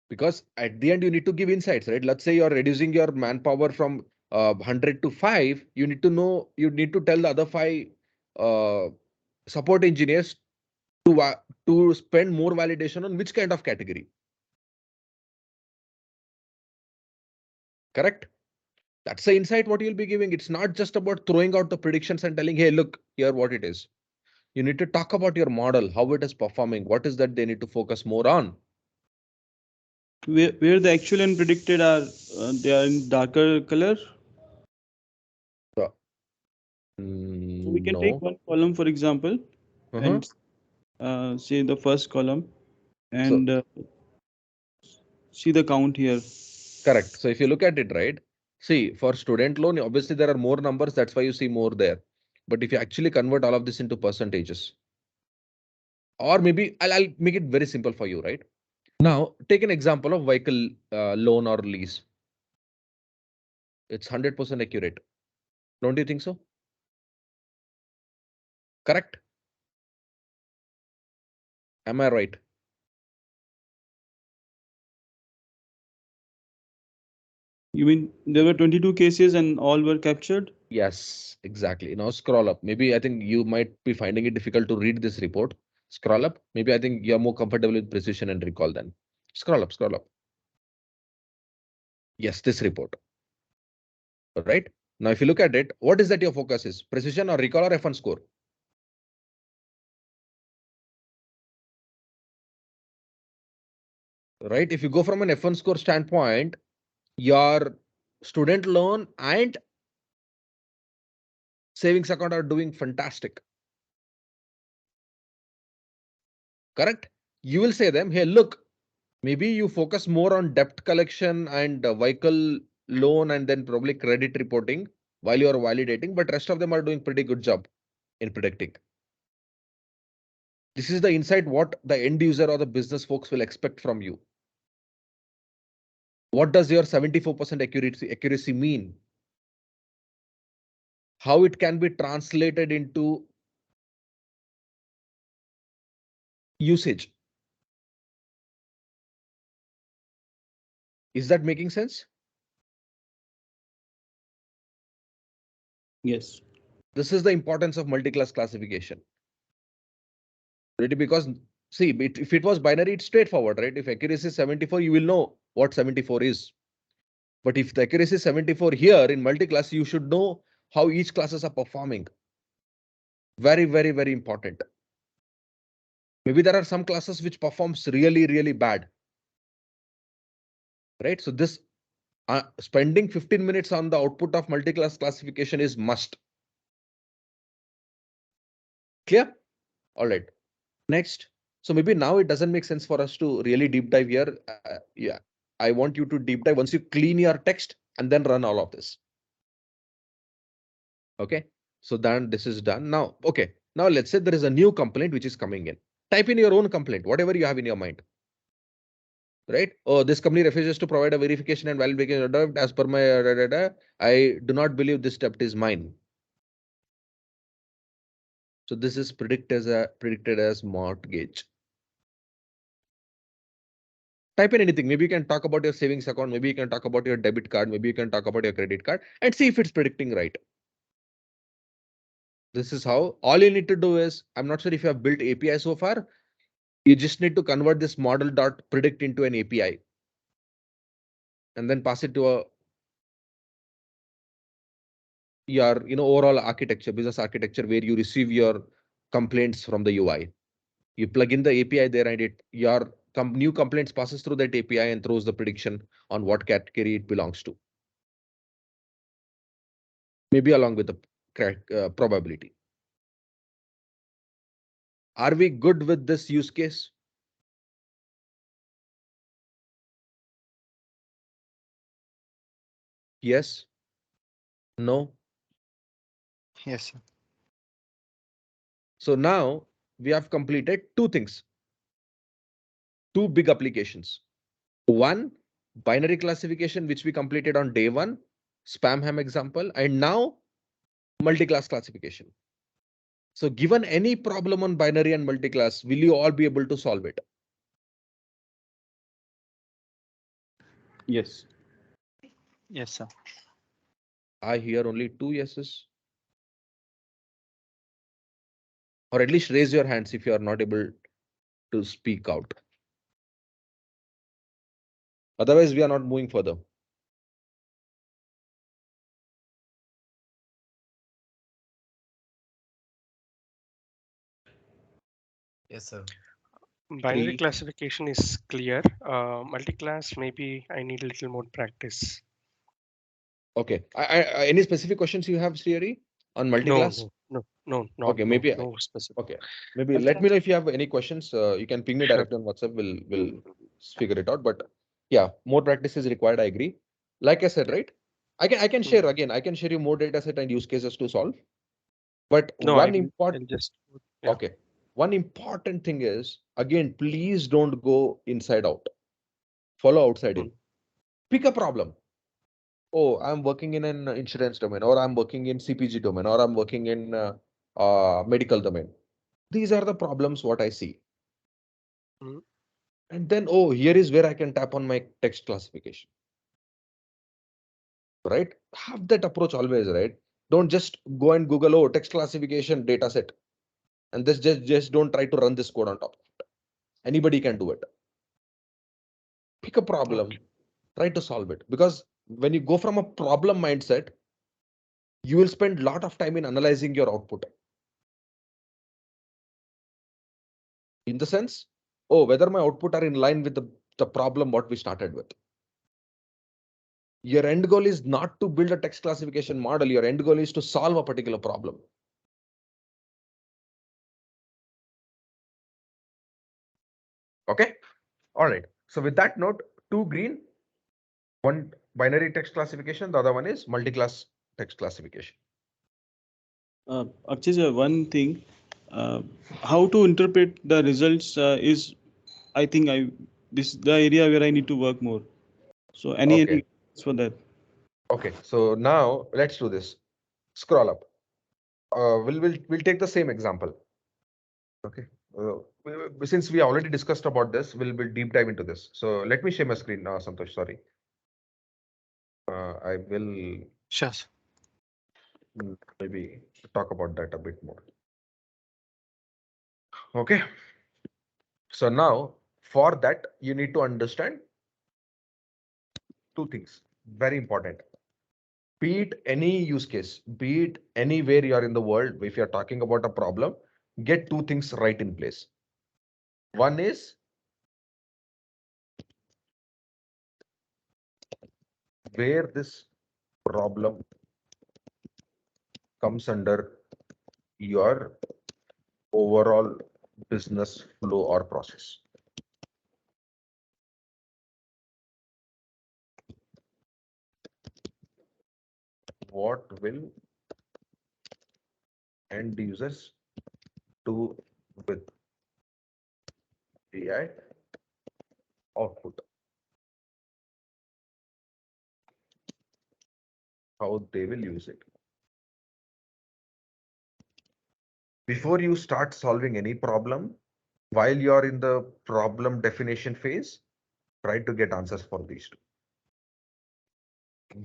Because at the end you need to give insights, right? Let's say you're reducing your manpower from 100 to 5. You need to know, you need to tell the other 5 support engineers to spend more validation on which kind of category. Correct? That's the insight what you'll be giving. It's not just about throwing out the predictions and telling, hey, look, here what it is. You need to talk about your model, how it is performing, what is that they need to focus more on. Where the actual and predicted are, they are in darker color. So, We can take no. one column, for example, and say the first column, and see the count here. Correct. So if you look at it, right, see, for student loan, obviously there are more numbers. That's why you see more there. But if you actually convert all of this into percentages, or maybe I'll make it very simple for you, right? Now, take an example of vehicle loan or lease. It's 100% accurate. Don't you think so? Correct? Am I right? You mean there were 22 cases and all were captured? Yes, exactly. Now scroll up. Maybe I think you might be finding it difficult to read this report. Scroll up. Maybe I think you're more comfortable with precision and recall then. Scroll up, scroll up. Yes, this report. Right? Now, if you look at it, what is that your focus is? Precision or recall or F1 score? Right? If you go from an F1 score standpoint, your student loan and savings account are doing fantastic. Correct? You will say them, hey, look, maybe you focus more on debt collection and vehicle loan and then probably credit reporting while you are validating, but rest of them are doing pretty good job in predicting. This is the insight what the end user or the business folks will expect from you. What does your 74% accuracy mean? How it can be translated into usage. Is that making sense? Yes. This is the importance of multi-class classification. Right? Because see, if it was binary, it's straightforward, right? If accuracy is 74, you will know what 74 is. But if the accuracy is 74 here in multi-class, you should know how each classes are performing. Very, very, very important. Maybe there are some classes which performs really, really bad. Right? So this spending 15 minutes on the output of multi-class classification is must. Clear? All right. Next. So maybe now it doesn't make sense for us to really deep dive here. Yeah, I want you to deep dive once you clean your text and then run all of this. Okay. So then this is done. Now, okay. Now let's say there is a new complaint which is coming in. Type in your own complaint, whatever you have in your mind. Right? Oh, this company refuses to provide a verification and validation as per my I do not believe this debt is mine. So this is predicted as mortgage. Type in anything. Maybe you can talk about your savings account. Maybe you can talk about your debit card. Maybe you can talk about your credit card and see if it's predicting right. This is how all you need to do is, I'm not sure if you have built API so far. You just need to convert this model dot predict into an API and then pass it to your overall architecture, business architecture, where you receive your complaints from the UI. You plug in the API there and your new complaints passes through that API and throws the prediction on what category it belongs to. Maybe along with the probability. Are we good with this use case? Yes? No? Yes, sir. So now we have completed two things, two big applications. One, binary classification, which we completed on day one, spam ham example, and now multi-class classification. So given any problem on binary and multi-class, will you all be able to solve it? Yes. Yes, sir. I hear only two yeses. or at least raise your hands if you are not able to speak out. Otherwise, we are not moving further. Yes, sir. Binary 3. classification is clear. Multi-class, maybe I need a little more practice. Okay. Any specific questions you have, Srihari, on No, multi-class? not Okay, maybe no specific. okay. Maybe let me Multi-class, know if you have any questions. You can ping me sure. directly on WhatsApp. We'll figure it out. But yeah, more practice is required. I agree. Like I said, Yeah. right? I can Mm. share again. I can share you more data set and use cases to solve. But No, one I'll important just, yeah. okay. One important thing is, again, please don't go inside out. Follow outside in. Mm. Pick a problem. Oh, I'm working in an insurance domain, or I'm working in CPG domain, or I'm working in medical domain. These are the problems what I see. Mm. And then, oh, here is where I can tap on my text classification. Right? Have that approach always, right? Don't just go and Google, oh, text classification data set. And this just don't try to run this code on top of it. Anybody can do it. Pick a problem, Okay. try to solve it. Because when you go from a problem mindset, you will spend a lot of time in analyzing your output. In the sense, oh, whether my output are in line with the problem what we started with. Your end goal is not to build a text classification model. Your end goal is to solve a particular problem. Okay. All right. So with that note, 2 green, 1 binary text classification. The other one is multi-class text classification. Akshay, one thing, uh, how to interpret the results is, I think this is the area where I need to work more. So any Okay. for that? Okay. So now let's do this. Scroll up. We'll take the same example. Okay. Since we already discussed about this, we'll deep dive into this. So let me share my screen now, Santosh. Sorry. I will Sure. maybe talk about that a bit more. Okay. So now for that, you need to understand 2 things. Very important. Be it any use case, be it anywhere you are in the world, if you're talking about a problem, get 2 things right in place. One is where this problem comes under your overall business flow or process. What will end users do with AI output? How they will use it. Before you start solving any problem, while you are in the problem definition phase, try to get answers for these 2.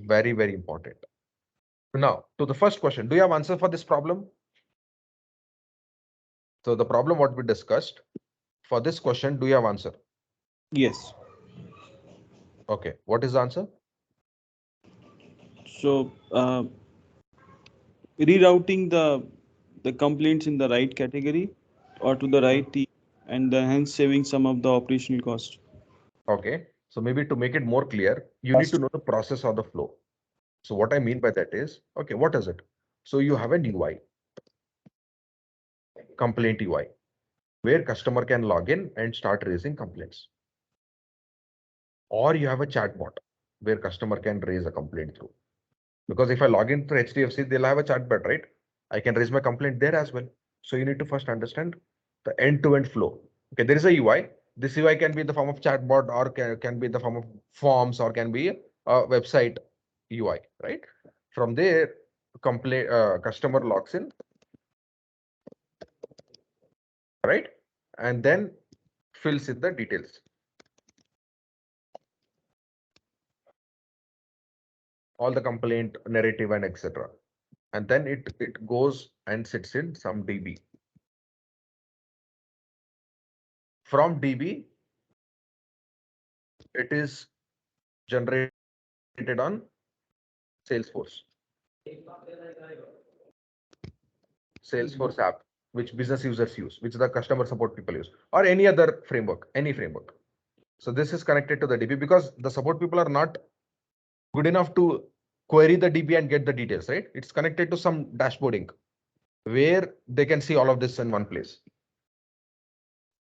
Very, very important. Now, to the first question, do you have answer for this problem? So the problem what we discussed, for this question, do you have answer? Yes. Okay, what is the answer? So rerouting the complaints in the right category or to the right team, and hence saving some of the operational cost. Okay, so maybe to make it more clear, you need to know the process or the flow. So what I mean by that is, okay, what is it? So you have an UI, complaint UI, where customer can log in and start raising complaints. Or you have a chatbot where customer can raise a complaint through. Because if I log in to HDFC, they'll have a chatbot, right? I can raise my complaint there as well. So you need to first understand the end-to-end flow. Okay, there is a UI. This UI can be in the form of chatbot, or can be in the form of forms, or can be a website UI, right? From there, complaint customer logs in, right? And then fills in the details. All the complaint narrative and etc. And then it goes and sits in some DB. From DB, it is generated on Salesforce. Salesforce app, which business users use, which the customer support people use, or any other framework, any framework. So this is connected to the DB because the support people are not good enough to query the DB and get the details, right? It's connected to some dashboarding where they can see all of this in one place.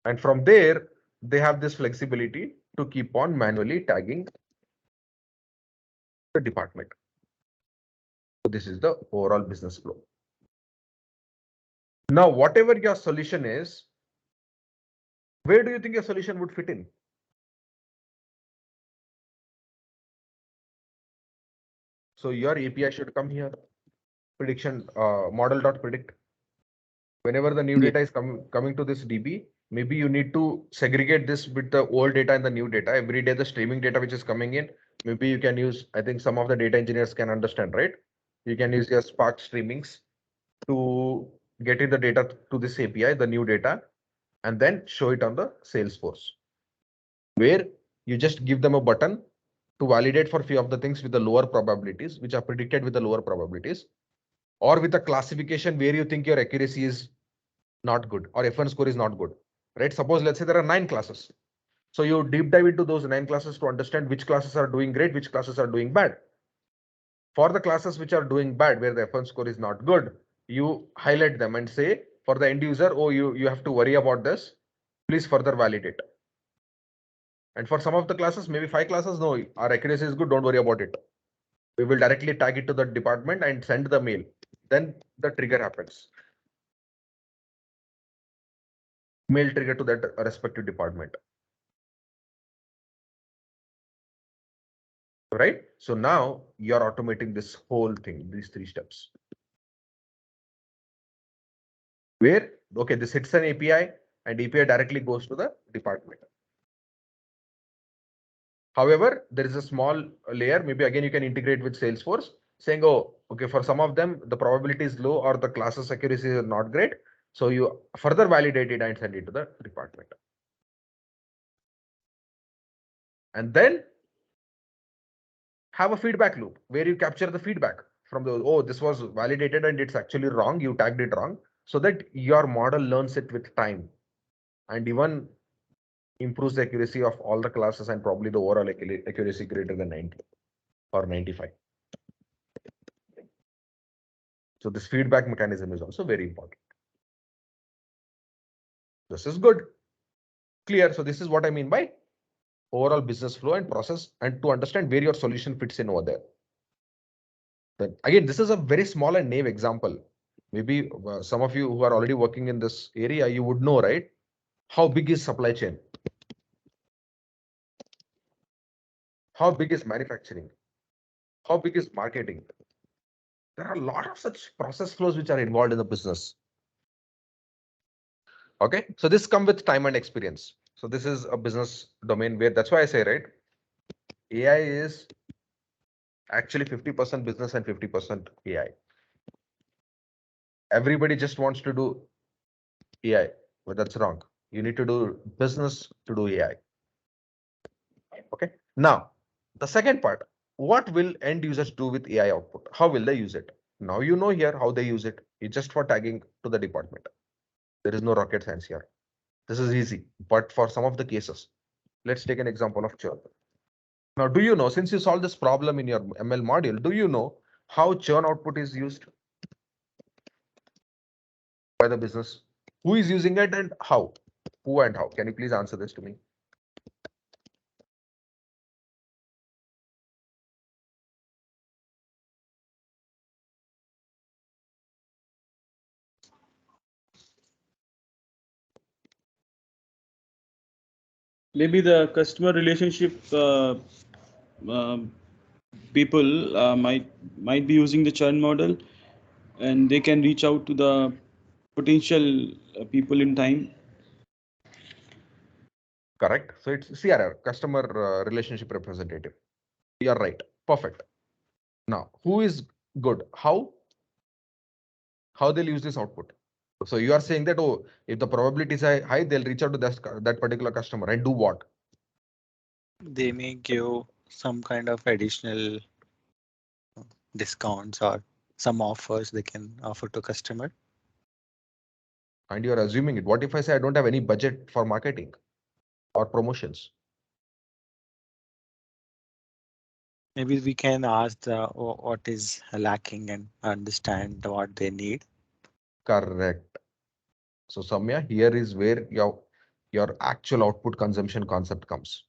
And from there, they have this flexibility to keep on manually tagging the department. So this is the overall business flow. Now, whatever your solution is, where do you think your solution would fit in? So your API should come here. Prediction model.predict. Whenever the new data is coming to this DB, maybe you need to segregate this with the old data and the new data. Every day, the streaming data which is coming in, maybe you can use, I think some of the data engineers can understand, right? You can use your Spark streamings to get in the data to this API, the new data, and then show it on the Salesforce, where you just give them a button to validate for few of the things with the lower probabilities, which are predicted with the lower probabilities, or with a classification where you think your accuracy is not good or F1 score is not good, right? Suppose let's say there are 9 classes. So you deep dive into those 9 classes to understand which classes are doing great, which classes are doing bad. For the classes which are doing bad, where the F1 score is not good, you highlight them and say for the end user, oh, you have to worry about this. Please further validate. And for some of the classes, maybe 5 classes, no, our accuracy is good, don't worry about it. We will directly tag it to the department and send the mail. Then the trigger happens. Mail trigger to that respective department. Right? So now you're automating this whole thing, these 3 steps. Where, okay, this hits an API and API directly goes to the department. However, there is a small layer, maybe again you can integrate with Salesforce saying, oh, okay, for some of them, the probability is low or the classes accuracy is not great. So you further validate it and send it to the department. And then have a feedback loop where you capture the feedback from the, oh, this was validated and it's actually wrong. You tagged it wrong, so that your model learns it with time and even improves the accuracy of all the classes and probably the overall accuracy greater than 90 or 95. So this feedback mechanism is also very important. This is good. Clear. So this is what I mean by overall business flow and process, and to understand where your solution fits in over there. Then again, this is a very small and naive example. Maybe some of you who are already working in this area, you would know, right? How big is supply chain? How big is manufacturing? How big is marketing? There are a lot of such process flows which are involved in the business. Okay, so this comes with time and experience. So this is a business domain where, that's why I say, right, AI is actually 50% business and 50% AI. Everybody just wants to do AI, but that's wrong. You need to do business to do AI. Okay, now the second part, what will end users do with AI output? How will they use it? Now you know here how they use it. It's just for tagging to the department. There is no rocket science here. This is easy, but for some of the cases, let's take an example of churn. Now, do you know, since you solved this problem in your ML module, do you know how churn output is used by the business? Who is using it and how? Who and how? Can you please answer this to me? Maybe the customer relationship people might be using the churn model, and they can reach out to the potential people in time. Correct. So it's CRR, customer relationship representative. You're right. Perfect. Now, who is good? How they'll use this output? So you are saying that, oh, if the probability is high, they'll reach out to that particular customer and do what? They may give some kind of additional discounts or some offers they can offer to customer. And you are assuming it. What if I say I don't have any budget for marketing or promotions? Maybe we can ask what is lacking and understand what they need. Correct. So Samya, here is where your actual output consumption concept comes.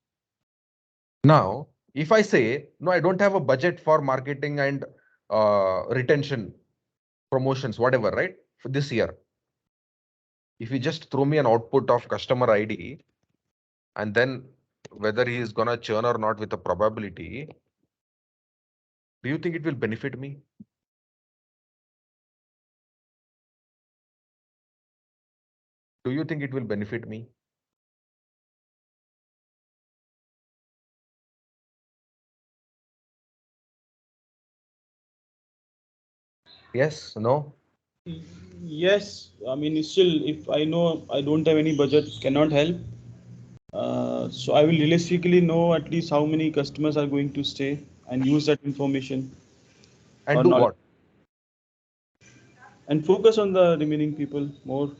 Now, if I say, no, I don't have a budget for marketing and retention, promotions, whatever, right? For this year. If you just throw me an output of customer ID and then whether he is gonna churn or not with a probability, do you think it will benefit me? Do you think it will benefit me? Yes, no? Yes, I mean, still, if I know I don't have any budget, cannot help. So I will realistically know at least how many customers are going to stay and use that information And or do knowledge what? and focus on the remaining people more.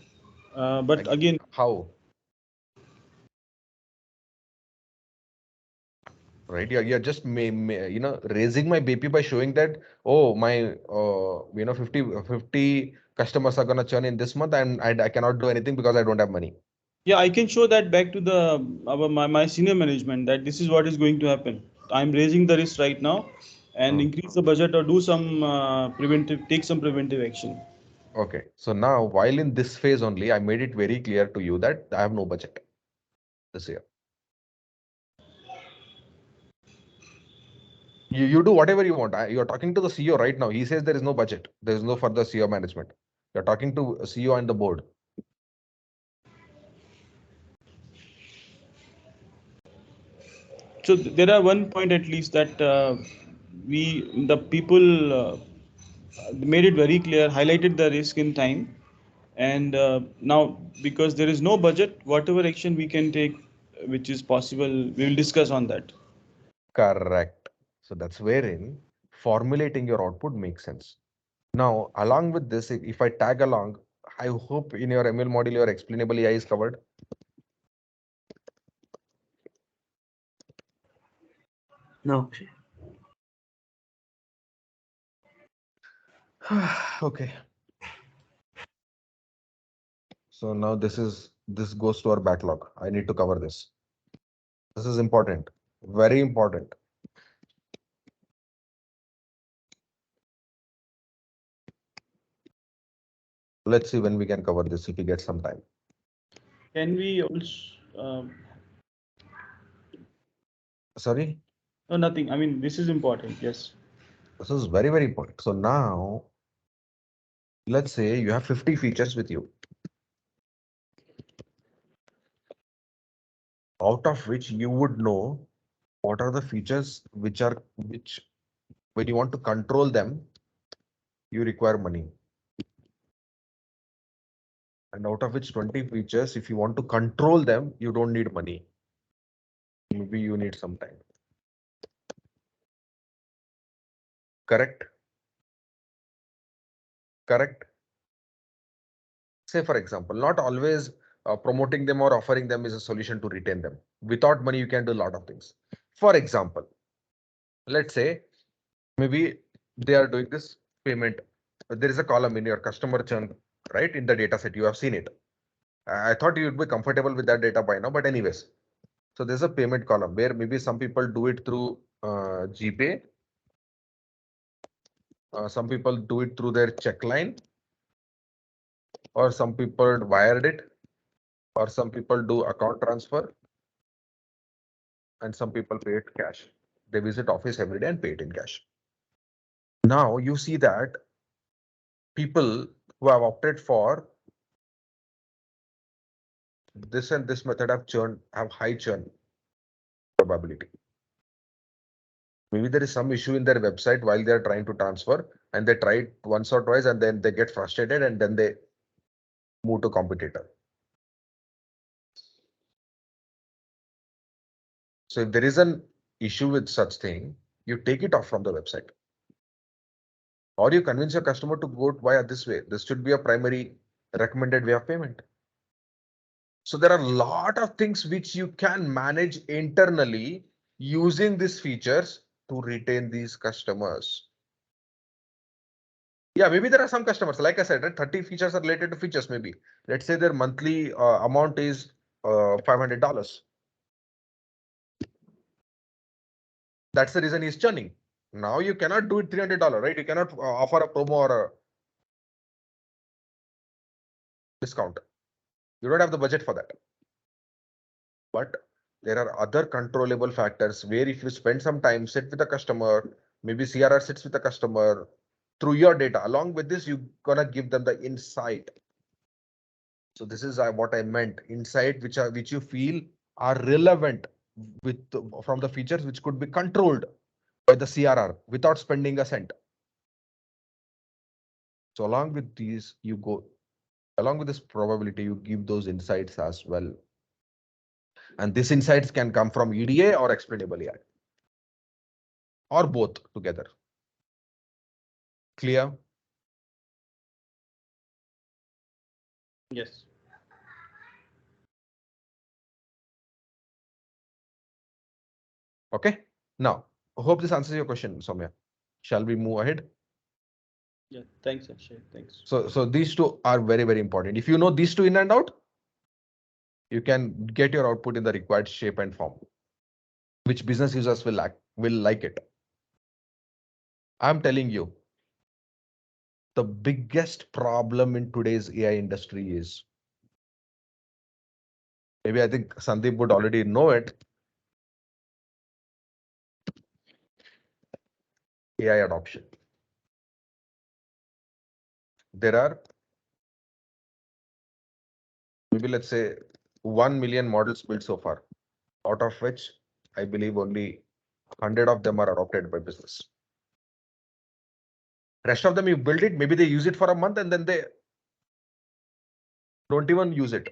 But again, How? Right? You're just raising my BP by showing that, oh, my 50 customers are gonna churn in this month and I cannot do anything because I don't have money. yeah, I can show that back to my senior management that this is what is going to happen. I'm raising the risk right now and Hmm. increase the budget or do some take some preventive action. Okay. So now, while in this phase only, I made it very clear to you that I have no budget this year. You do whatever you want. You're talking to the CEO right now. He says there is no budget. There is no further CEO management. You're talking to CEO and the board. So there are one point at least that the people made it very clear, highlighted the risk in time, and now because there is no budget, whatever action we can take, which is possible, we will discuss on that. Correct. So that's wherein formulating your output makes sense. Now, along with this, if I tag along, I hope in your ML module, your explainable AI is covered. No. Okay. So now this goes to our backlog. I need to cover this. This is important, very important. Let's see when we can cover this if we get some time. Can we also? Sorry, No, nothing. I mean, this is important. Yes. this is very, very important. So now, let's say you have 50 features with you, out of which you would know what are the features which when you want to control them, you require money. And out of which 20 features, if you want to control them, you don't need money. Maybe you need some time. Correct? Correct? Say, for example, not always promoting them or offering them is a solution to retain them. Without money, you can do a lot of things. For example, let's say maybe they are doing this payment. There is a column in your customer churn, right? In the data set, you have seen it. I thought you'd be comfortable with that data by now, but anyways. So there's a payment column where maybe some people do it through GPay. Some people do it through their check line, or some people wired it, or some people do account transfer, and some people pay it cash. They visit office every day and pay it in cash. Now you see that people who have opted for this and this method have high churn probability. Maybe there is some issue in their website while they are trying to transfer and they try it once or twice and then they get frustrated and then they move to competitor. So if there is an issue with such thing, you take it off from the website. Or you convince your customer to go via this way. This should be a primary recommended way of payment. So there are a lot of things which you can manage internally using these features to retain these customers. Yeah, maybe there are some customers, like I said, right, 30 features are related to features. Maybe let's say their monthly amount is $500. That's the reason he's churning. Now you cannot do it $300, right? You cannot offer a promo or a discount. You don't have the budget for that. But there are other controllable factors where if you spend some time, sit with the customer, maybe CRR sits with the customer through your data. Along with this, you're gonna give them the insight. So this is what I meant. Insight which you feel are relevant with from the features which could be controlled by the CRR without spending a cent. So along with these, along with this probability, you give those insights as well. And these insights can come from EDA or explainable AI, or both together. Clear? Yes. Okay. Now, I hope this answers your question, Soumya. Shall we move ahead? Yeah. Thanks, Akshay. Thanks. So these two are very, very important. If you know these two in and out, you can get your output in the required shape and form, which business users will like it. I'm telling you, the biggest problem in today's AI industry is, maybe I think Sandeep would already know it, AI adoption. There are, maybe let's say 1 million models built so far, out of which I believe only 100 of them are adopted by business. Rest of them, you build it, maybe they use it for a month and then they don't even use it.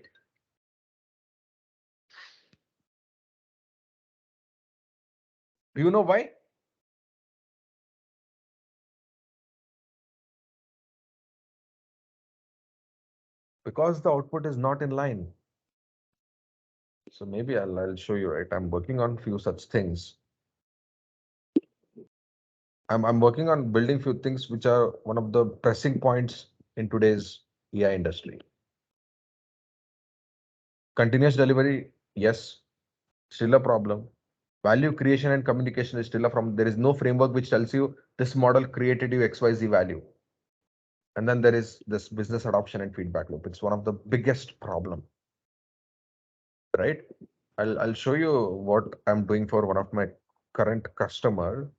Do you know why? Because the output is not in line. So maybe I'll show you, right? I'm working on few such things. I'm working on building few things which are one of the pressing points in today's AI industry. Continuous delivery, yes, still a problem. Value creation and communication is still a problem. There is no framework which tells you this model created you XYZ value. And then there is this business adoption and feedback loop. It's one of the biggest problem, right? I'll show you what I'm doing for one of my current customer.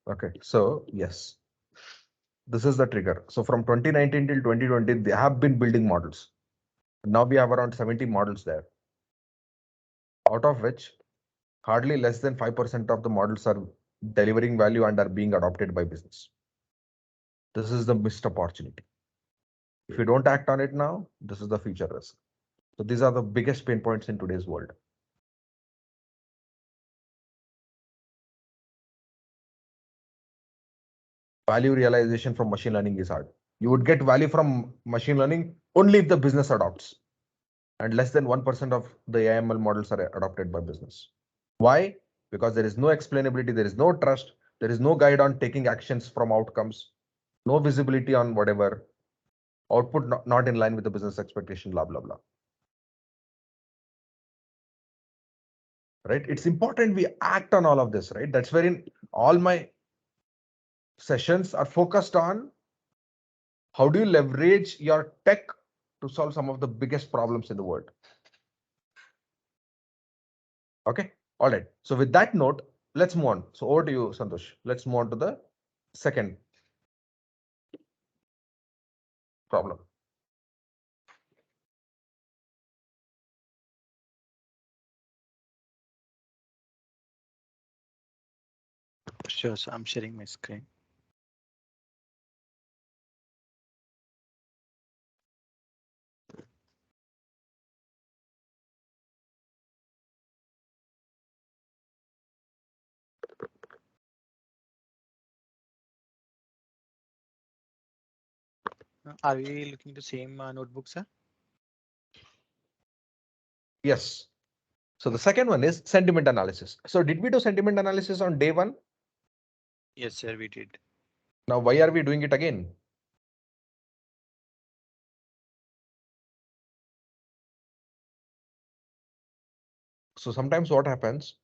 Okay, so yes, this is the trigger. So from 2019 till 2020, they have been building models. Now we have around 70 models there, out of which hardly less than 5% of the models are delivering value and are being adopted by business. This is the missed opportunity. If you don't act on it now, this is the future risk. So these are the biggest pain points in today's world. Value realization from machine learning is hard. You would get value from machine learning only if the business adopts. And less than 1% of the AML models are adopted by business. Why? Because there is no explainability, there is no trust, there is no guide on taking actions from outcomes, no visibility on whatever, output not in line with the business expectation, blah, blah, blah. Right? It's important we act on all of this, right? That's wherein all my sessions are focused on how do you leverage your tech to solve some of the biggest problems in the world. Okay, all right. So with that note, let's move on. So over to you, Santosh. Let's move on to the second problem. Sure, so I'm sharing my screen. Are we looking at the same notebook, sir? Yes. So the second one is sentiment analysis. So did we do sentiment analysis on day one? Yes, sir, we did. Now, why are we doing it again? So sometimes what happens,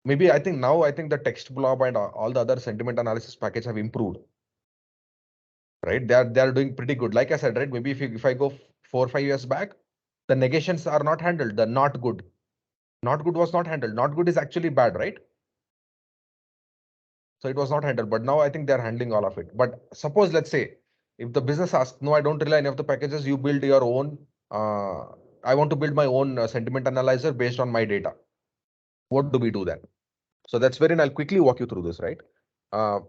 maybe I think the text blob and all the other sentiment analysis package have improved, right? They are doing pretty good. Like I said, right? Maybe if I go 4 or 5 years back, the negations are not handled. The not good was not handled. Not good is actually bad, right? So it was not handled, but now I think they're handling all of it. But suppose, let's say, if the business asks, no, I don't rely on any of the packages, you build your own. I want to build my own sentiment analyzer based on my data. What do we do then? So that's wherein I'll quickly walk you through this, right? Uh,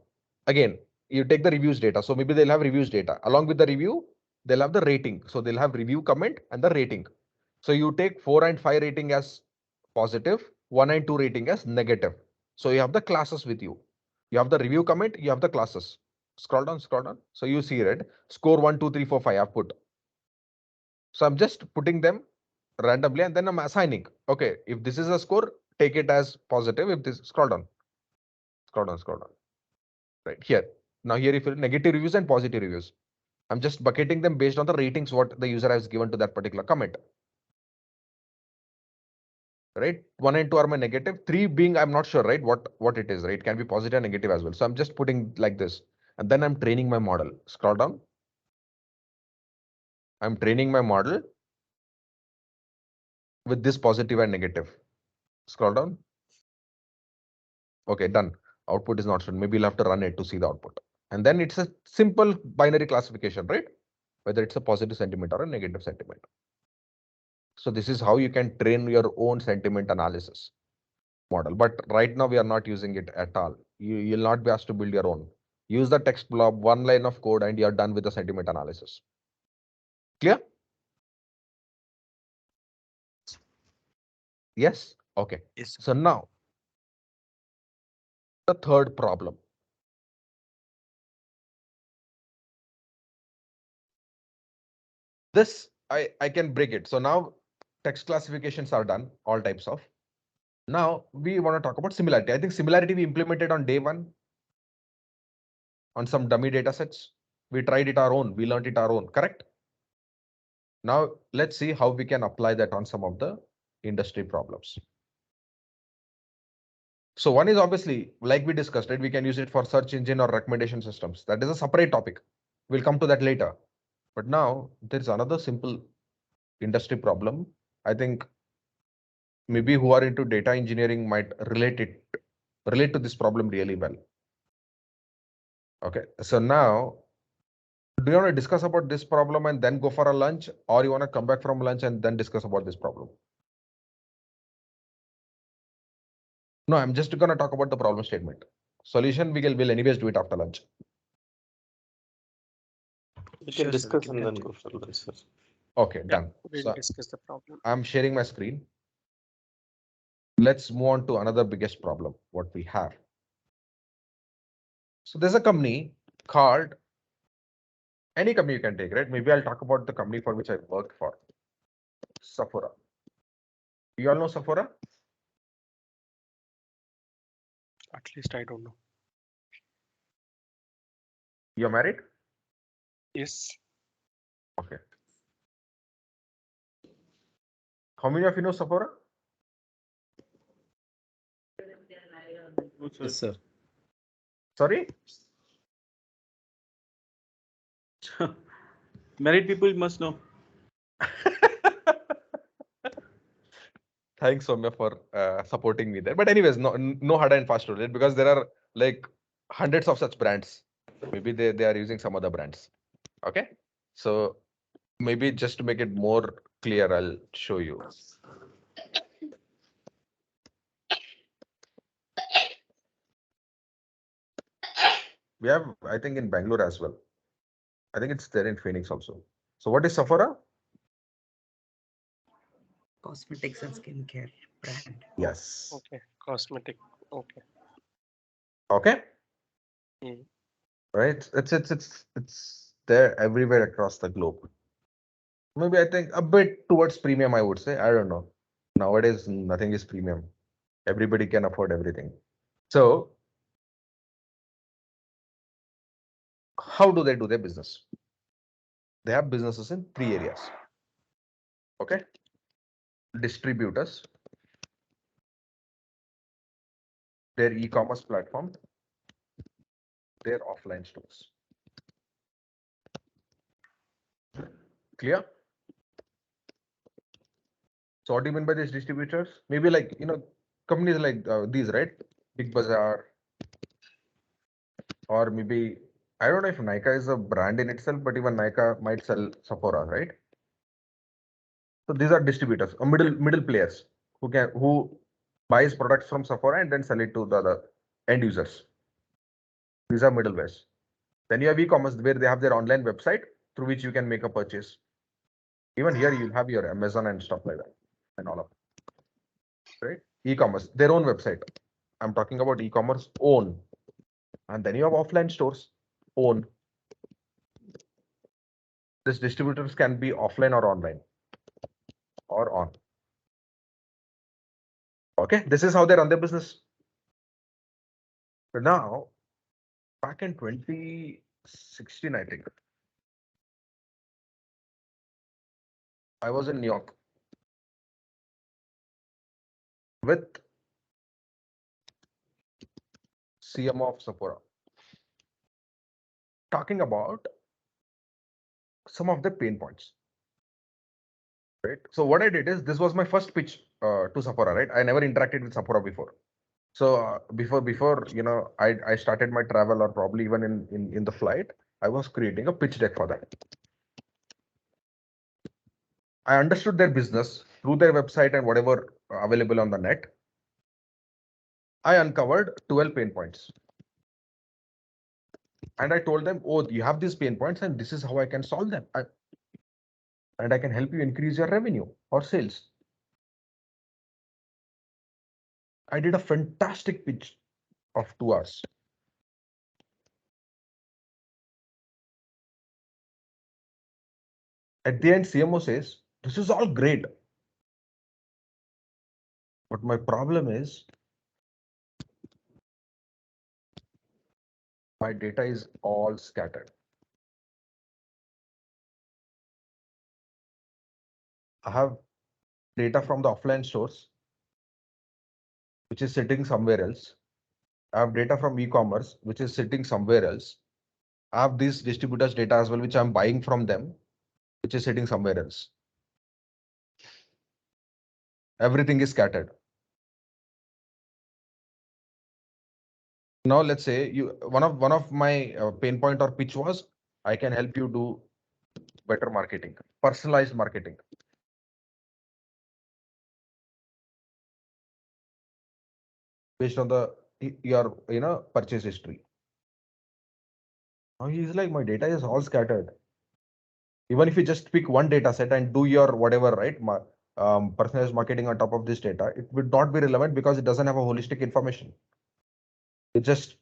Again, you take the reviews data. So maybe they'll have reviews data. Along with the review, they'll have the rating. So they'll have review, comment, and the rating. So you take 4 and 5 rating as positive, 1 and 2 rating as negative. So you have the classes with you. You have the review, comment, you have the classes. Scroll down, scroll down. So you see it. Score 1, 2, 3, 4, 5. I've put. So I'm just putting them randomly and then I'm assigning. Okay, if this is a score, take it as positive. If this, scroll down, scroll down, scroll down. Right here. Now here, if you negative reviews and positive reviews, I'm just bucketing them based on the ratings what the user has given to that particular comment. Right, 1 and 2 are my negative, 3 being I'm not sure, right, what it is, right? It can be positive and negative as well. So I'm just putting like this, and then I'm training my model. Scroll down. I'm training my model with this positive and negative. Scroll down. Okay, done. Output is not shown. Maybe you'll have to run it to see the output. And then it's a simple binary classification, right? Whether it's a positive sentiment or a negative sentiment. So this is how you can train your own sentiment analysis model. But right now we are not using it at all. You'll not be asked to build your own. Use the text blob, 1 line of code, and you're done with the sentiment analysis. Clear? Yes? Okay. Yes, sir. So now, the third problem. This, I can break it. So now text classifications are done, all types of. Now we want to talk about similarity. I think similarity we implemented on day one on some dummy data sets. We tried it our own. We learned it our own, correct? Now let's see how we can apply that on some of the industry problems. So one is obviously, like we discussed, right? We can use it for search engine or recommendation systems. That is a separate topic. We'll come to that later. But now there's another simple industry problem. I think maybe who are into data engineering might relate to this problem really well. Okay, so now do you want to discuss about this problem and then go for a lunch, or you want to come back from lunch and then discuss about this problem? No, I'm just going to talk about the problem statement. Solution will anyways do it after lunch. We Sure, can sir, we discuss can and then continue. go for lunch, sir. Okay, Yeah, done. we'll So discuss the problem. I'm sharing my screen. Let's move on to another biggest problem, what we have. So there's a company called, any company you can take, right? Maybe I'll talk about the company for which I worked for, Sephora. You all know Sephora? At least I don't know. You're married? Yes, Okay. How many of you know Sephora? Good, Yes, sir. sir. Sorry? Married people must know. Thanks, Soumya, for supporting me there. But anyways, no hard and fast rule, right? Because there are like hundreds of such brands. Maybe they are using some other brands. Okay. So maybe just to make it more clear, I'll show you. We have, I think, in Bangalore as well. I think it's there in Phoenix also. So what is Sephora? Cosmetics and skincare brand. Yes. Okay, cosmetic. Okay. Okay. Mm. Right. It's there everywhere across the globe. Maybe I think a bit towards premium, I would say. I don't know. Nowadays, nothing is premium. Everybody can afford everything. So how do they do their business? They have businesses in 3 areas. Okay. Distributors, their e-commerce platform, their offline stores. Clear? So what do you mean by these distributors? Maybe like, companies like these, right? Big Bazaar, or maybe, I don't know if Nykaa is a brand in itself, but even Nykaa might sell Sephora, right? So these are distributors, middle players who buys products from Sephora and then sell it to the other end users. These are middlewares. Then you have e-commerce where they have their online website through which you can make a purchase. Even here you'll have your Amazon and stuff like that and all of it, right? E-commerce, their own website. I'm talking about e-commerce own. And then you have offline stores own. These distributors can be offline or online or on. Okay, this is how they run their business. But now, back in 2016, I think, I was in New York with CMO of Sephora talking about some of the pain points. Right. So what I did is this was my first pitch to Sephora. Right. I never interacted with Sephora before. So before I started my travel, or probably even in the flight, I was creating a pitch deck for them. I understood their business through their website and whatever available on the net. I uncovered 12 pain points. And I told them, oh, you have these pain points and this is how I can solve them. And I can help you increase your revenue or sales. I did a fantastic pitch of 2 hours. At the end, CMO says, this is all great. But my problem is my data is all scattered. I have data from the offline stores, which is sitting somewhere else. I have data from e-commerce, which is sitting somewhere else. I have these distributors data as well, which I'm buying from them, which is sitting somewhere else. Everything is scattered. Now let's say one of my pain point or pitch was, I can help you do better marketing, personalized marketing. Based on your purchase history. Now he's like, my data is all scattered. Even if you just pick one data set and do your whatever, right, personalized marketing on top of this data, it would not be relevant because it doesn't have a holistic information. It just,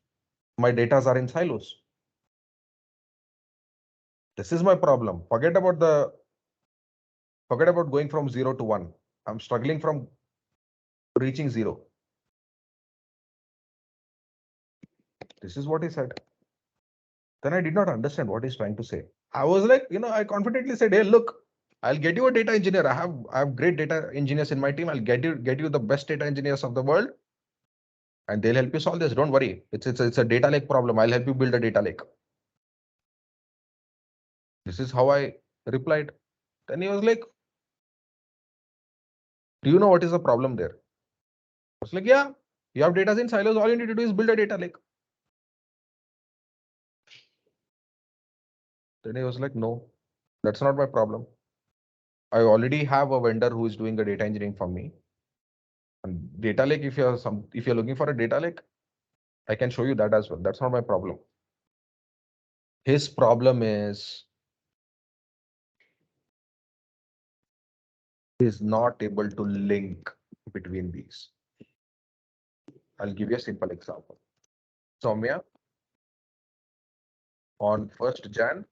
my data are in silos. This is my problem. Forget about going from 0 to 1. I'm struggling from reaching 0. This is what he said. Then I did not understand what he's trying to say. I was like, I confidently said, hey, look, I'll get you a data engineer. I have great data engineers in my team. I'll get you the best data engineers of the world, and they'll help you solve this. Don't worry. It's a data lake problem. I'll help you build a data lake. This is how I replied. Then he was like, Do you know what is the problem there? It's like, yeah, you have data in silos. All you need to do is build a data lake. Then he was like, no, that's not my problem. I already have a vendor who is doing the data engineering for me. And data lake, if you're looking for a data lake, I can show you that as well. That's not my problem. His problem is he's not able to link between these. I'll give you a simple example. Soumya, on 1st Jan,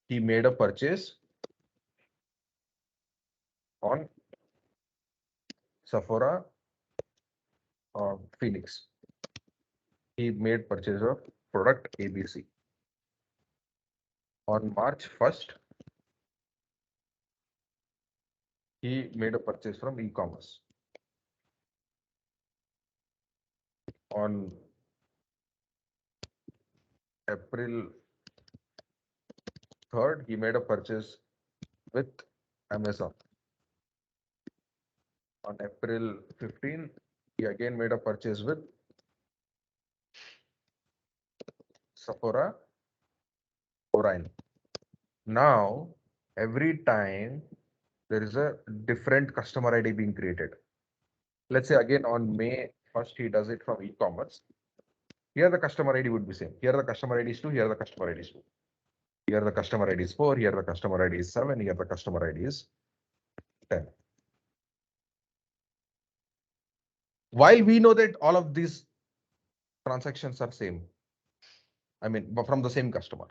he made a purchase on Sephora Phoenix. He made purchase of product ABC. On March 1st, he made a purchase from e-commerce. On April 3rd, he made a purchase with Amazon. On April 15th, he again made a purchase with Sephora Orion. Now, every time there is a different customer ID being created. Let's say again on May 1st, he does it from e-commerce. Here the customer ID would be same. Here the customer ID is 2, here the customer ID is 2. Here the customer ID is 4, here the customer ID is 7, here the customer ID is 10. While we know that all of these transactions are same, I mean, from the same customer.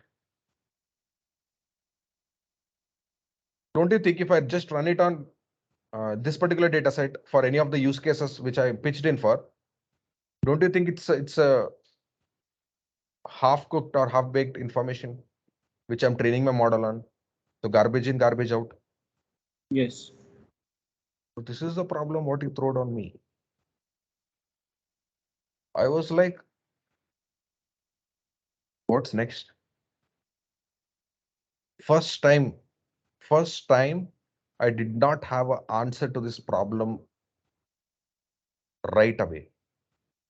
Don't you think if I just run it on this particular data set for any of the use cases which I pitched in for, don't you think it's a half cooked or half baked information which I'm training my model on? So garbage in, garbage out. Yes. So this is the problem what you throwed on me. I was like, what's next? First time I did not have an answer to this problem right away.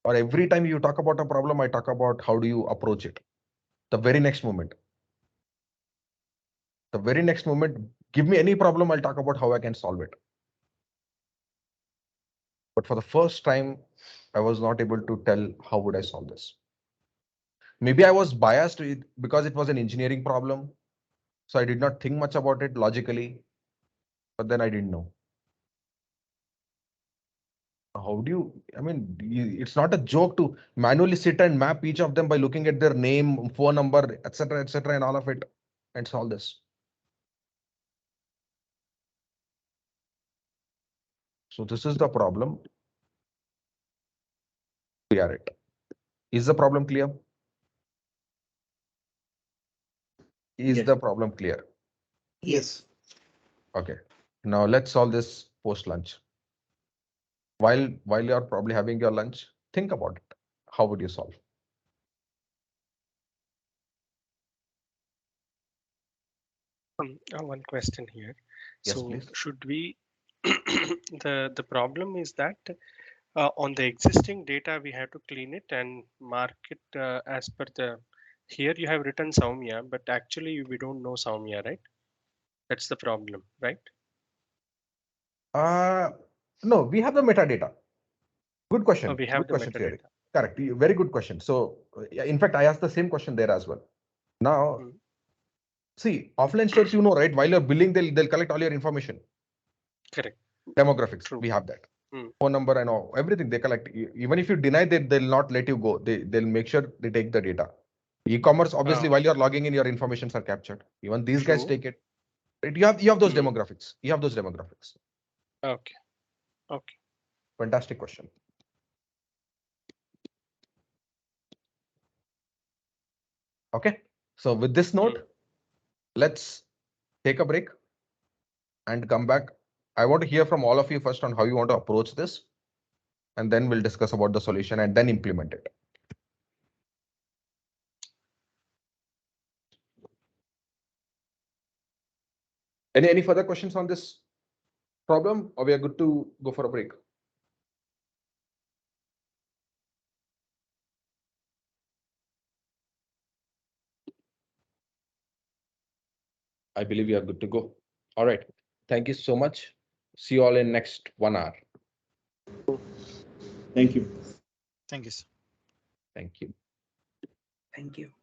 Or every time you talk about a problem, I talk about how do you approach it. The very next moment. Give me any problem, I'll talk about how I can solve it. But for the first time, I was not able to tell how would I solve this. Maybe I was biased because it was an engineering problem. So I did not think much about it logically, but then I didn't know. How do you, I mean, it's not a joke to manually sit and map each of them by looking at their name, phone number, etc., and all of it and solve this. So this is the problem. Clear it. Is the problem clear? Is Yes. the problem clear? Yes. Okay. Now let's solve this post lunch. While you're probably having your lunch, think about it. How would you solve? One question here. Yes, So please. should we, the problem is that on the existing data, we have to clean it and mark it as per the, here you have written Soumya, but actually we don't know Soumya, right? That's the problem, right? No, we have the metadata. Good question. We have Good the question, Thierry. metadata. Correct. Very good question. So, in fact, I asked the same question there as well. Now, see, offline stores, you know, right? While you're billing, they'll collect all your information. Correct. Demographics, True. we have that. Phone number and all, everything they collect. Even if you deny, they'll not let you go. They'll make sure they take the data. E-commerce, obviously, while you're logging in, your informations are captured. Even these guys take it. Right? You have those demographics. You have those demographics. Okay. Okay. Fantastic question. Okay. So with this note, let's take a break and come back. I want to hear from all of you first on how you want to approach this, and then we'll discuss about the solution and then implement it. Any further questions on this problem, or we are good to go for a break? I believe we are good to go. All right. Thank you so much. See you all in next 1 hour. Thank you. Thank you, sir. Thank you. Thank you.